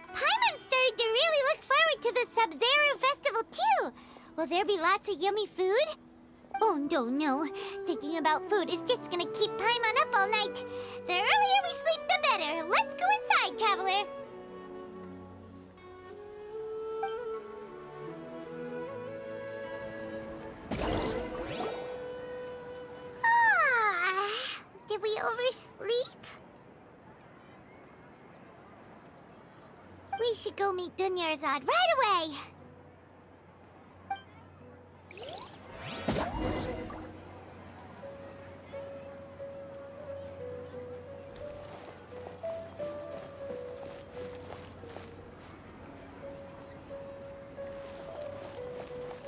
Paimon's starting to really look forward to the Sub-Zero Festival too. Will there be lots of yummy food? Oh no. Thinking about food is just gonna keep Paimon up all night. The earlier we sleep, the better. Let's go inside, Traveler. Did we oversleep? We should go meet Dunyarzad right away.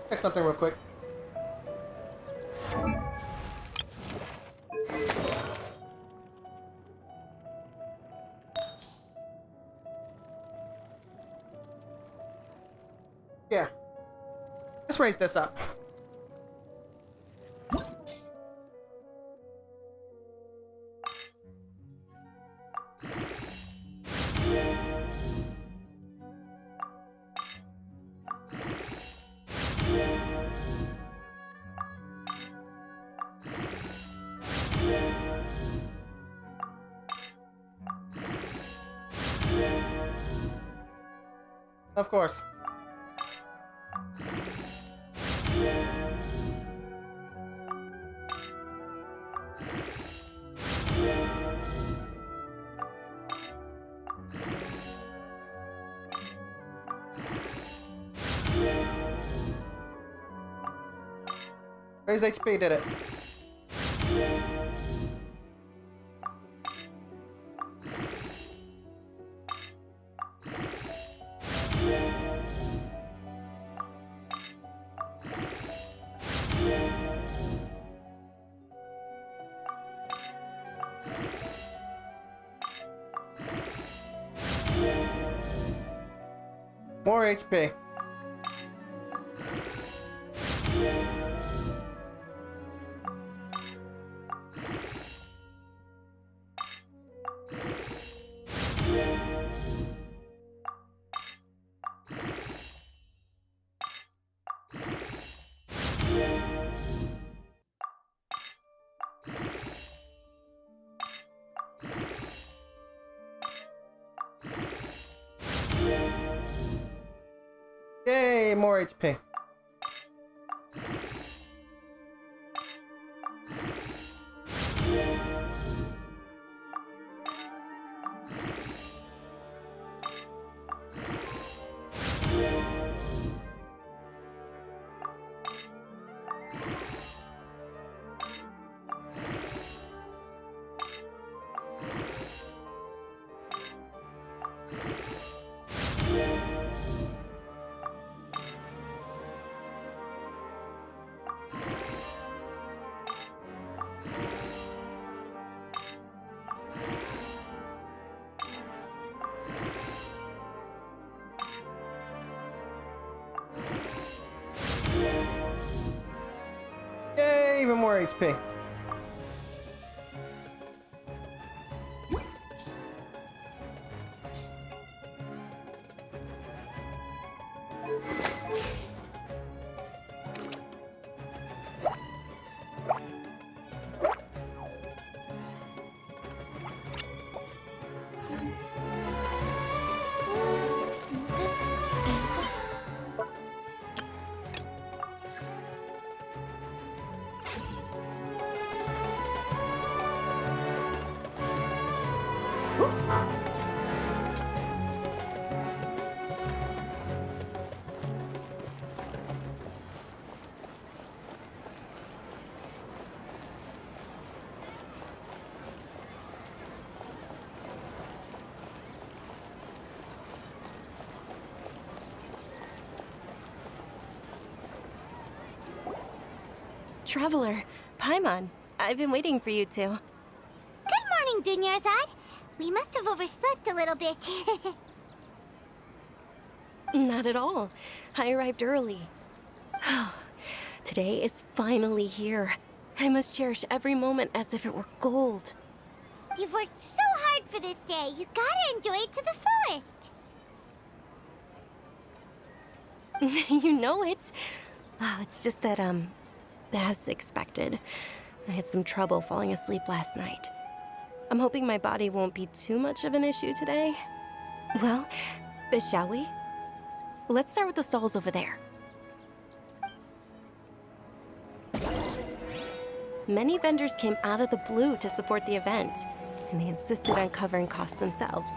Check something real quick. Yeah. Let's raise this up. Of course. Raise HP did it. More HP. Yay, more HP. Yay, even more HP. Traveler, Paimon, I've been waiting for you two. Good morning, Dunyarzad. We must have overslept a little bit. Not at all. I arrived early. Today is finally here. I must cherish every moment as if it were gold. You've worked so hard for this day. You gotta enjoy it to the fullest. You know it. Oh, it's just that, as expected, I had some trouble falling asleep last night. I'm hoping my body won't be too much of an issue today. Well, shall we? Let's start with the stalls over there. Many vendors came out of the blue to support the event, and they insisted on covering costs themselves.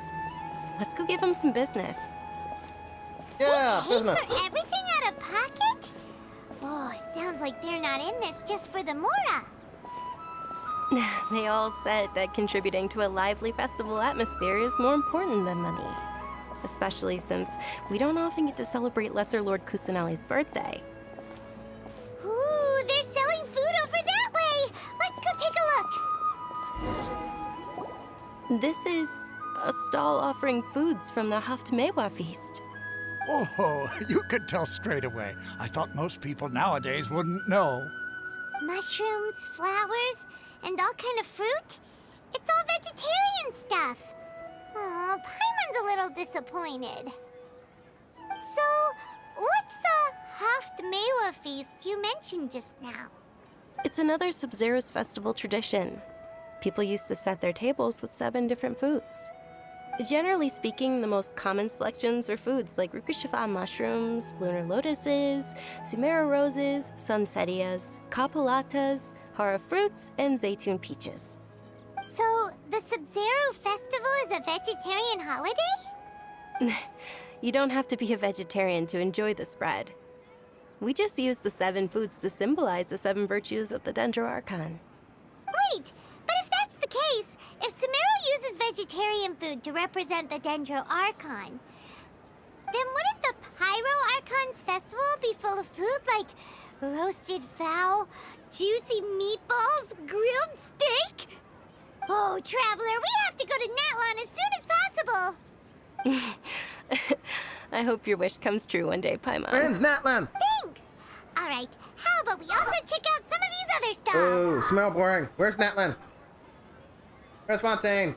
Let's go give them some business. Yeah, Pay business. for everything out of pocket? Oh, sounds like they're not in this just for the Mora. They all said that contributing to a lively festival atmosphere is more important than money. Especially since we don't often get to celebrate Lesser Lord Kusanali's birthday. Ooh, they're selling food over that way. Let's go take a look. This is a stall offering foods from the Haftmewa feast. Oh, you could tell straight away. I thought most people nowadays wouldn't know. Mushrooms, flowers, and all kind of fruit? It's all vegetarian stuff. Oh, Paimon's a little disappointed. So, what's the Haftmewa feast you mentioned just now? It's another Sub-Zero's festival tradition. People used to set their tables with 7 different foods. Generally speaking, the most common selections were foods like Rukushifa mushrooms, lunar lotuses, Sumera roses, sunsetias, kapulatas, hara fruits, and zaytun peaches. So, the Sub-Zero festival is a vegetarian holiday? You don't have to be a vegetarian to enjoy the spread. We just use the 7 foods to symbolize the 7 virtues of the Dendro Archon. Wait, but if that's the case, if Sumero uses vegetarian food to represent the Dendro Archon, then wouldn't the Pyro Archon's festival be full of food like roasted fowl, juicy meatballs, grilled steak? Oh, Traveler, we have to go to Natlan as soon as possible! I hope your wish comes true one day, Paimon. When's Natlan? Thanks! Alright, how about we also check out some of these other stuff? Ooh, smell boring. Where's Natlan? Where's Fontaine?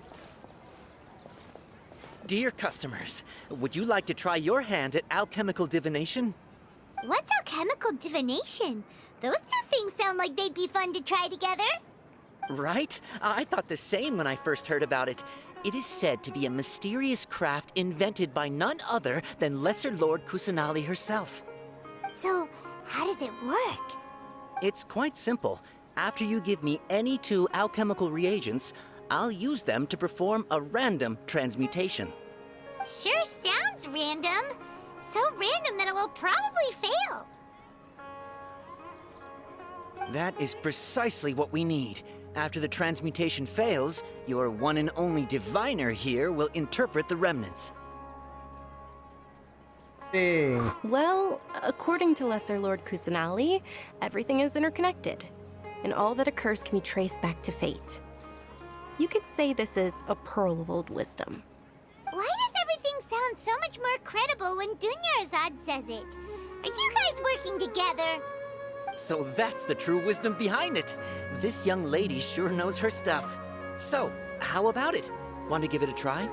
Dear customers, would you like to try your hand at alchemical divination? What's alchemical divination? Those two things sound like they'd be fun to try together. Right? I thought the same when I first heard about it. It is said to be a mysterious craft invented by none other than Lesser Lord Kusanali herself. So, how does it work? It's quite simple. After you give me any 2 alchemical reagents, I'll use them to perform a random transmutation. Sure sounds random. So random that it will probably fail. That is precisely what we need. After the transmutation fails, your one and only diviner here will interpret the remnants. Dang. Well, according to Lesser Lord Kusanali, everything is interconnected, and all that occurs can be traced back to fate. You could say this is a pearl of old wisdom. Why does everything sound so much more credible when Dunyarzad says it? Are you guys working together? So that's the true wisdom behind it. This young lady sure knows her stuff. So, how about it? Want to give it a try?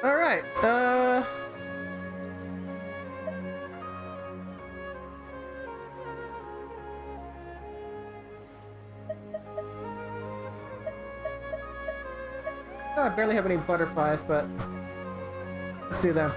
Alright, I barely have any butterflies, but let's do them.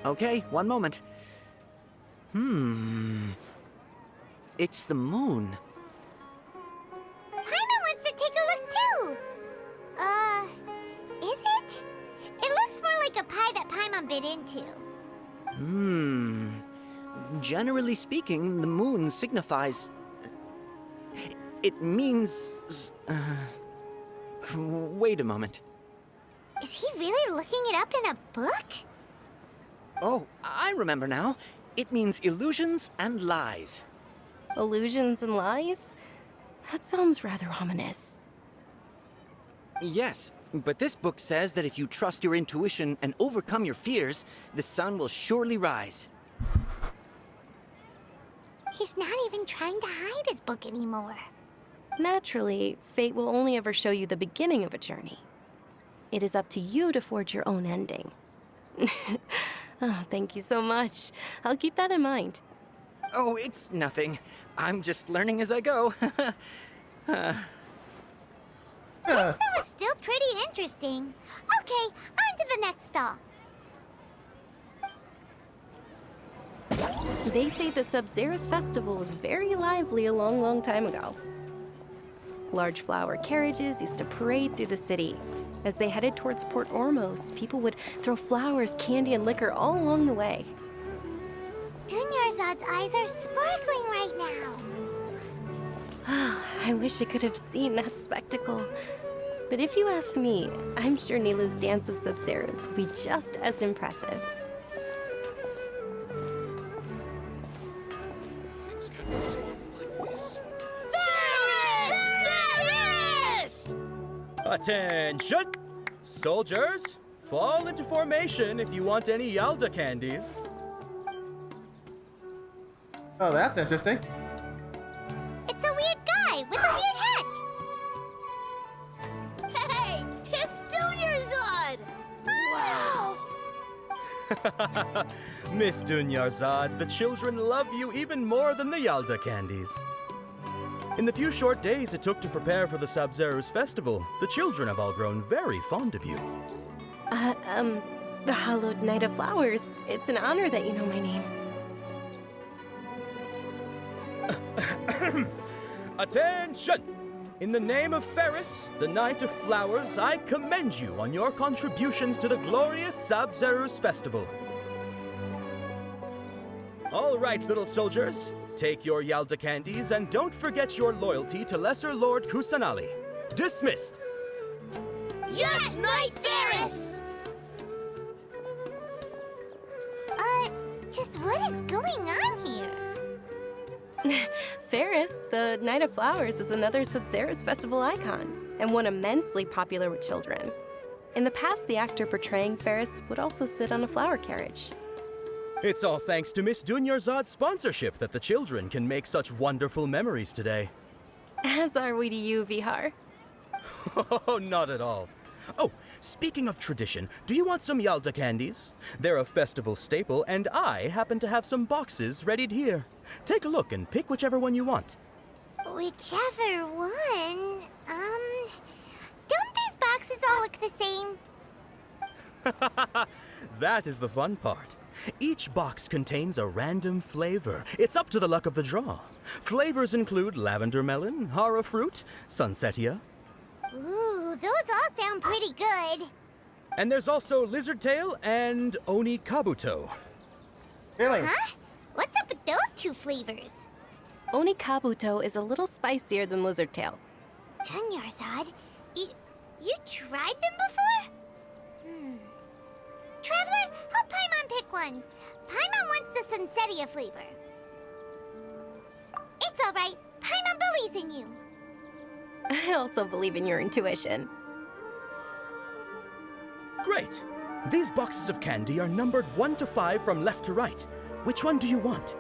Okay, one moment. It's the moon. Paimon wants to take a look too. Is it? It looks more like a pie that Paimon bit into. Generally speaking, the moon signifies... It means... Wait a moment. Is he really looking it up in a book? Oh, I remember now. It means illusions and lies. Illusions and lies? That sounds rather ominous. Yes, but this book says that if you trust your intuition and overcome your fears, the sun will surely rise. He's not even trying to hide his book anymore. Naturally, fate will only ever show you the beginning of a journey. It is up to you to forge your own ending. Oh, thank you so much. I'll keep that in mind. Oh, it's nothing. I'm just learning as I go. This was still pretty interesting. Okay, on to the next stall. They say the Sabzeruz festival was very lively a long, long time ago. Large flower carriages used to parade through the city. As they headed towards Port Ormos, people would throw flowers, candy, and liquor all along the way. Dunyarzad's eyes are sparkling right now. I wish I could have seen that spectacle. But if you ask me, I'm sure Nilou's Dance of Sabzeruz would be just as impressive. Attention! Soldiers, fall into formation if you want any Yalda candies. Oh, that's interesting. It's a weird guy with a weird hat. Hey, it's Dunyarzad! Wow! Miss Dunyarzad, the children love you even more than the Yalda candies. In the few short days it took to prepare for the Sabzeruz festival, the children have all grown very fond of you. The Hallowed Night of Flowers. It's an honor that you know my name. Attention! In the name of Ferris, the Knight of Flowers, I commend you on your contributions to the glorious Sabzeruz festival. All right, little soldiers. Take your Yalda candies and don't forget your loyalty to Lesser Lord Kusanali. Dismissed! Yes, Knight Ferris! Just what is going on here? Ferris, the Night of Flowers, is another Sabzeruz festival icon, and one immensely popular with children. In the past, the actor portraying Ferris would also sit on a flower carriage. It's all thanks to Miss Dunyarzad's sponsorship that the children can make such wonderful memories today. As are we to you, Vihar. Oh, not at all. Oh, speaking of tradition, do you want some Yalda candies? They're a festival staple, and I happen to have some boxes readied here. Take a look and pick whichever one you want. Whichever one? Don't these boxes all look the same? That is the fun part. Each box contains a random flavor. It's up to the luck of the draw. Flavors include lavender melon, hara fruit, sunsetia. Ooh, those all sound pretty good. And there's also lizard tail and oni kabuto. Really? Huh? What's up with those two flavors? Oni kabuto is a little spicier than lizard tail. Dunyarzad, you tried them before? Traveler, help Paimon pick one. Paimon wants the sunsetia flavor. It's all right. Paimon believes in you. I also believe in your intuition. Great! These boxes of candy are numbered 1 to 5 from left to right. Which one do you want?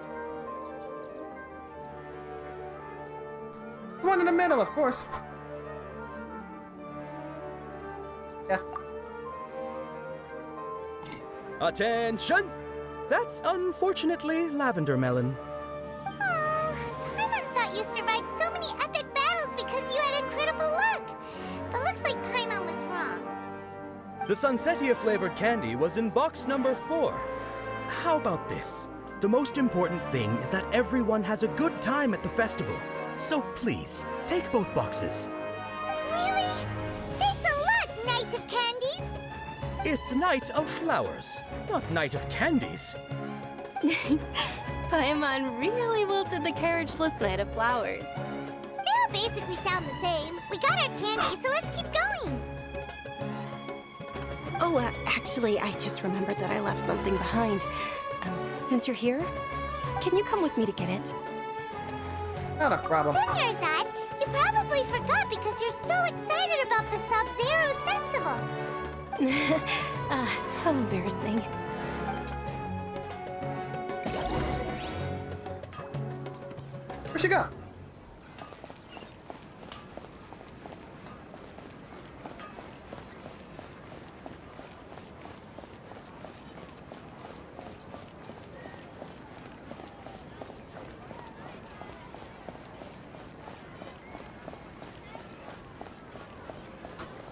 The one in the middle, of course. Yeah. Attention! That's unfortunately lavender melon. Oh, Paimon thought you survived so many epic battles because you had incredible luck. But looks like Paimon was wrong. The sunsetia flavored candy was in box number 4. How about this? The most important thing is that everyone has a good time at the festival. So please, take both boxes. Really? Thanks a lot, Knight of Candies! It's Night of Flowers, not Night of Candies. Paimon really wilted the carriageless Night of Flowers. They all basically sound the same. We got our candy, so let's keep going. Oh, actually, I just remembered that I left something behind. Since you're here, can you come with me to get it? Not a problem. Dunyarzad, you probably forgot because you're so excited about the Sub-Zero's festival. How embarrassing. Where'd she go?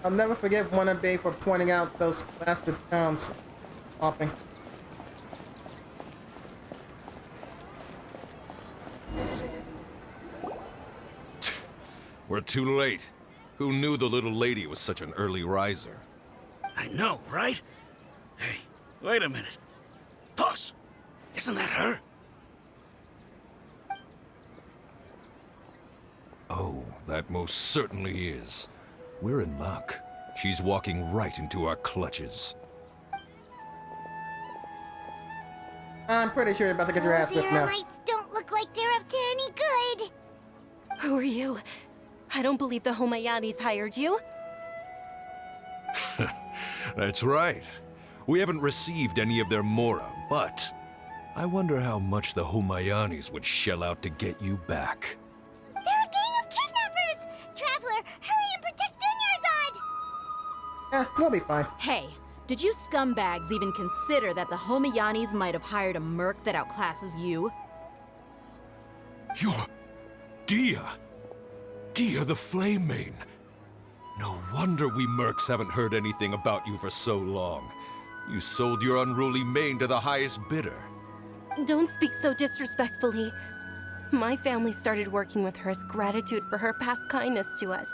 I'll never forgive Wannabe for pointing out those blasted sounds popping. We're too late. Who knew the little lady was such an early riser? I know, right? Hey, wait a minute. Boss, isn't that her? Oh, that most certainly is. We're in luck. She's walking right into our clutches. I'm pretty sure you're about to get your ass whipped now. Eremites don't look like they're up to any good. Who are you? I don't believe the Homayanis hired you. That's right. We haven't received any of their mora, but I wonder how much the Homayanis would shell out to get you back. They're a gang of kidnappers! Traveler, hurry and protect Dunyarzad! We'll be fine. Hey, did you scumbags even consider that the Homayanis might have hired a merc that outclasses you? You're Dia! Dia the Flame Mane! No wonder we mercs haven't heard anything about you for so long. You sold your unruly mane to the highest bidder. Don't speak so disrespectfully. My family started working with her as gratitude for her past kindness to us.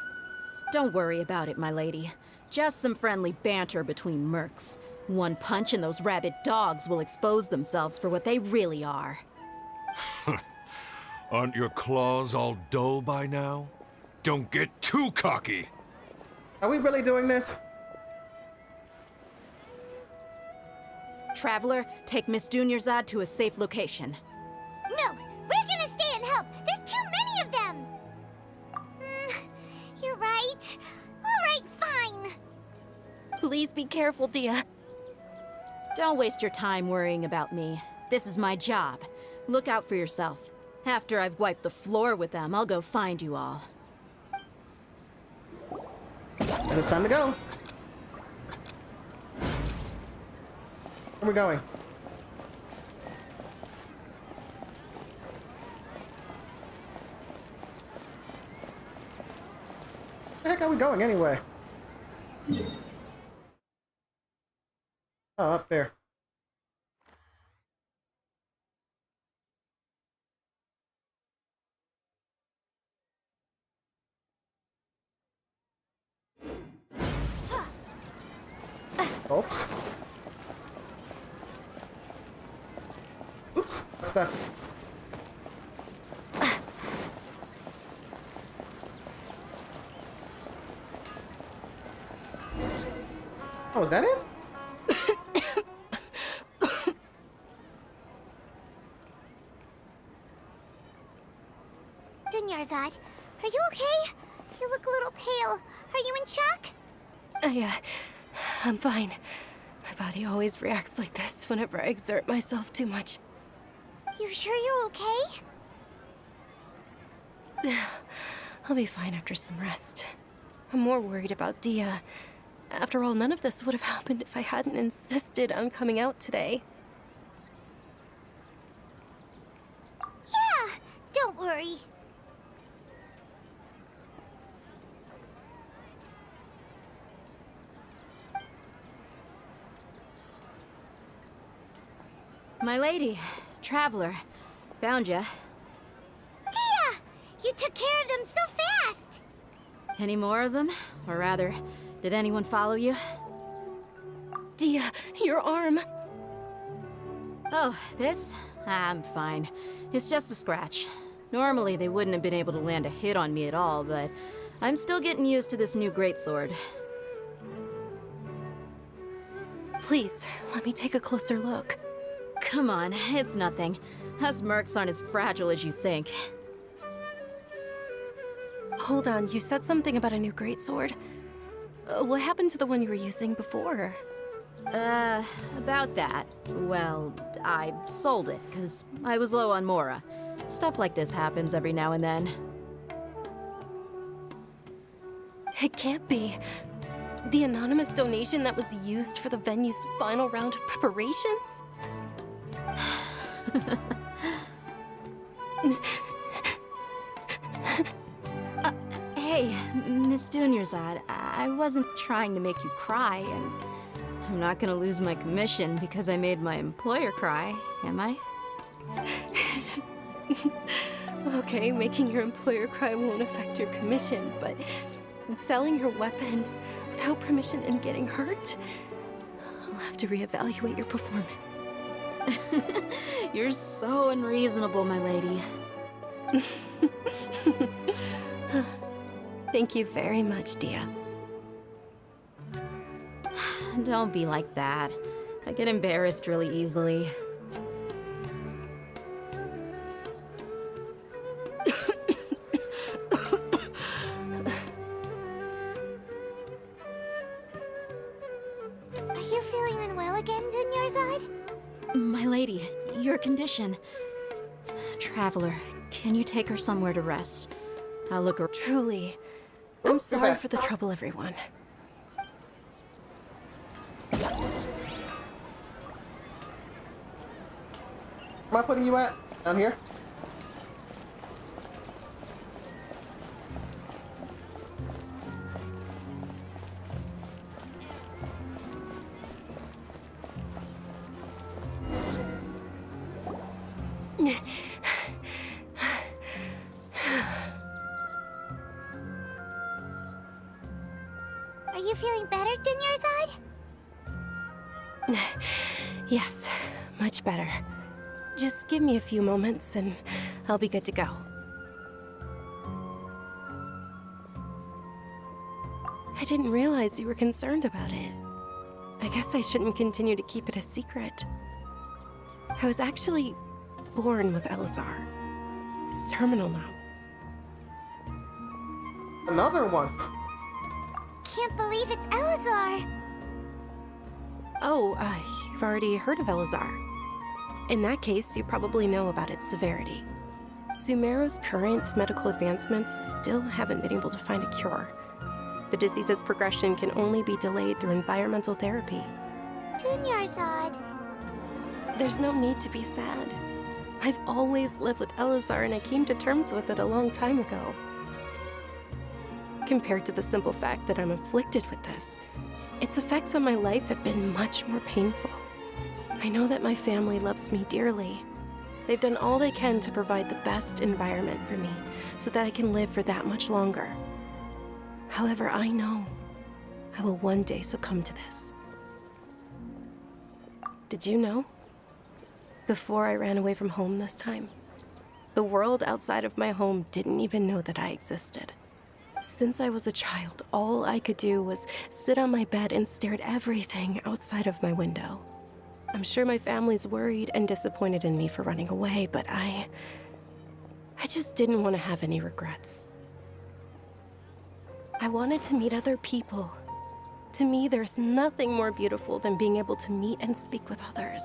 Don't worry about it, my lady. Just some friendly banter between mercs. One punch and those rabid dogs will expose themselves for what they really are. Aren't your claws all dull by now? Don't get too cocky! Are we really doing this? Traveler, take Miss Dunyarzad to a safe location. No, we're gonna stay and help. There's too many of them. You're right. All right, fine. Please be careful, Dia. Don't waste your time worrying about me. This is my job. Look out for yourself. After I've wiped the floor with them, I'll go find you all. It's time to go. Where are we going? Where the heck are we going anyway? Oh, up there. Oops. Oops. Stuck. Oh, is that it? Dunyarzad, are you okay? You look a little pale. Are you in shock? Yeah, I'm fine. My body always reacts like this whenever I exert myself too much. You sure you're okay? I'll be fine after some rest. I'm more worried about Dia. After all, none of this would have happened if I hadn't insisted on coming out today. Yeah, don't worry. My lady, Traveler, found ya. Dia! You took care of them so fast! Any more of them? Or rather, did anyone follow you? Dia, your arm! Oh, this? I'm fine. It's just a scratch. Normally, they wouldn't have been able to land a hit on me at all, but I'm still getting used to this new greatsword. Please, let me take a closer look. come on, it's nothing. Us mercs aren't as fragile as you think. Hold on, you said something about a new greatsword. What happened to the one you were using before? About that. Well, I sold it, because I was low on Mora. Stuff like this happens every now and then. It can't be. The anonymous donation that was used for the venue's final round of preparations? Hey, Miss Dunyarzad, I wasn't trying to make you cry, and I'm not gonna lose my commission because I made my employer cry, am I? Okay, making your employer cry won't affect your commission, but selling your weapon without permission and getting hurt? I'll have to reevaluate your performance. You're so unreasonable, my lady. Thank you very much, Dia. Don't be like that. I get embarrassed really easily. Are you feeling unwell again, Dunyarzad? My lady, your condition. Traveler, can you take her somewhere to rest? I'll look her. Truly. I'm sorry for the trouble, everyone. Am I putting you at? Down here? Are you feeling better, Dunyarzad? Yes, much better. Just give me a few moments and I'll be good to go. I didn't realize you were concerned about it. I guess I shouldn't continue to keep it a secret. I was actually born with Elazar. It's terminal now. Another one. Can't believe it's Elazar. Oh, you've already heard of Elazar. In that case, you probably know about its severity. Sumeru's current medical advancements still haven't been able to find a cure. The disease's progression can only be delayed through environmental therapy. Dunyarzad. There's no need to be sad. I've always lived with Elazar and I came to terms with it a long time ago. Compared to the simple fact that I'm afflicted with this, its effects on my life have been much more painful. I know that my family loves me dearly. They've done all they can to provide the best environment for me so that I can live for that much longer. However, I know I will one day succumb to this. Did you know? Before I ran away from home this time, the world outside of my home didn't even know that I existed. Since I was a child, all I could do was sit on my bed and stare at everything outside of my window. I'm sure my family's worried and disappointed in me for running away, but I just didn't want to have any regrets. I wanted to meet other people. To me, there's nothing more beautiful than being able to meet and speak with others.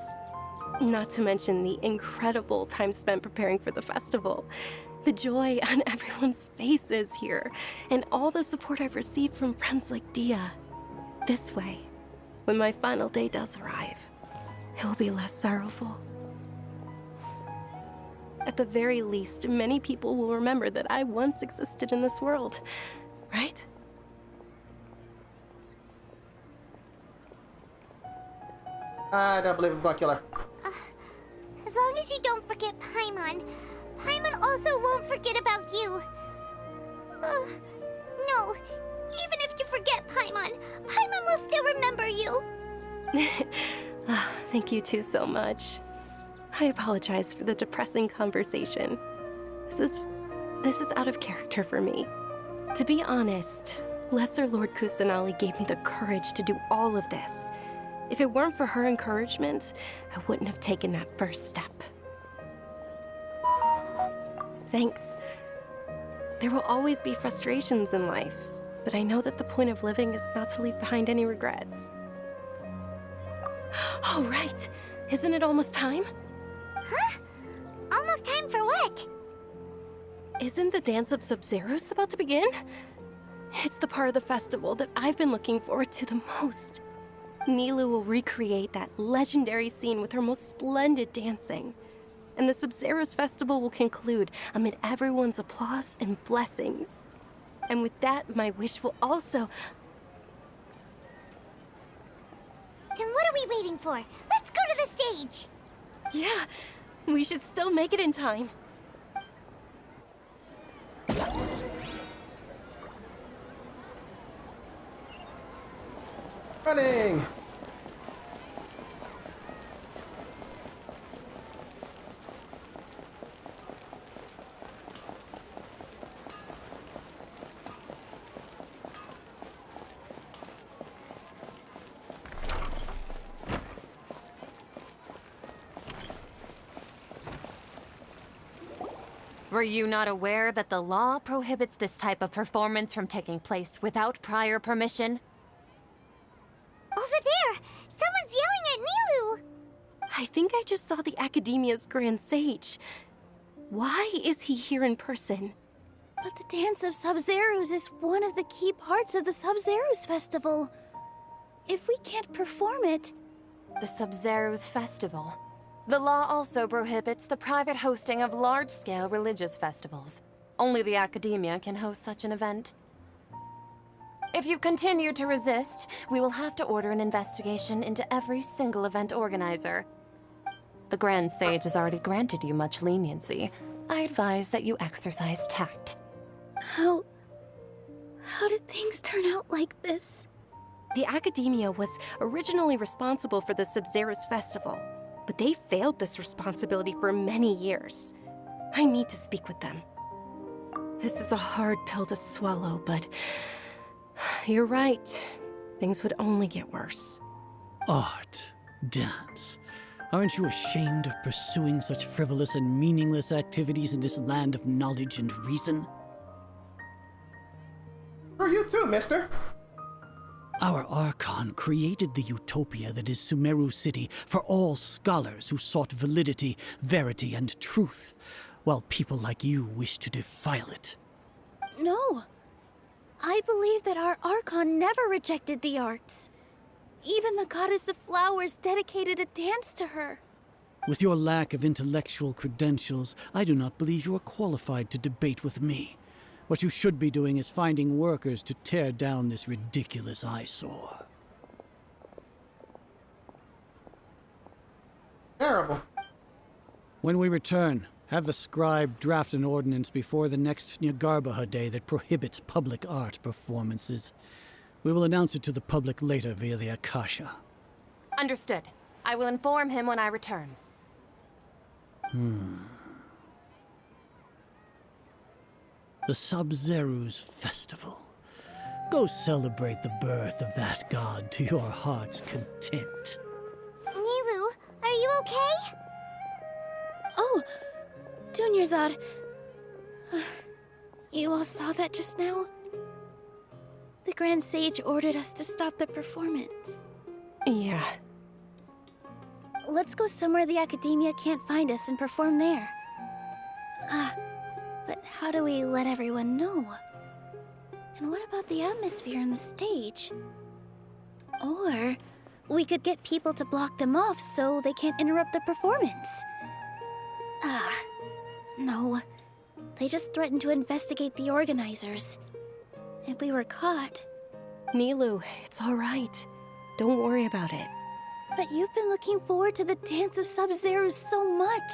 Not to mention the incredible time spent preparing for the festival. The joy on everyone's faces here, and all the support I've received from friends like Dia. This way, when my final day does arrive, it will be less sorrowful. At the very least, many people will remember that I once existed in this world, right? I don't believe in Buckler. As long as you don't forget Paimon, Paimon also won't forget about you. No, even if you forget Paimon, Paimon will still remember you. Thank you two so much. I apologize for the depressing conversation. This is out of character for me. To be honest, Lesser Lord Kusanali gave me the courage to do all of this. If it weren't for her encouragement, I wouldn't have taken that first step. Thanks. There will always be frustrations in life, but I know that the point of living is not to leave behind any regrets. All right. Isn't it almost time? Huh? Almost time for what? Isn't the Dance of Sub-Zerus about to begin? It's the part of the festival that I've been looking forward to the most. Nilou will recreate that legendary scene with her most splendid dancing. And the Sub-Zerus festival will conclude amid everyone's applause and blessings. And with that, my wish will also... Then what are we waiting for? Let's go to the stage! Yeah, we should still make it in time. Running! Were you not aware that the law prohibits this type of performance from taking place without prior permission? Over there! Someone's yelling at Nilou! I think I just saw the Academia's Grand Sage. Why is he here in person? But the Dance of Sub-Zerus is one of the key parts of the Sub-Zerus Festival. If we can't perform it... The Sub-Zerus Festival. The law also prohibits the private hosting of large-scale religious festivals. Only the Academia can host such an event. If you continue to resist, we will have to order an investigation into every single event organizer. The Grand Sage has already granted you much leniency. I advise that you exercise tact. How did things turn out like this? The Academia was originally responsible for the Sub-Zerus Festival, but they failed this responsibility for many years. I need to speak with them. This is a hard pill to swallow, but you're right. Things would only get worse. Art, dance. Aren't you ashamed of pursuing such frivolous and meaningless activities in this land of knowledge and reason? For you too, mister. Our Archon created the utopia that is Sumeru City for all scholars who sought validity, verity, and truth, while people like you wish to defile it. No. I believe that our Archon never rejected the arts. Even the Goddess of Flowers dedicated a dance to her. With your lack of intellectual credentials, I do not believe you are qualified to debate with me. What you should be doing is finding workers to tear down this ridiculous eyesore. Terrible. When we return, have the scribe draft an ordinance before the next Nyargarbaha Day that prohibits public art performances. We will announce it to the public later via the Akasha. Understood. I will inform him when I return. The Sub-Zerus Festival. Go celebrate the birth of that god to your heart's content. Nilou, are you okay? Oh, Dunyarzad. You all saw that just now? The Grand Sage ordered us to stop the performance. Yeah. Let's go somewhere the Academia can't find us and perform there. But how do we let everyone know? And what about the atmosphere on the stage? Or we could get people to block them off so they can't interrupt the performance. No. They just threatened to investigate the organizers. If we were caught... Nilou, it's all right. Don't worry about it. But you've been looking forward to the Dance of Sub-Zerus so much.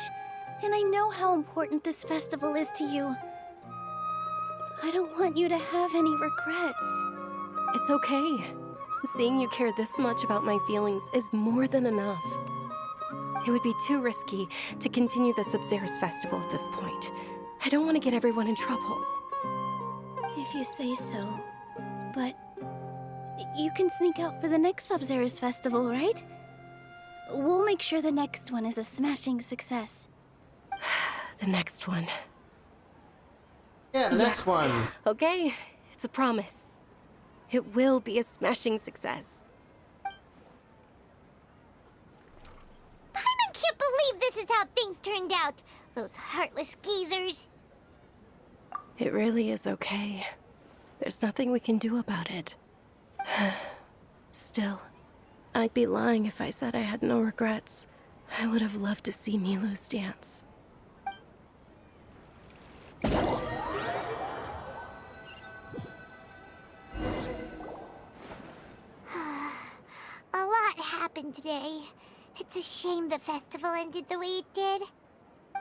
And I know how important this festival is to you. I don't want you to have any regrets. It's okay. Seeing you care this much about my feelings is more than enough. It would be too risky to continue the Sub-Zerus Festival at this point. I don't want to get everyone in trouble. If you say so. But You can sneak out for the next Sub-Zero's festival, right? We'll make sure the next one is a smashing success. The next one. Yeah, the next Yes. one. Okay, it's a promise. It will be a smashing success. Paimon can't believe this is how things turned out. Those heartless geezers. It really is okay. There's nothing we can do about it. Still, I'd be lying if I said I had no regrets. I would have loved to see Milu's dance. A lot happened today. It's a shame the festival ended the way it did.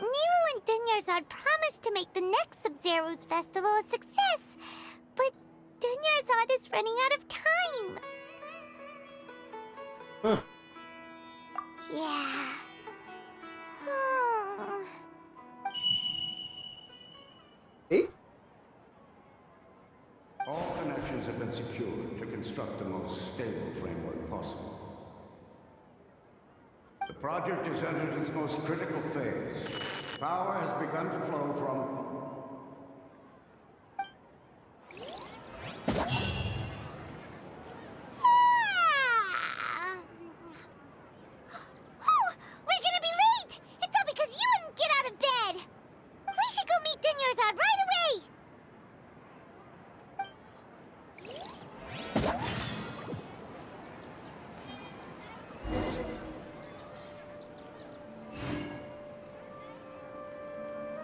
Nilo and Dunyarzad promised to make the next Sub-Zero's festival a success, but Dunyarzad is running out of time. Yeah. Oh. Hey? All connections have been secured to construct the most stable framework possible. The project has entered its most critical phase. Power has begun to flow from... Oh, we're gonna be late! It's all because you wouldn't get out of bed! We should go meet Dunyarzad right away!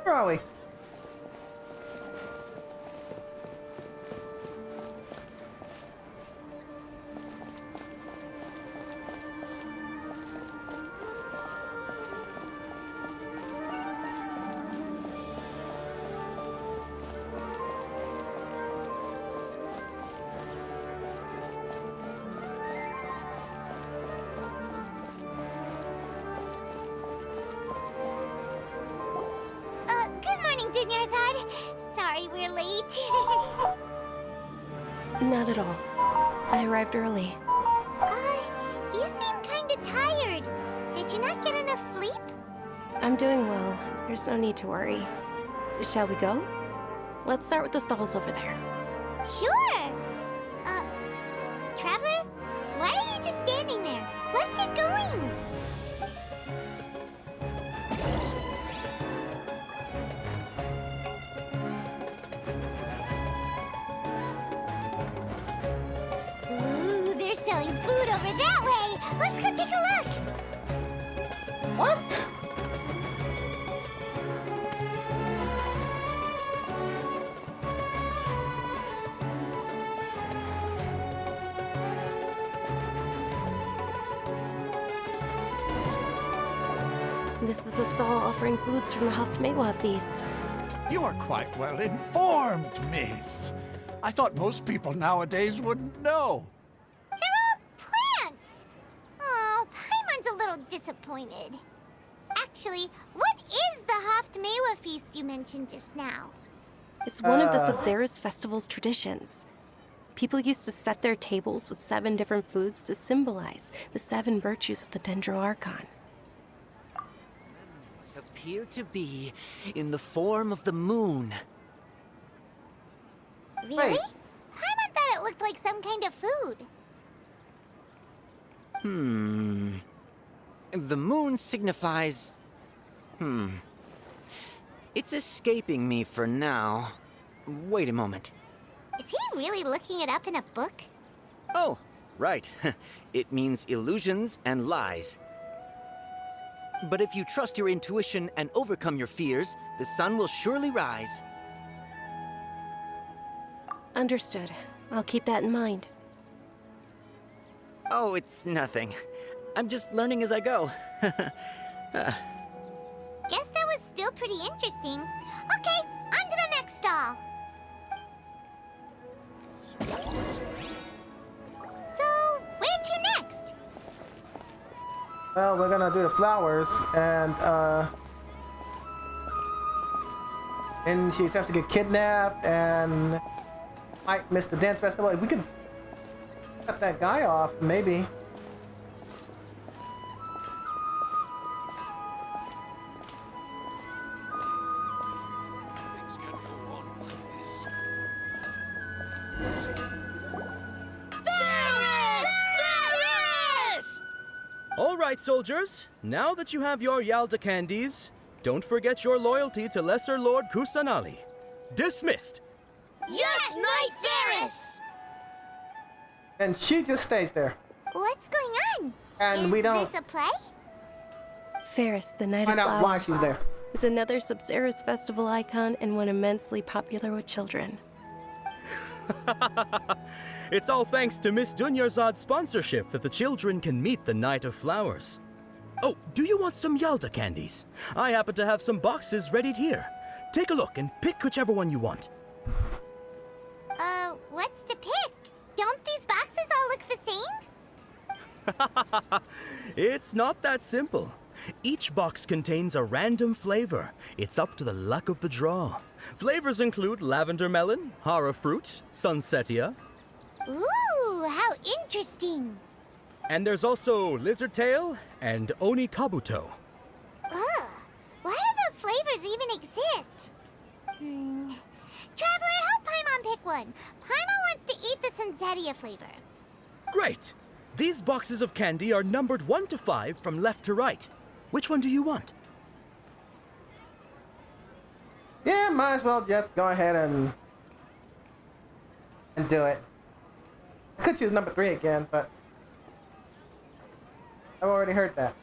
Where are we? Good morning, Dunyarzad. Sorry we're late. Not at all. I arrived early. You seem kinda tired. Did you not get enough sleep? I'm doing well. There's no need to worry. Shall we go? Let's start with the stalls over there. Sure! Traveler? Why are you just standing there? Let's get going! Ooh, they're selling food over that way! Let's go take a look! What? This is a stall offering foods from the Haftmewa feast. You are quite well informed, miss. I thought most people nowadays wouldn't know. They're all plants! Oh, Paimon's a little disappointed. Actually, what is the Haftmewa feast you mentioned just now? It's one of the Sub-Zero's festival's traditions. People used to set their tables with 7 different foods to symbolize the 7 virtues of the Dendro Archon. Appear to be in the form of the moon. Really? Paimon thought it looked like some kind of food. The moon signifies... It's escaping me for now. Wait a moment. Is he really looking it up in a book? Oh, right. It means illusions and lies. But if you trust your intuition and overcome your fears, the sun will surely rise. Understood. I'll keep that in mind. Oh, it's nothing. I'm just learning as I go. Guess that was still pretty interesting. Okay, on to the next stall. So, where to next? Well, we're gonna do the flowers, and she attempts to get kidnapped and might miss the dance festival. We could Cut that guy off, maybe. All right, soldiers. Now that you have your Yalda candies, don't forget your loyalty to Lesser Lord Kusanali. Dismissed. Yes, Knight Varys! And she just stays there. What's going on? And we don't Is this a play? Ferris, the Knight find of out why she's Flowers, there. is another Subzeros festival icon and one immensely popular with children. It's all thanks to Miss Dunyarzad's sponsorship that the children can meet the Knight of Flowers. Oh, do you want some Yalda candies? I happen to have some boxes readied here. Take a look and pick whichever one you want. What's to pick? Don't these boxes all look the same? It's not that simple. Each box contains a random flavor. It's up to the luck of the draw. Flavors include lavender melon, hara fruit, sunsetia, Ooh, how interesting. and there's also lizard tail and oni kabuto. Ugh, why do those flavors even exist? Traveler, help Paimon pick one. Paimon wants to eat the Sunsetia flavor. Great! These boxes of candy are numbered 1 to 5 from left to right. Which one do you want? Yeah, might as well just go ahead and do it. I could choose number 3 again, but I've already heard that.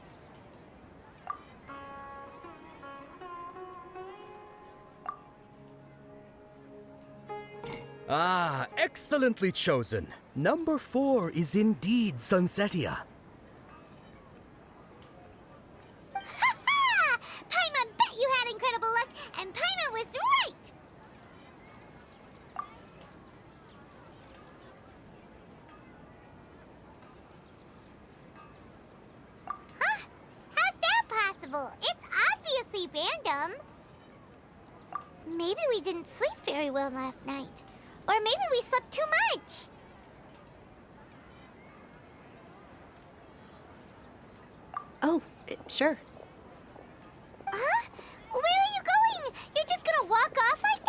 Ah, excellently chosen. Number 4 is indeed Sunsetia. Ha! Paimon bet you had incredible luck, and Paimon was right! Huh? How's that possible? It's obviously random. Maybe we didn't sleep very well last night. Or maybe we slept too much. Oh, sure. Huh? Where are you going? You're just gonna walk off like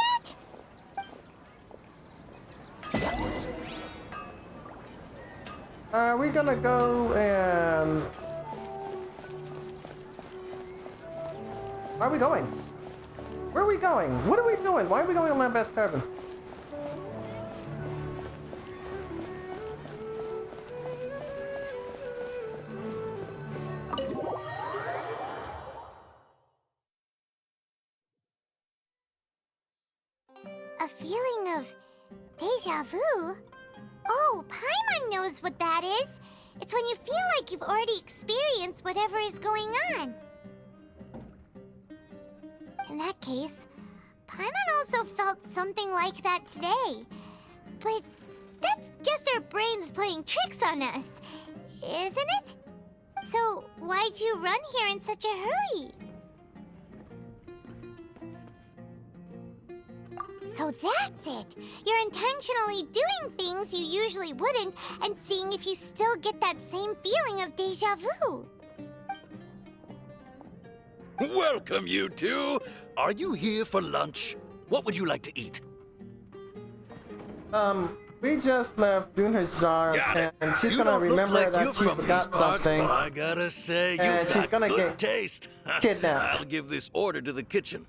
that? We're gonna go and... Where are we going? Where are we going? What are we doing? Why are we going to Lambast Tavern? A feeling of deja vu? Oh, Paimon knows what that is. It's when you feel like you've already experienced whatever is going on. In that case, Paimon also felt something like that today. But that's just our brains playing tricks on us, isn't it? So why'd you run here in such a hurry? So that's it! You're intentionally doing things you usually wouldn't and seeing if you still get that same feeling of deja vu. Welcome, you two. Are you here for lunch? What would you like to eat? We just left Dunyarzad, and she's gonna remember that she forgot something. But I gotta say, you and she's got gonna good get taste. kidnapped. I'll give this order to the kitchen.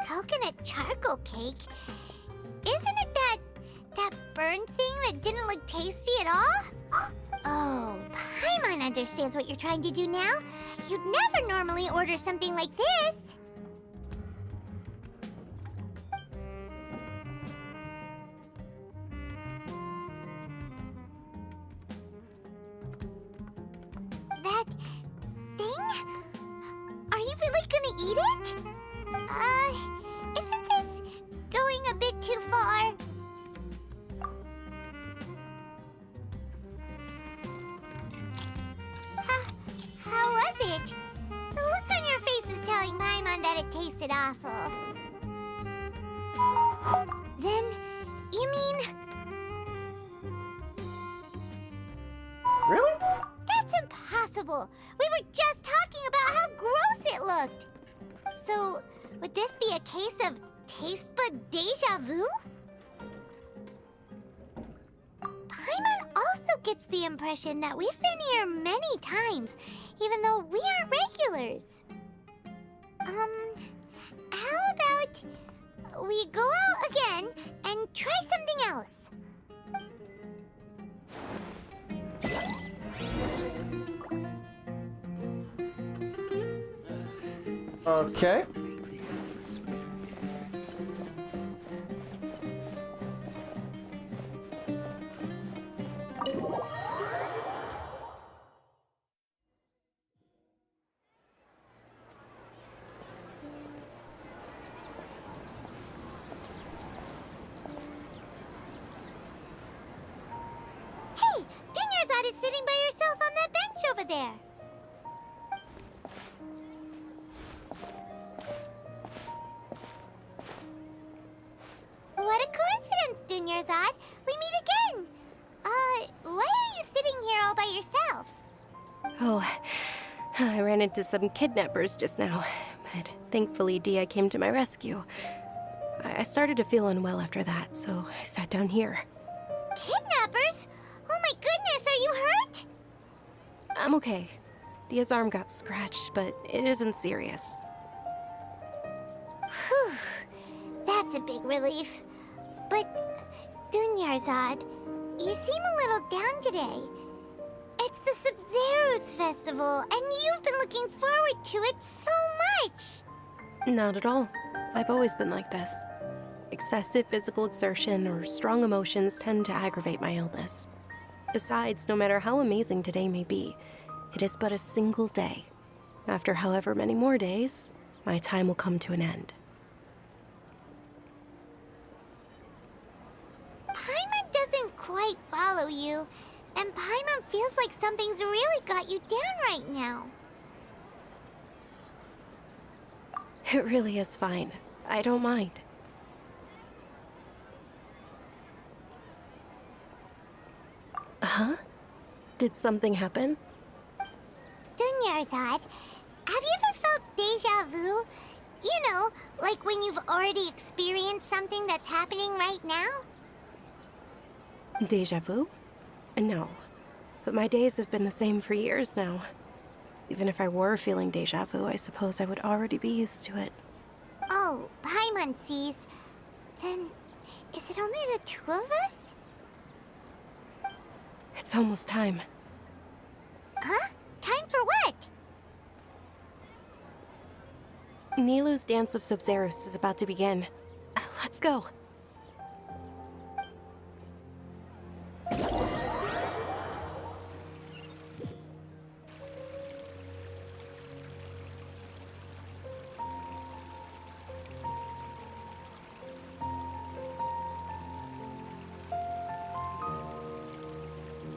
Coconut charcoal cake? Isn't it that burned thing that didn't look tasty at all? Oh, Paimon understands what you're trying to do now. You'd never normally order something like this. That thing? Are you really gonna eat it? Isn't this going a bit too far? How was it? The look on your face is telling Paimon that it tasted awful. Then, you mean... impossible! We were just talking about how gross it looked! So, would this be a case of taste bud deja vu? Paimon also gets the impression that we've been here many times, even though we aren't regulars. How about we go out again and try something else? Okay. Hey, Dunyarzad is sitting by herself on that bench over there. What a coincidence, Dunyarzad. We meet again. Why are you sitting here all by yourself? Oh, I ran into some kidnappers just now, but thankfully Dia came to my rescue. I started to feel unwell after that, so I sat down here. Kidnappers? Oh my goodness, are you hurt? I'm okay. Dia's arm got scratched, but it isn't serious. Whew, that's a big relief. But, Dunyarzad, you seem a little down today. It's the Sub-Zero's festival, and you've been looking forward to it so much! Not at all. I've always been like this. Excessive physical exertion or strong emotions tend to aggravate my illness. Besides, no matter how amazing today may be, it is but a single day. After however many more days, my time will come to an end. Paimon doesn't quite follow you, and Paimon feels like something's really got you down right now. It really is fine. I don't mind. Huh? Did something happen? Dunyarzad, have you ever felt deja vu? You know, like when you've already experienced something that's happening right now? Deja vu? No. But my days have been the same for years now. Even if I were feeling deja vu, I suppose I would already be used to it. Oh, Paimon sees. Then, is it only the two of us? It's almost time. Huh? Time for what? Nilou's Dance of Sub-Zeros is about to begin. Let's go.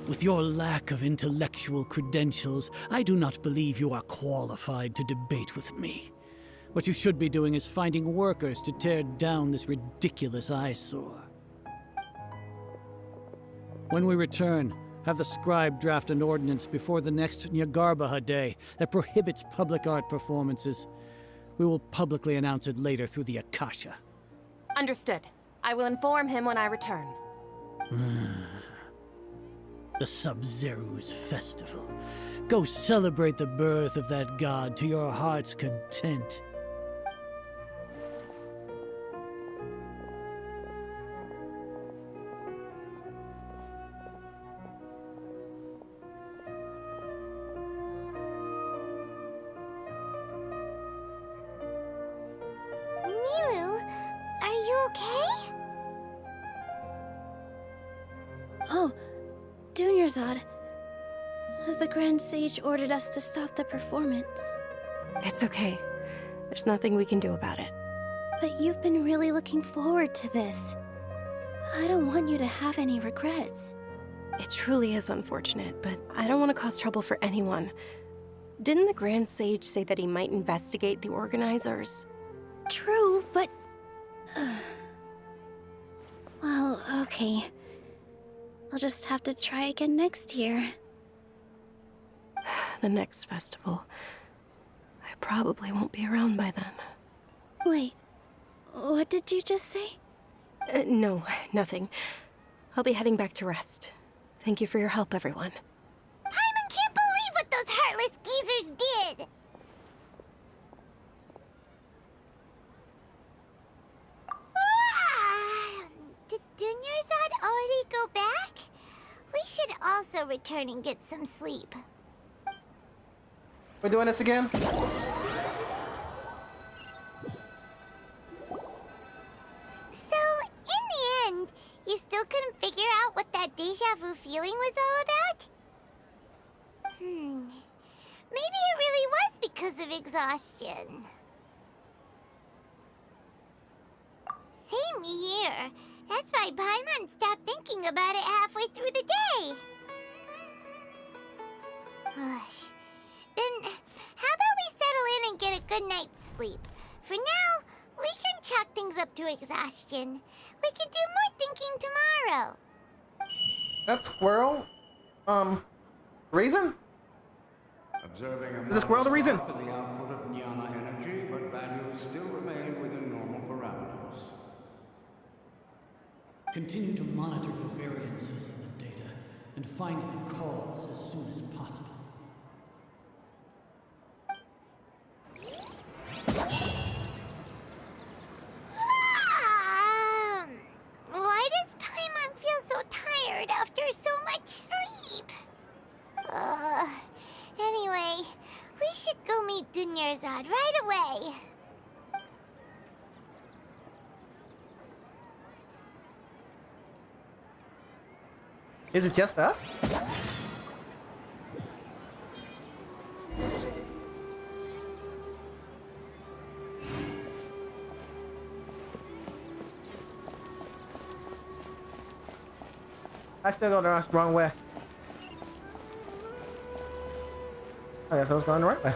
With your lack of intellectual credentials, I do not believe you are qualified to debate with me. What you should be doing is finding workers to tear down this ridiculous eyesore. When we return, have the scribe draft an ordinance before the next Nyagarbaha Day that prohibits public art performances. We will publicly announce it later through the Akasha. Understood. I will inform him when I return. The Sub-Zero's festival. Go celebrate the birth of that god to your heart's content. Nilou, are you okay? Oh, Dunyarzad. The Grand Sage ordered us to stop the performance. It's okay. There's nothing we can do about it. But you've been really looking forward to this. I don't want you to have any regrets. It truly is unfortunate, but I don't want to cause trouble for anyone. Didn't the Grand Sage say that he might investigate the organizers? True, but... Well, okay. I'll just have to try again next year. The next festival. I probably won't be around by then. Wait, what did you just say? No, nothing. I'll be heading back to rest. Thank you for your help, everyone. Paimon can't believe what those heartless geezers did! Did Dunyarzad already go back? We should also return and get some sleep. We're doing this again? So, in the end, you still couldn't figure out what that deja vu feeling was all about? Maybe it really was because of exhaustion. Same here. That's why Paimon stopped thinking about it halfway through the day. Then, how about we settle in and get a good night's sleep? For now, we can chalk things up to exhaustion. We can do more thinking tomorrow. That squirrel? Reason? Observing Is the squirrel the reason? the output of Jnana energy, but values still remain within normal parameters. Continue to monitor for variances in the data and find the cause as soon as possible. Why does Paimon feel so tired after so much sleep? Anyway, we should go meet Dunyarzad right away. Is it just us? I still go the wrong way. I guess I was going the right way.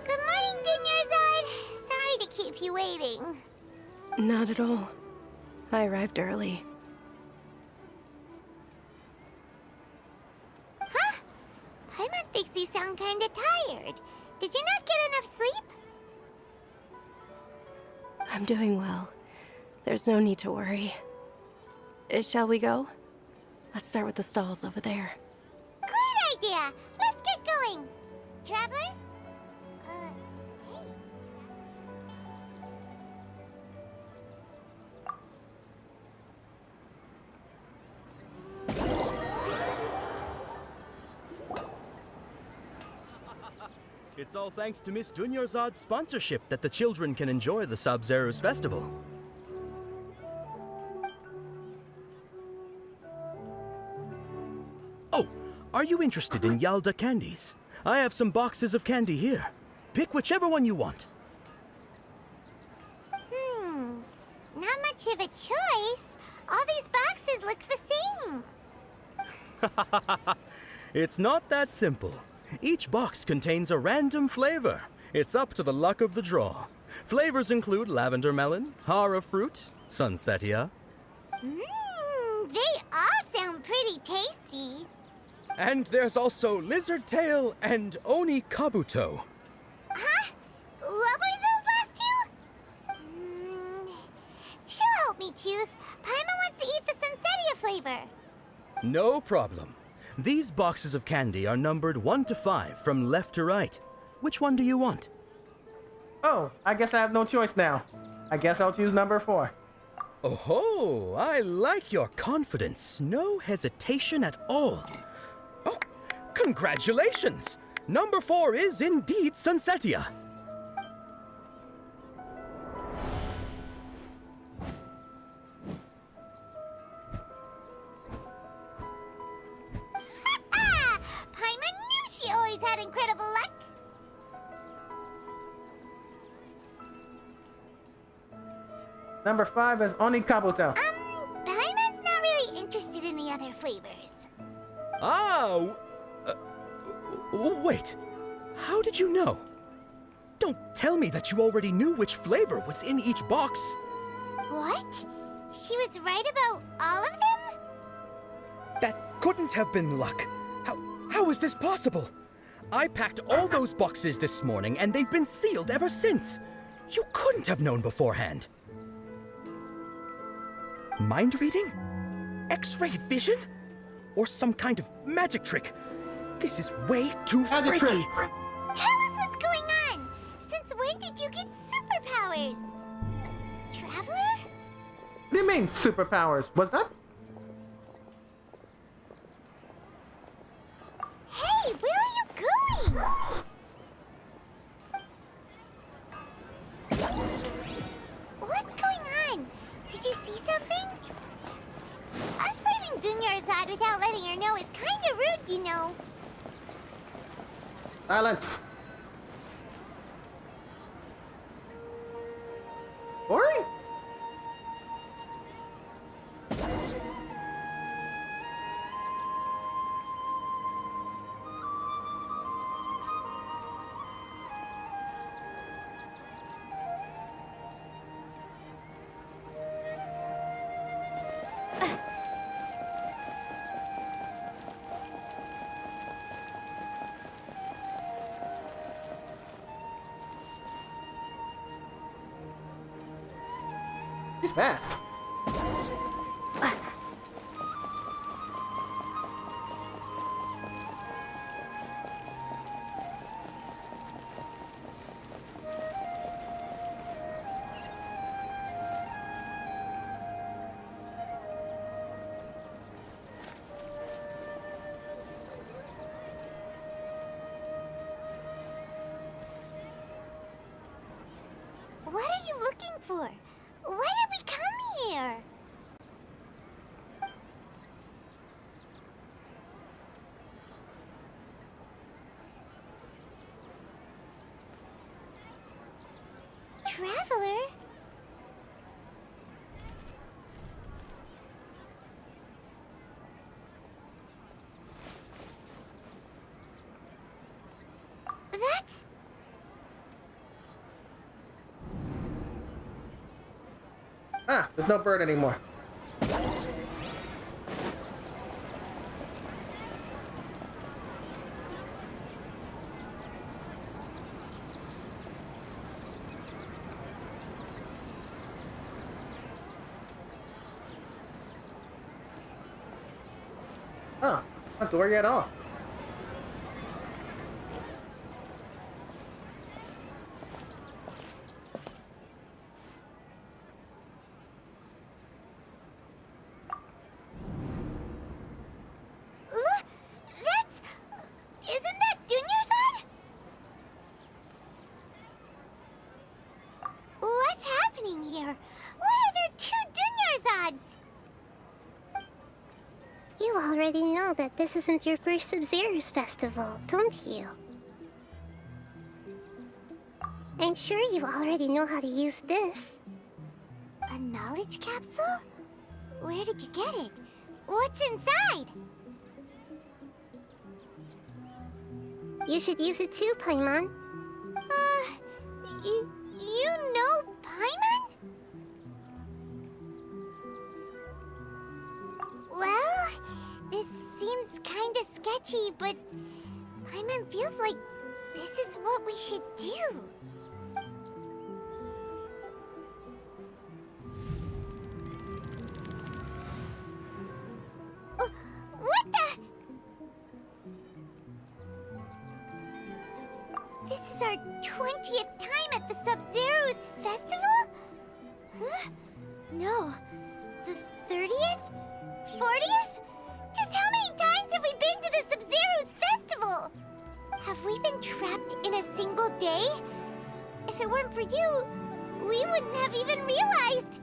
Good morning, Dunyarzad. Sorry to keep you waiting. Not at all. I arrived early. Huh? Paimon thinks you sound kinda tired. Did you not get enough sleep? I'm doing well. There's no need to worry. Shall we go? Let's start with the stalls over there. Great idea! Let's get going! Traveler? Hey. It's all thanks to Miss Dunyarzad's sponsorship that the children can enjoy the Sub-Zero's festival. Oh, are you interested in Yalda candies? I have some boxes of candy here. Pick whichever one you want. Not much of a choice. All these boxes look the same. It's not that simple. Each box contains a random flavor. It's up to the luck of the draw. Flavors include lavender melon, hara fruit, sunsetia, They all sound pretty tasty. and there's also lizard tail and oni kabuto. Huh? What were those last two? She'll help me choose. Paimon wants to eat the Sunsetia flavor. No problem. These boxes of candy are numbered 1 to 5 from left to right. Which one do you want? Oh, I guess I have no choice now. I guess I'll choose number 4. Oh, I like your confidence. No hesitation at all. Oh, congratulations! Number 4 is indeed Sunsetia. Paimon knew she always had incredible luck. Number 5 is Oni Kabuto. Paimon's not really interested in the other Oh! Wait. How did you know? Don't tell me that you already knew which flavor was in each box. What? She was right about all of them? That couldn't have been luck. How is this possible? I packed all those boxes this morning, and they've been sealed ever since. You couldn't have known beforehand. Mind reading? X-ray vision? Or some kind of magic trick? This is way too freaky. Tell us what's going on! Since when did you get superpowers? Traveler? What do you mean, superpowers? Was that? Hey, where are you going? What's going on? Did you see something? Us leaving Dunyarzad without letting her know is kinda rude, you know. Silence. Ori? He's fast. What are you looking for? Why did we come here? Traveler? That's... Ah, there's no bird anymore. Oh, not to worry at all. Look! That's... Isn't that Dunyarzad? What's happening here? Why are there two Dunyarzads? You already know that this isn't your first Sub-Zero's festival, don't you? I'm sure you already know how to use this. A knowledge capsule? Where did you get it? What's inside? You should use it too, Paimon. You know Paimon? Well, this seems kinda sketchy, but Paimon feels like this is what we should do. What the? This is our 20th time at the Sub-Zero's festival? Huh? No. The 30th? 40th? Just how many times have we been to the Sub-Zero's festival? Have we been trapped in a single day? If it weren't for you, we wouldn't have even realized.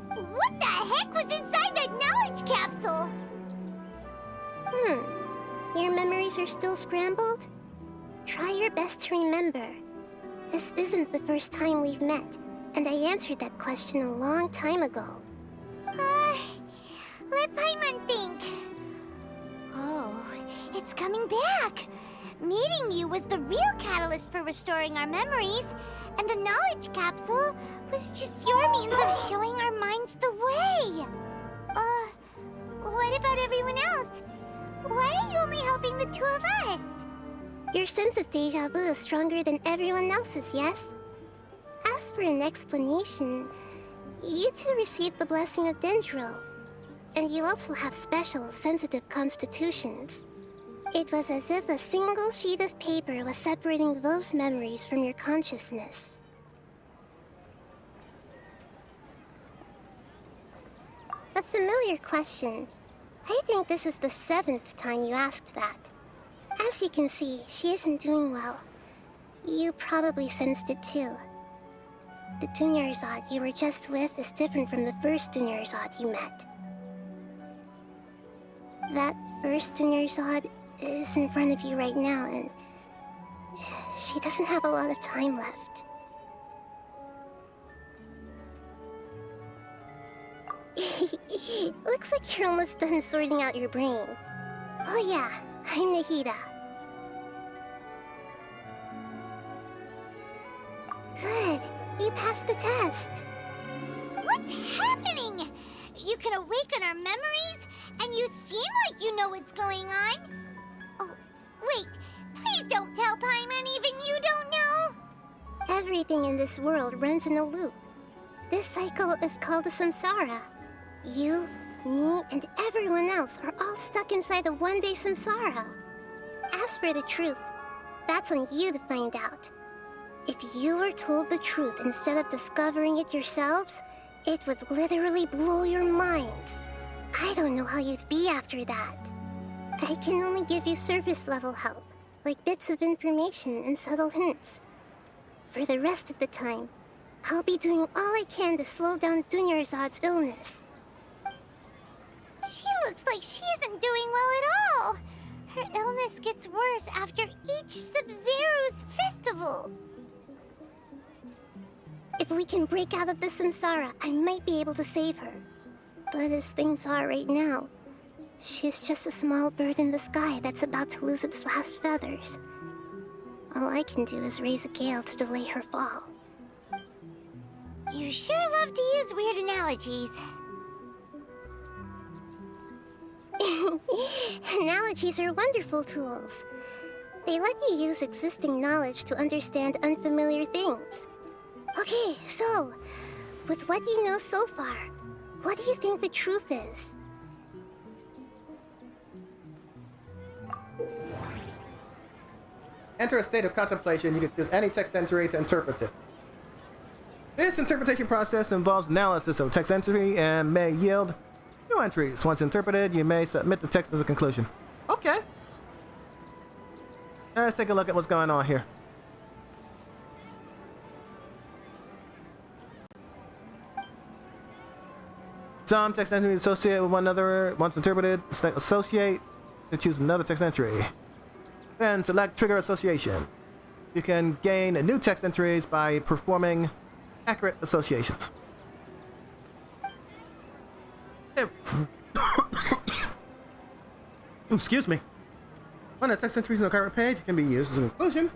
What the heck was inside that knowledge capsule? Your memories are still scrambled? Try your best to remember. This isn't the first time we've met, and I answered that question a long time ago. Let Paimon think. Oh, It's coming back! Meeting you was the real catalyst for restoring our memories, and the knowledge capsule was just your means of showing our minds the way. What about everyone else? Why are you only helping the two of us? Your sense of deja vu is stronger than everyone else's, yes? As for an explanation, you two received the blessing of Dendro, and you also have special, sensitive constitutions. It was as if a single sheet of paper was separating those memories from your consciousness. A familiar question. I think this is the 7th time you asked that. As you can see, she isn't doing well. You probably sensed it too. The Dunyarzad you were just with is different from the first Dunyarzad you met. That first Dunyarzad is in front of you right now, and she doesn't have a lot of time left. Looks like you're almost done sorting out your brain. Oh yeah, I'm Nahida. Good, you passed the test. What's happening? You can awaken our memories, and you seem like you know what's going on. Oh, wait, please don't tell Paimon even you don't know. Everything in this world runs in a loop. This cycle is called the samsara. You, me, and everyone else are all stuck inside the one-day samsara. As for the truth, that's on you to find out. If you were told the truth instead of discovering it yourselves, it would literally blow your minds. I don't know how you'd be after that. I can only give you surface-level help, like bits of information and subtle hints. For the rest of the time, I'll be doing all I can to slow down Dunyarzad's illness. She looks like she isn't doing well at all. Her illness gets worse after each Sub-Zero's festival. If we can break out of the samsara, I might be able to save her. But as things are right now, she's just a small bird in the sky that's about to lose its last feathers. All I can do is raise a gale to delay her fall. You sure love to use weird analogies. Analogies are wonderful tools. They let you use existing knowledge to understand unfamiliar things. Okay, so, with what you know so far, what do you think the truth is? Enter a state of contemplation. You can choose any text entry to interpret it. This interpretation process involves analysis of text entry and may yield new entries. Once interpreted, you may submit the text as a conclusion. Okay. Let's take a look at what's going on here. Some text entries associate with one another. Once interpreted, select associate to choose another text entry. Then select trigger association. You can gain new text entries by performing accurate associations. Excuse me. When a text entry is on the current page, it can be used as a conclusion.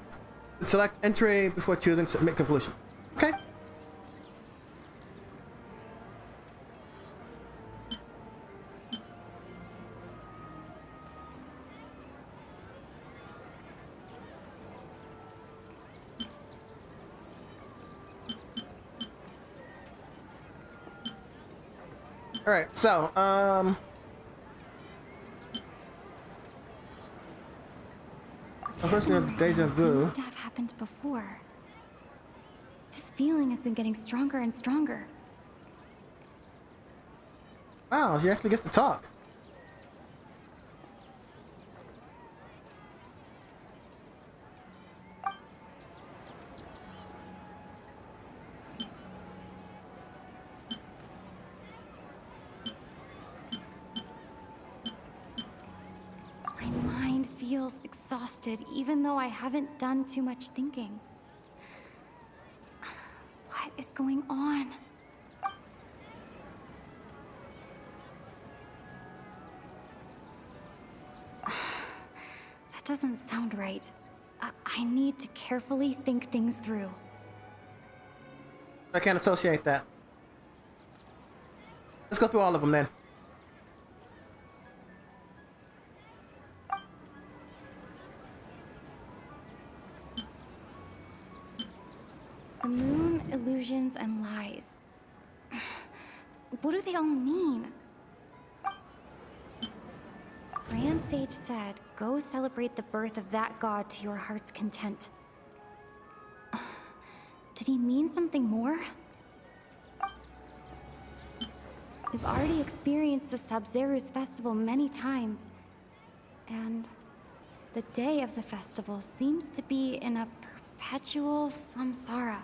And select entry before choosing submit conclusion. Okay. All right, so first we have deja vu. Seems to have happened before. This feeling has been getting stronger and stronger. Wow, she actually gets to talk. Feels exhausted, even though I haven't done too much thinking. What is going on? doesn't sound right. I need to carefully think things through. I can't associate that. Let's go through all of them then. The moon, illusions, and lies. What do they all mean? Grand Sage said, go celebrate the birth of that god to your heart's content. Did he mean something more? We've already experienced the Sabzeruz festival many times, and the day of the festival seems to be in a perpetual samsara.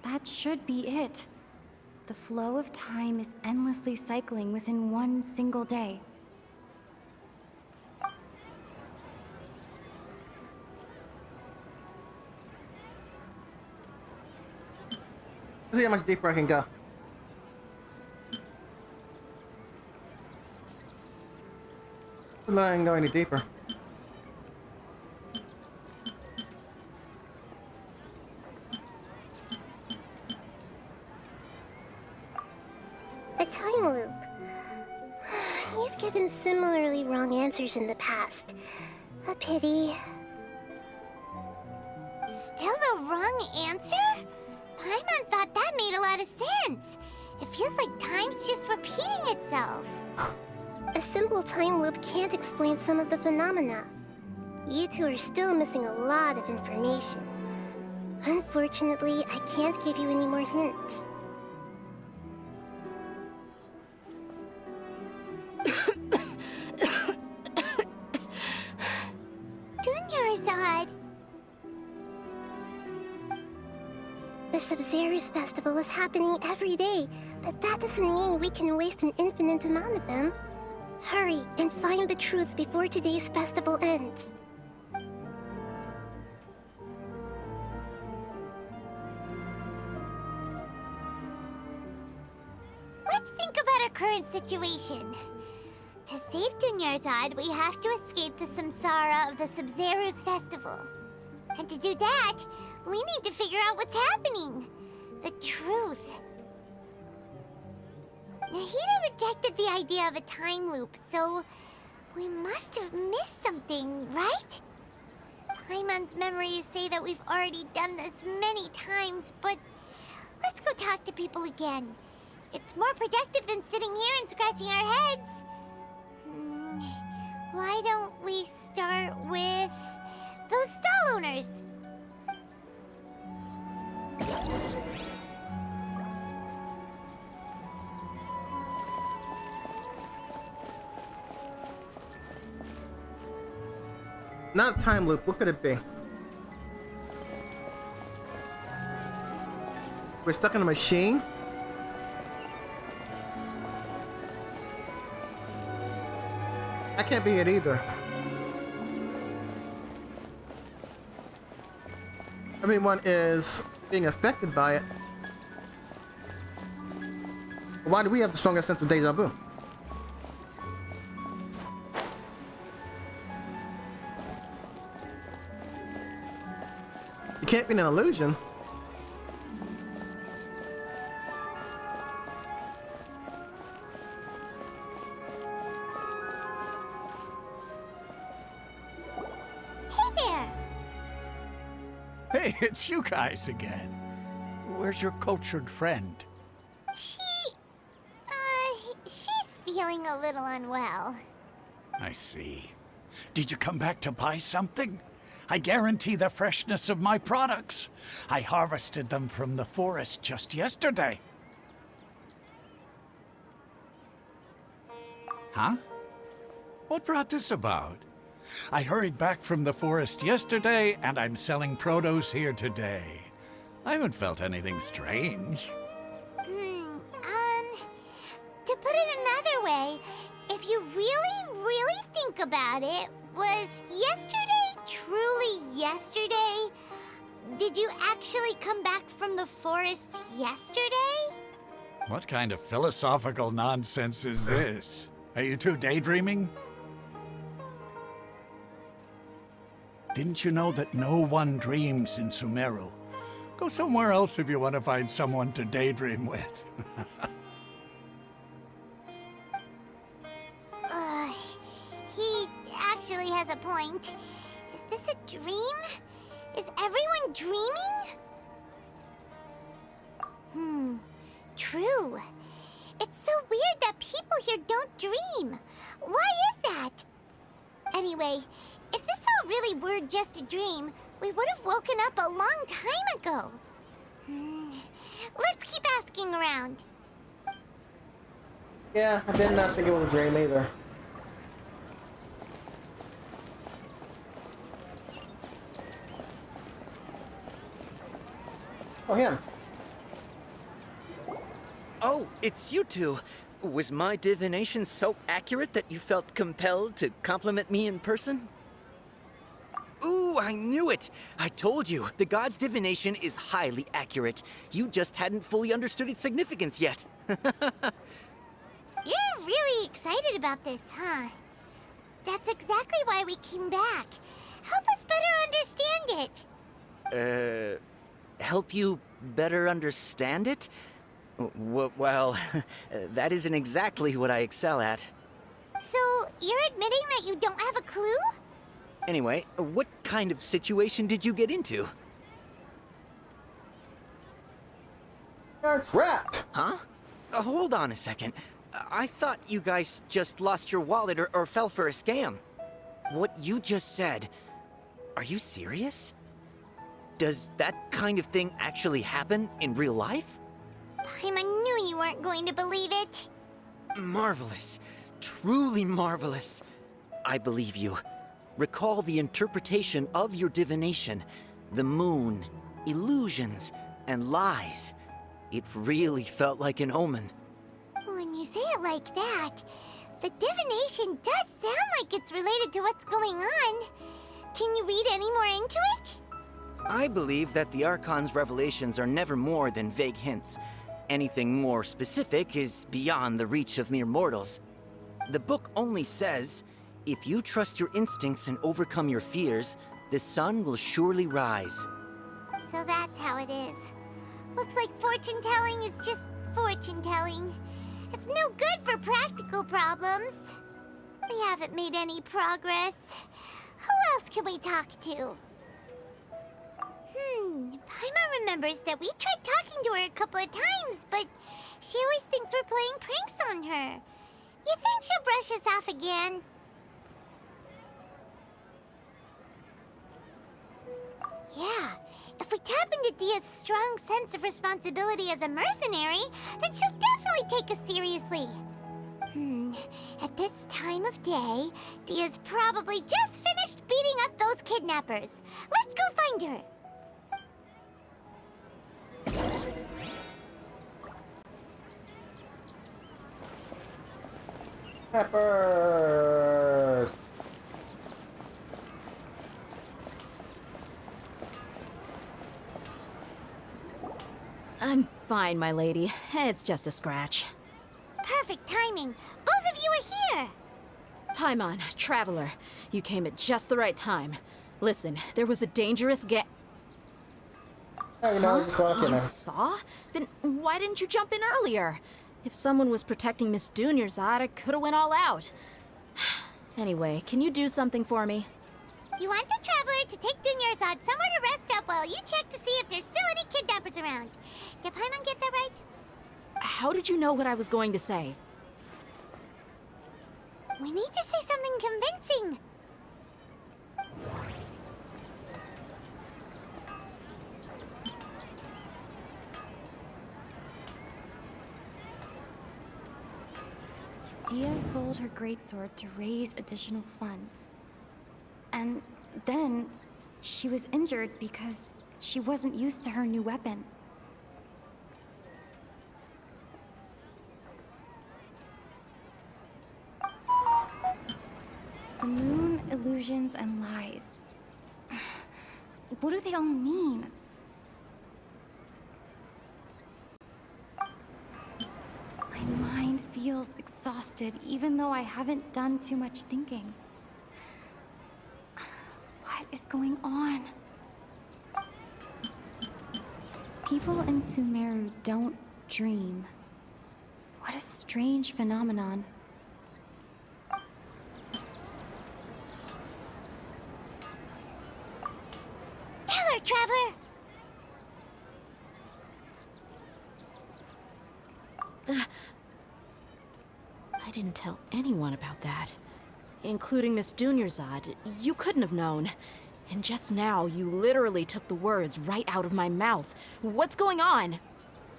That should be it. The flow of time is endlessly cycling within one single day. Let's see how much deeper I can go. I can go any deeper. A time loop. You've given similarly wrong answers in the past. A pity. Still the wrong answer? Paimon thought that made a lot of sense. It feels like time's just repeating itself. A simple time loop can't explain some of the phenomena. You two are still missing a lot of information. Unfortunately, I can't give you any more hints. Dunyarzad. The Sabzeruz festival is happening every day, but that doesn't mean we can waste an infinite amount of them. Hurry and find the truth before today's festival ends. Let's think about our current situation. To save Dunyarzad, we have to escape the samsara of the Sabzeruz festival. And to do that, we need to figure out what's happening. The truth. Nahida rejected the idea of a time loop, so we must have missed something, right? Paimon's memories say that we've already done this many times, but let's go talk to people again. It's more productive than sitting here and scratching our heads. Why don't we start with those stall owners? Not a time loop. What could it be? We're stuck in a machine? That can't be it either. Everyone is being affected by it. Why do we have the strongest sense of deja vu? It can't be an illusion. Hey, it's you guys again. Where's your cultured friend? She's feeling a little unwell. I see. Did you come back to buy something? I guarantee the freshness of my products. I harvested them from the forest just yesterday. Huh? What brought this about? I hurried back from the forest yesterday, and I'm selling produce here today. I haven't felt anything strange. To put it another about it. Was yesterday truly yesterday? Did you actually come back from the forest yesterday? What kind of philosophical nonsense is this? Are you two daydreaming? Didn't you know that no one dreams in Sumeru? Go somewhere else if you want to find someone to daydream with. He actually has a point. Is this a dream? Is everyone dreaming? True. It's so weird that people here don't dream. Why is that? Anyway, if this all really were just a dream, we would have woken up a long time ago. Let's keep asking around. Yeah, I did not think it was a dream either. Oh, him. Oh, it's you two. Was my divination so accurate that you felt compelled to compliment me in person? Ooh, I knew it! I told you, the god's divination is highly accurate. You just hadn't fully understood its significance yet. You're really excited about this, huh? That's exactly why we came back. Help us better understand it. Help you better understand it? Well, that isn't exactly what I excel at. So, you're admitting that you don't have a clue? Anyway, what kind of situation did you get into? You're trapped! Huh? Hold on a second. I thought you guys just lost your wallet or fell for a scam. What you just said, are you serious? Does that kind of thing actually happen in real life? Paimon knew you weren't going to believe it. Marvelous. Truly marvelous. I believe you. Recall the interpretation of your divination. The moon, illusions, and lies. It really felt like an omen. When you say it like that, the divination does sound like it's related to what's going on. Can you read any more into it? I believe that the Archon's revelations are never more than vague hints. Anything more specific is beyond the reach of mere mortals. The book only says, if you trust your instincts and overcome your fears, the sun will surely rise. So that's how it is. Looks like fortune-telling is just fortune-telling. It's no good for practical problems. We haven't made any progress. Who else can we talk to? Paimon remembers that we tried talking to her a couple of times, but she always thinks we're playing pranks on her. You think she'll brush us off again? Yeah, if we tap into Dia's strong sense of responsibility as a mercenary, then she'll definitely take us seriously. At this time of day, Dia's probably just finished beating up those kidnappers. Let's go find her. Peppers! I'm fine, my lady. It's just a scratch. Perfect timing. Both of you are here. Paimon, Traveler, you came at just the right time. Listen, there was a dangerous Oh, you know, just walk in You there. saw? Then why didn't you jump in earlier? If someone was protecting Miss Dunyarzad, I could have went all out. Anyway, can you do something for me? You want the Traveler to take Dunyarzad somewhere to rest up while you check to see if there's still any kidnappers around. Did Paimon get that right? How did you know what I was going to say? We need to say something convincing. Dia sold her greatsword to raise additional funds. And then she was injured because she wasn't used to her new weapon. The moon, illusions, and lies. What do they all mean? My mind feels exhausted, even though I haven't done too much thinking. What is going on? People in Sumeru don't dream. What a strange phenomenon. Tell her, Traveler! I didn't tell anyone about that. Including Miss Dunyarzad. You couldn't have known. And just now, you literally took the words right out of my mouth. What's going on?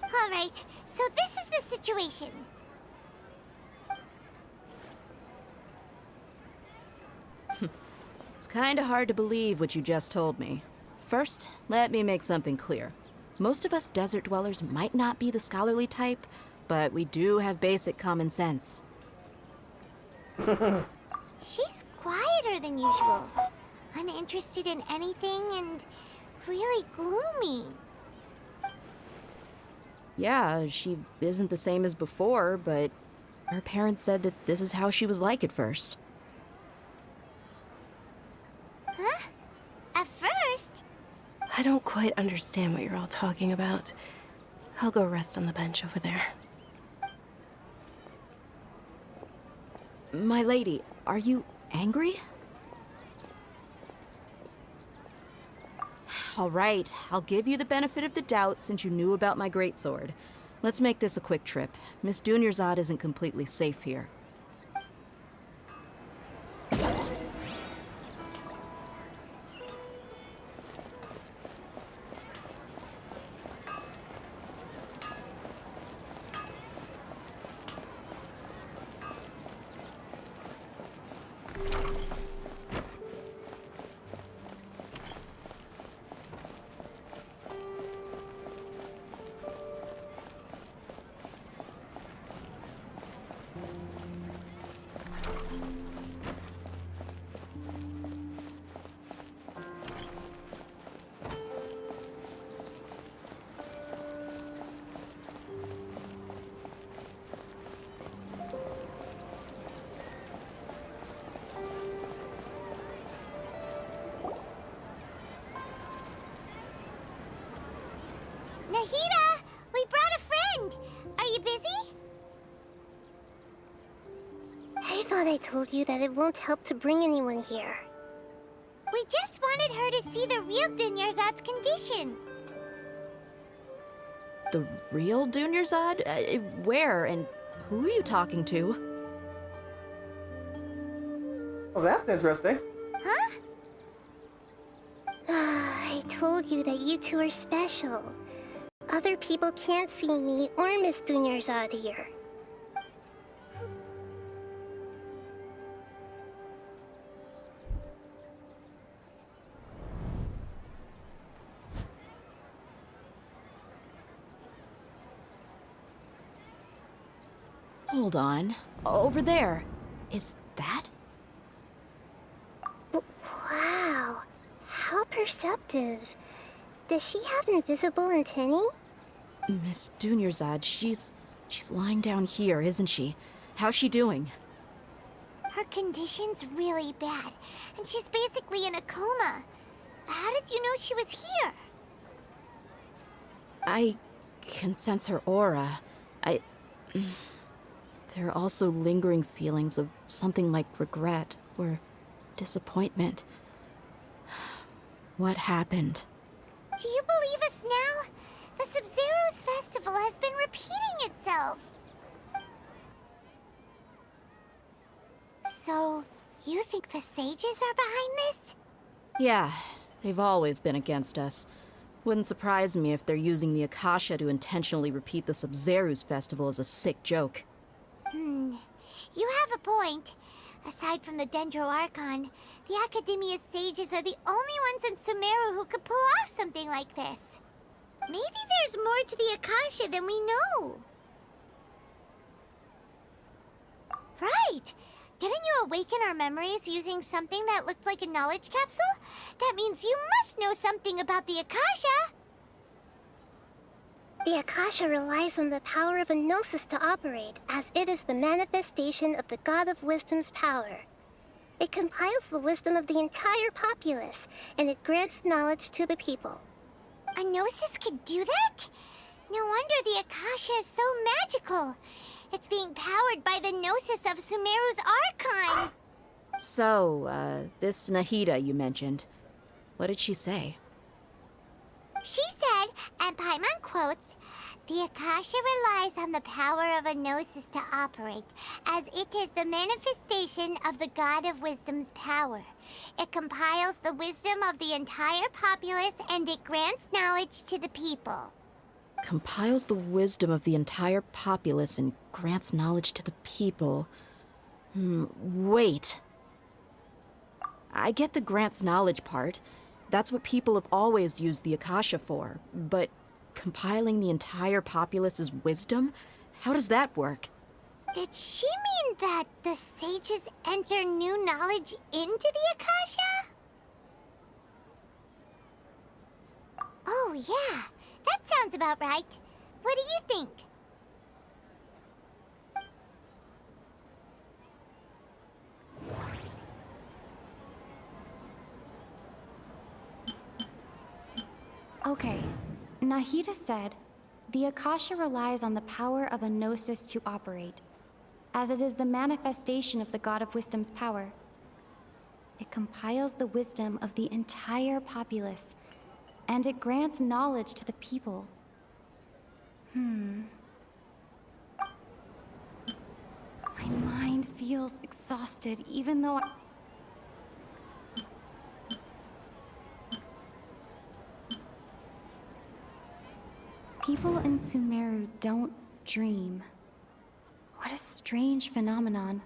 All right, so this is the situation. It's kinda hard to believe what you just told me. First, let me make something clear. Most of us desert dwellers might not be the scholarly type, but we do have basic common sense. She's quieter than usual. Uninterested in anything and really gloomy. Yeah, she isn't the same as before, but her parents said that this is how she was like at first. Huh? At first? I don't quite understand what you're all talking about. I'll go rest on the bench over there. My lady, are you angry? All right, I'll give you the benefit of the doubt since you knew about my greatsword. Let's make this a quick trip. Miss Dunyarzad isn't completely safe here. Nahida! We brought a friend! Are you busy? I thought I told you that it won't help to bring anyone here. We just wanted her to see the real Dunyarzad's condition. The real Dunyarzad? Where and who are you talking to? Well, that's interesting. Huh? I told you that you two are special. Other people can't see me or Miss Dunyarzad here. Hold on. Over there. Is that? Wow. How perceptive. Does she have invisible antennae? Miss Dunyarzad, she's lying down here, isn't she? How's she doing? Her condition's really bad, and she's basically in a coma. How did you know she was here? I can sense her aura. There are also lingering feelings of something like regret or disappointment. What happened? Do you believe us now? The Sub-Zero's festival has been repeating itself. So, you think the sages are behind this? Yeah, they've always been against us. Wouldn't surprise me if they're using the Akasha to intentionally repeat the Sub-Zero's festival as a sick joke. You have a point. Aside from the Dendro Archon, the Academia's sages are the only ones in Sumeru who could pull off something like this. Maybe there's more to the Akasha than we know. Right! Didn't you awaken our memories using something that looked like a knowledge capsule? That means you must know something about the Akasha! The Akasha relies on the power of a Gnosis to operate, as it is the manifestation of the God of Wisdom's power. It compiles the wisdom of the entire populace, and it grants knowledge to the people. A Gnosis could do that? No wonder the Akasha is so magical. It's being powered by the Gnosis of Sumeru's Archon. So, this Nahida you mentioned, what did she say? She said, and Paimon quotes, "The Akasha relies on the power of a Gnosis to operate, as it is the manifestation of the God of Wisdom's power. It compiles the wisdom of the entire populace and it grants knowledge to the people." Compiles the wisdom of the entire populace and grants knowledge to the people. Wait. I get the grants knowledge part. That's what people have always used the Akasha for. But compiling the entire populace's wisdom? How does that work? Did she mean that the sages enter new knowledge into the Akasha? Oh, yeah. That sounds about right. What do you think? Okay, Nahida said, the Akasha relies on the power of a Gnosis to operate, as it is the manifestation of the God of Wisdom's power. It compiles the wisdom of the entire populace, and it grants knowledge to the people. My mind feels exhausted, even though people in Sumeru don't dream. What a strange phenomenon.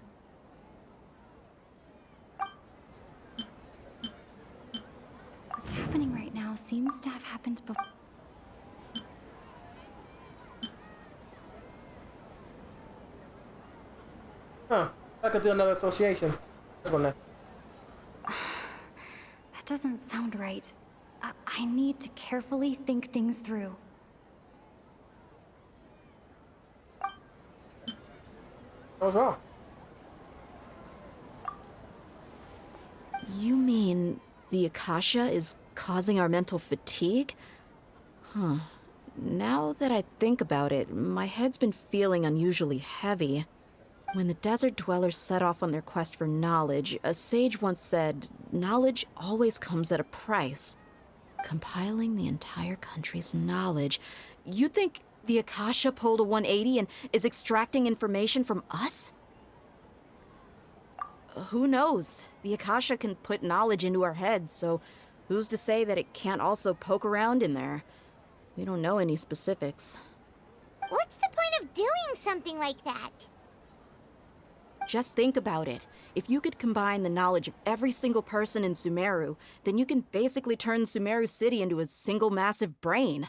What's happening right now seems to have happened before. Huh. I could do another association. This one then. That doesn't sound right. I need to carefully think things through. What was wrong? You mean the Akasha is causing our mental fatigue? Huh. Now that I think about it, my head's been feeling unusually heavy. When the desert dwellers set off on their quest for knowledge, a sage once said, knowledge always comes at a price. Compiling the entire country's knowledge. You think the Akasha pulled a 180 and is extracting information from us? Who knows? The Akasha can put knowledge into our heads, so who's to say that it can't also poke around in there? We don't know any specifics. What's the point of doing something like that? Just think about it. If you could combine the knowledge of every single person in Sumeru, then you can basically turn Sumeru City into a single massive brain.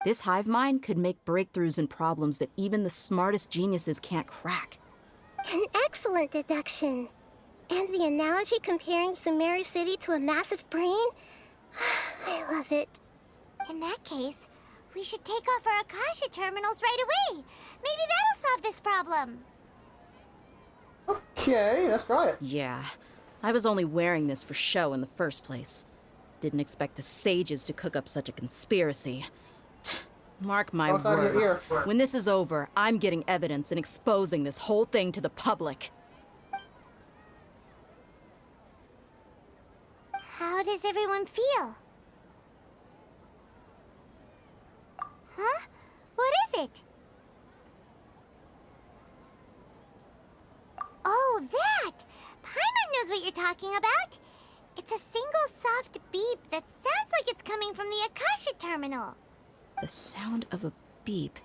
This hive mind could make breakthroughs in problems that even the smartest geniuses can't crack. An excellent deduction. And the analogy comparing Sumeru City to a massive brain? I love it. In that case, we should take off our Akasha terminals right away. Maybe that'll solve this problem. Okay, let's try it. Yeah, I was only wearing this for show in the first place. Didn't expect the sages to cook up such a conspiracy. Mark my Outside of your words. ear. When this is over, I'm getting evidence and exposing this whole thing to the public. How does everyone feel? Huh? What is it? Oh, that! Paimon knows what you're talking about. It's a single soft beep that sounds like it's coming from the Akasha terminal. The sound of a beep.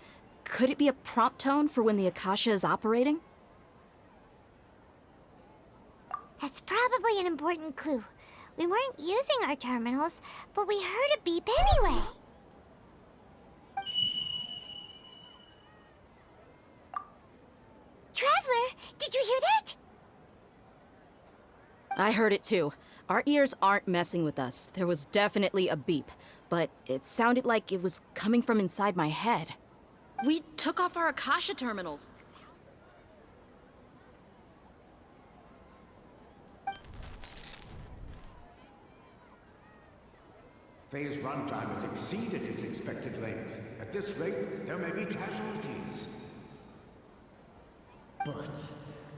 Could it be a prompt tone for when the Akasha is operating? That's probably an important clue. We weren't using our terminals, but we heard a beep anyway. Traveler, did you hear that? I heard it too. Our ears aren't messing with us. There was definitely a beep, but it sounded like it was coming from inside my head. We took off our Akasha terminals. Phase runtime has exceeded its expected length. At this rate, there may be casualties. But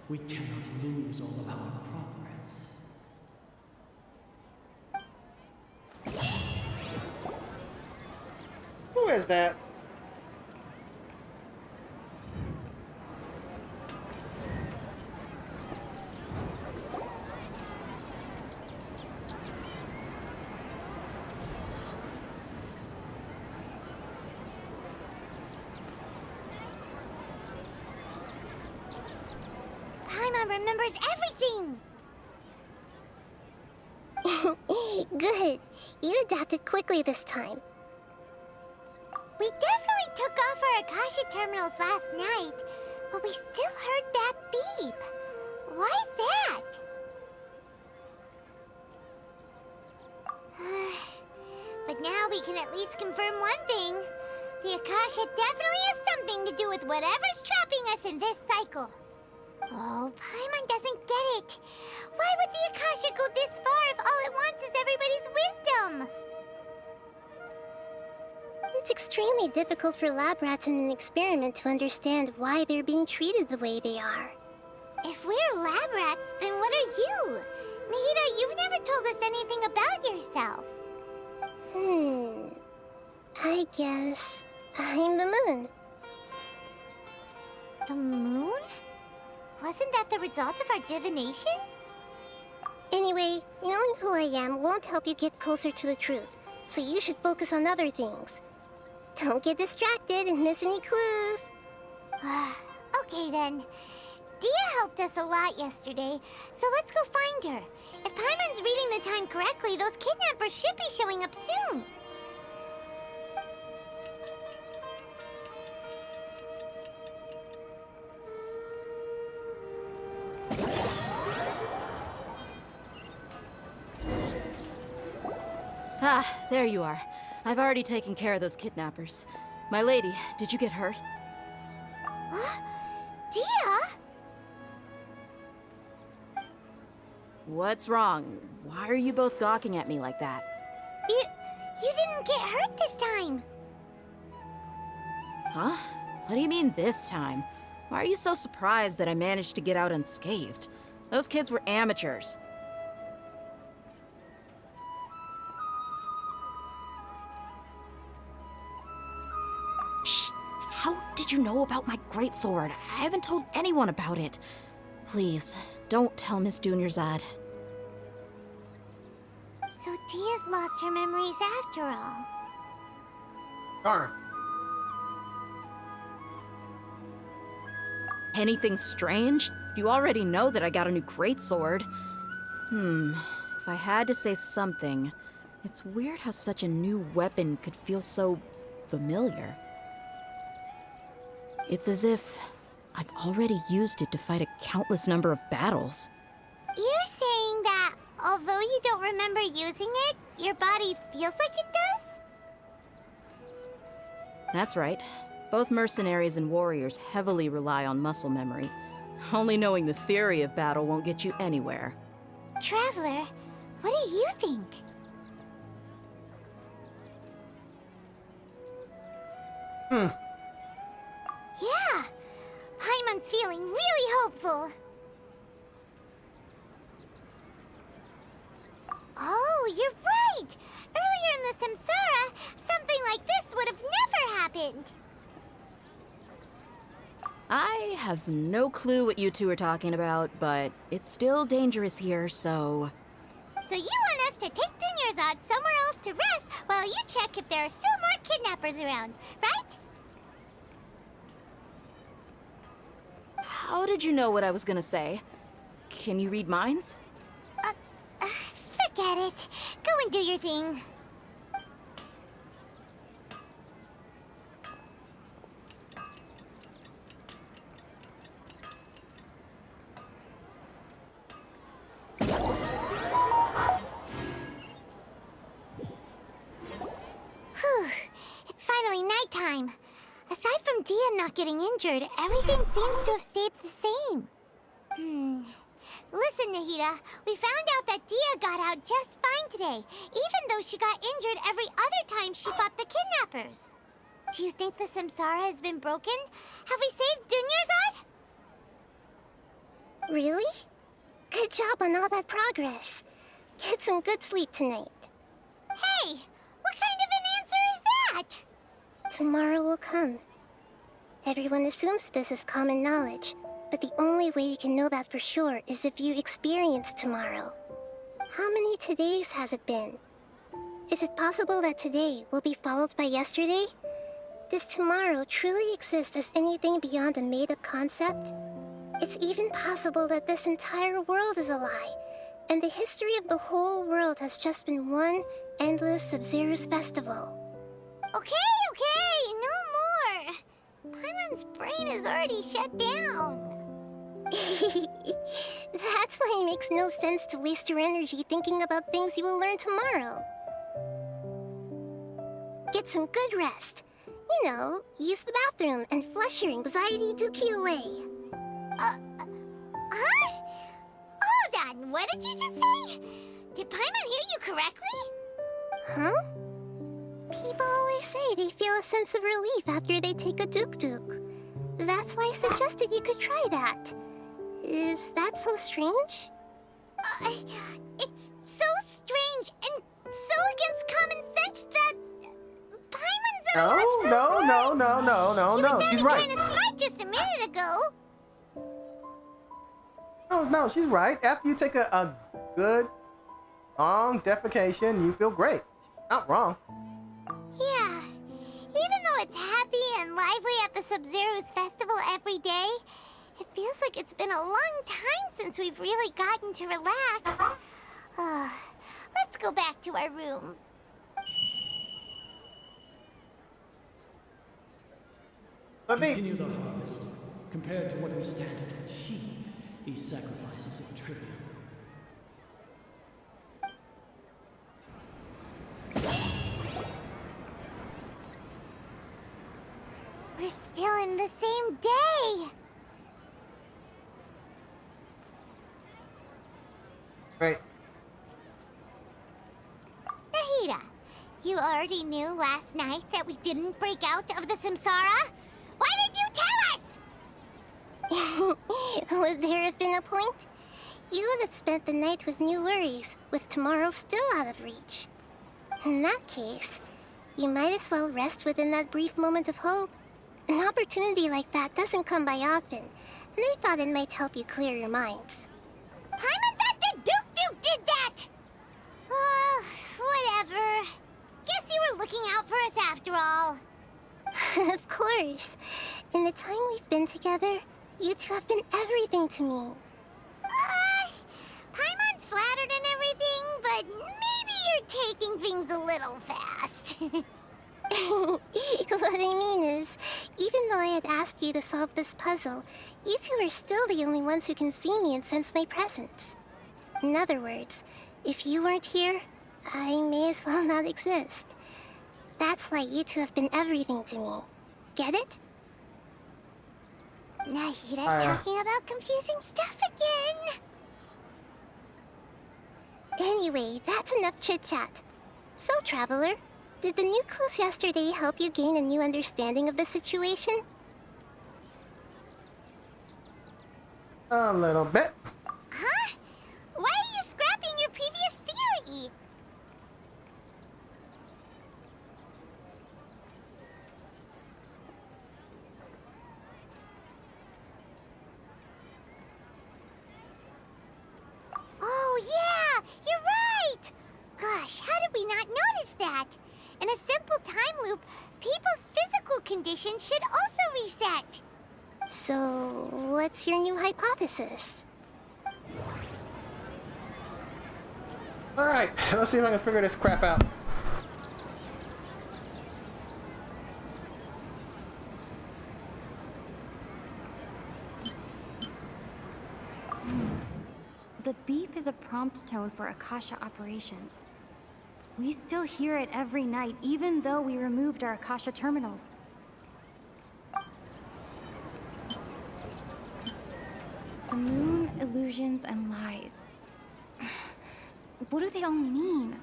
we cannot lose all of our progress. Who is that? Paimon remembers everything! Good. You adapted quickly this time. We definitely took off our Akasha terminals last night, but we still heard that beep. Why is that? But now we can at least confirm one thing. The Akasha definitely has something to do with whatever's trapping us in this cycle. Oh, Paimon doesn't get it. Why would the Akasha go this far if all it wants is everybody's wisdom? It's extremely difficult for lab rats in an experiment to understand why they're being treated the way they are. If we're lab rats, then what are you? Mahita, you've never told us anything about yourself. I guess I'm the moon. The moon? Wasn't that the result of our divination? Anyway, knowing who I am won't help you get closer to the truth, so you should focus on other things. Don't get distracted and miss any clues. Okay then. Dia helped us a lot yesterday, so let's go find her. If Paimon's reading the time correctly, those kidnappers should be showing up soon. Ah, there you are. I've already taken care of those kidnappers. My lady, did you get hurt? Dia? What's wrong? Why are you both gawking at me like that? You didn't get hurt this time. Huh? What do you mean this time? Why are you so surprised that I managed to get out unscathed? Those kids were amateurs. Shh! How did you know about my greatsword? I haven't told anyone about it. Please, don't tell Miss Dunyarzad. So Dia's lost her memories after all. Darn. Anything strange? You already know that I got a new greatsword. If I had to say something, it's weird how such a new weapon could feel so familiar. It's as if I've already used it to fight a countless number of battles. You're saying that although you don't remember using it, your body feels like it does? That's right. Both mercenaries and warriors heavily rely on muscle memory. Only knowing the theory of battle won't get you anywhere. Traveler, what do you think? Yeah, Paimon's feeling really hopeful. Oh, you're right! Earlier in the Samsara, something like this would have never happened. I have no clue what you two are talking about, but it's still dangerous here, so... So you want us to take Dunyarzad somewhere else to rest while you check if there are still more kidnappers around, right? How did you know what I was gonna say? Can you read minds? Forget it. Go and do your thing. not getting injured, everything seems to have stayed the same. Listen, Nahida, we found out that Dia got out just fine today, even though she got injured every other time she fought the kidnappers. Do you think the Samsara has been broken? Have we saved Dunyarzad? Really? Good job on all that progress. Get some good sleep tonight. Hey, what kind of an answer is that? Tomorrow will come. Everyone assumes this is common knowledge, but the only way you can know that for sure is if you experience tomorrow. How many todays has it been? Is it possible that today will be followed by yesterday? Does tomorrow truly exist as anything beyond a made-up concept? It's even possible that this entire world is a lie, and the history of the whole world has just been one endless Sub-Zero's festival. Okay, no more. Paimon's brain is already shut down. That's why it makes no sense to waste your energy thinking about things you will learn tomorrow. Get some good rest. You know, use the bathroom and flush your anxiety dookie away. Huh? Hold on, what did you just say? Did Paimon hear you correctly? Huh? People always say they feel a sense of relief after they take a duk-duk. That's why I suggested you could try that. Is that so strange? It's so strange and so against common sense that Paimon's at a loss for words. No, she's right. You were sounding kind of smart just a minute ago. No, she's right. After you take a good, long defecation, you feel great. Not wrong. Yeah. Even though it's happy and lively at the Sub-Zero's festival every day, it feels like it's been a long time since we've really gotten to relax. Let's go back to our room. Continue the harvest. Compared to what we stand to achieve, these sacrifices are trivial. We're still in the same day. Right. Nahida, you already knew last night that we didn't break out of the Samsara? Why did you tell us? Would there have been a point? You would have spent the night with new worries, with tomorrow still out of reach. In that case, you might as well rest within that brief moment of hope. An opportunity like that doesn't come by often, and I thought it might help you clear your minds. Paimon thought the Duke did that! Whatever. Guess you were looking out for us after all. Of course. In the time we've been together, you two have been everything to me. Paimon's flattered and everything, but maybe you're taking things a little fast. What I mean is, even though I had asked you to solve this puzzle, you two are still the only ones who can see me and sense my presence. In other words, if you weren't here, I may as well not exist. That's why you two have been everything to me. Get it? Nahida's talking about confusing stuff again. Anyway, that's enough chit-chat. So, Traveler, did the new clues yesterday help you gain a new understanding of the situation? A little bit. Huh? Why are you scrapping your previous theory? Oh, yeah! You're right! Gosh, how did we not notice that? In a simple time loop, people's physical condition should also reset. So, what's your new hypothesis? Alright, let's see if I can figure this crap out. The beep is a prompt tone for Akasha operations. We still hear it every night, even though we removed our Akasha terminals. The moon, illusions, and lies. What do they all mean?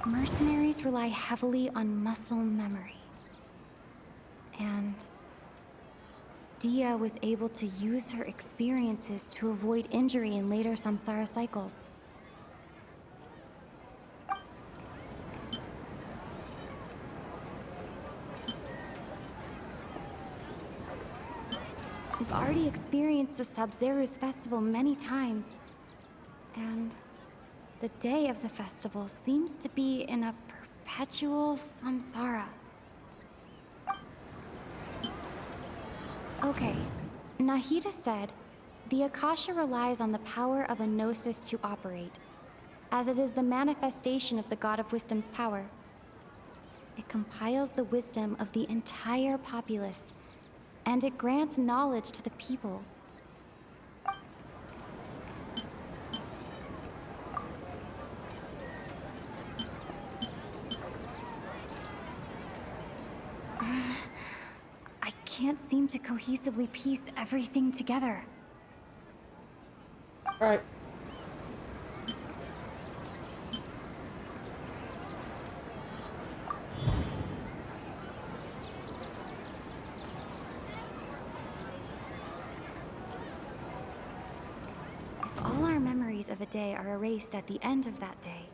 Mercenaries rely heavily on muscle memory. And Dia was able to use her experiences to avoid injury in later samsara cycles. We've already experienced the Sabzeruz festival many times, and the day of the festival seems to be in a perpetual samsara. Okay, Nahida said, the Akasha relies on the power of a gnosis to operate, as it is the manifestation of the God of Wisdom's power. It compiles the wisdom of the entire populace, and it grants knowledge to the people. I can't seem to cohesively piece everything together. Alright. If all our memories of a day are erased at the end of that day,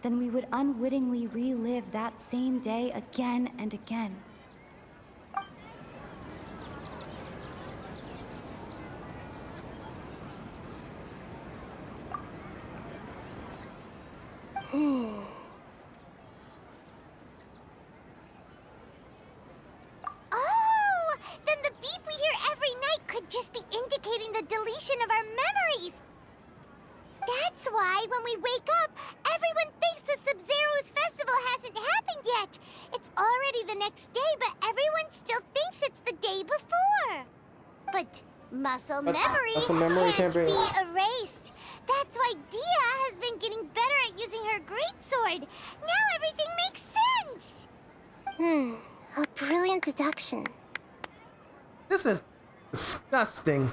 then we would unwittingly relive that same day again and again. Oh! Then the beep we hear every night could just be indicating the deletion of our memories! That's why, when we wake up, everyone thinks the Sabzeruz festival hasn't happened yet! It's already the next day, but everyone still thinks it's the day before! But muscle memory can't be erased! That's why Dia has been getting better at using her greatsword! Now everything makes sense! A brilliant deduction. This is disgusting.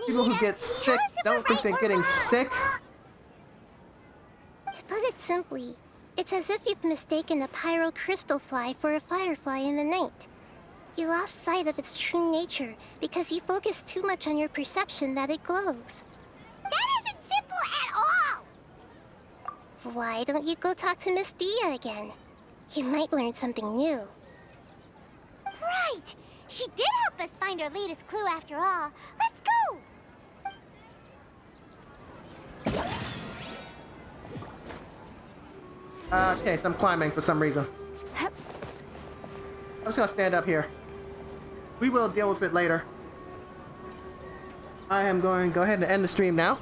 People who get sick don't think they're getting sick. To put it simply, it's as if you've mistaken a pyrocrystal fly for a firefly in the night. You lost sight of its true nature because you focused too much on your perception that it glows. That isn't simple at all! Why don't you go talk to Miss Dia again? You might learn something new. Right! She did help us find our latest clue after all. Let's go! Okay, so I'm climbing for some reason. I'm just gonna stand up here. We will deal with it later. I am going to go ahead and end the stream now.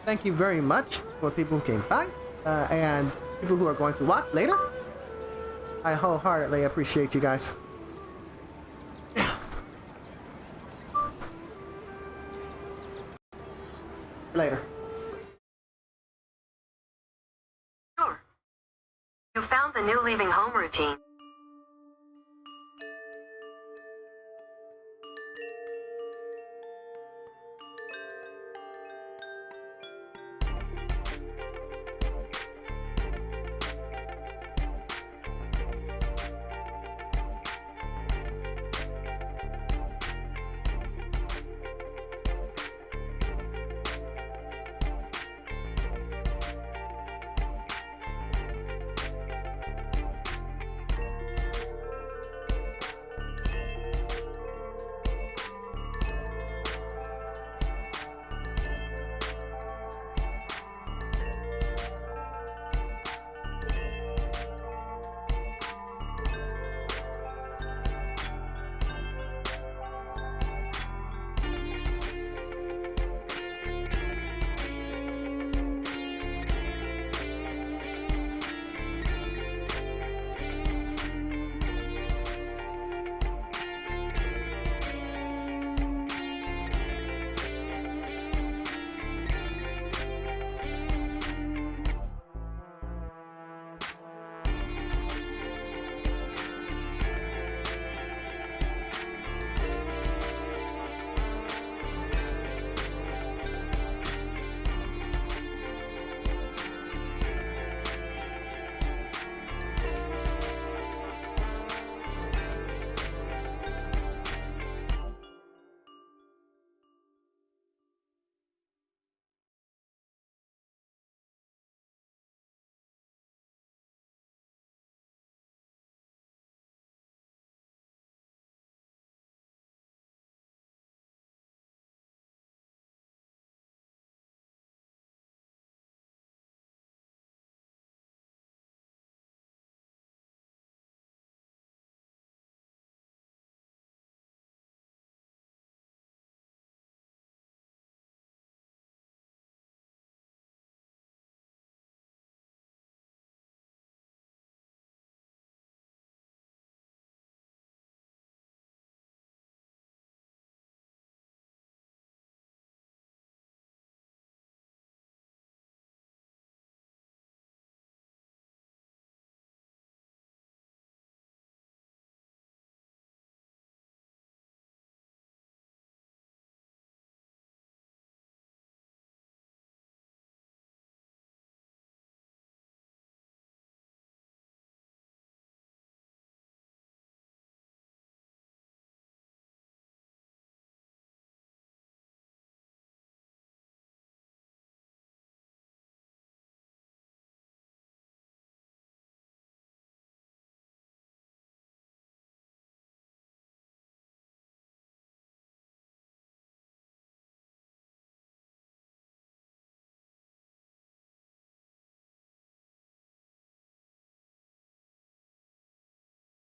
Thank you very much for people who came by, and people who are going to watch later. I wholeheartedly appreciate you guys. Later. Sure. You found the new leaving home routine.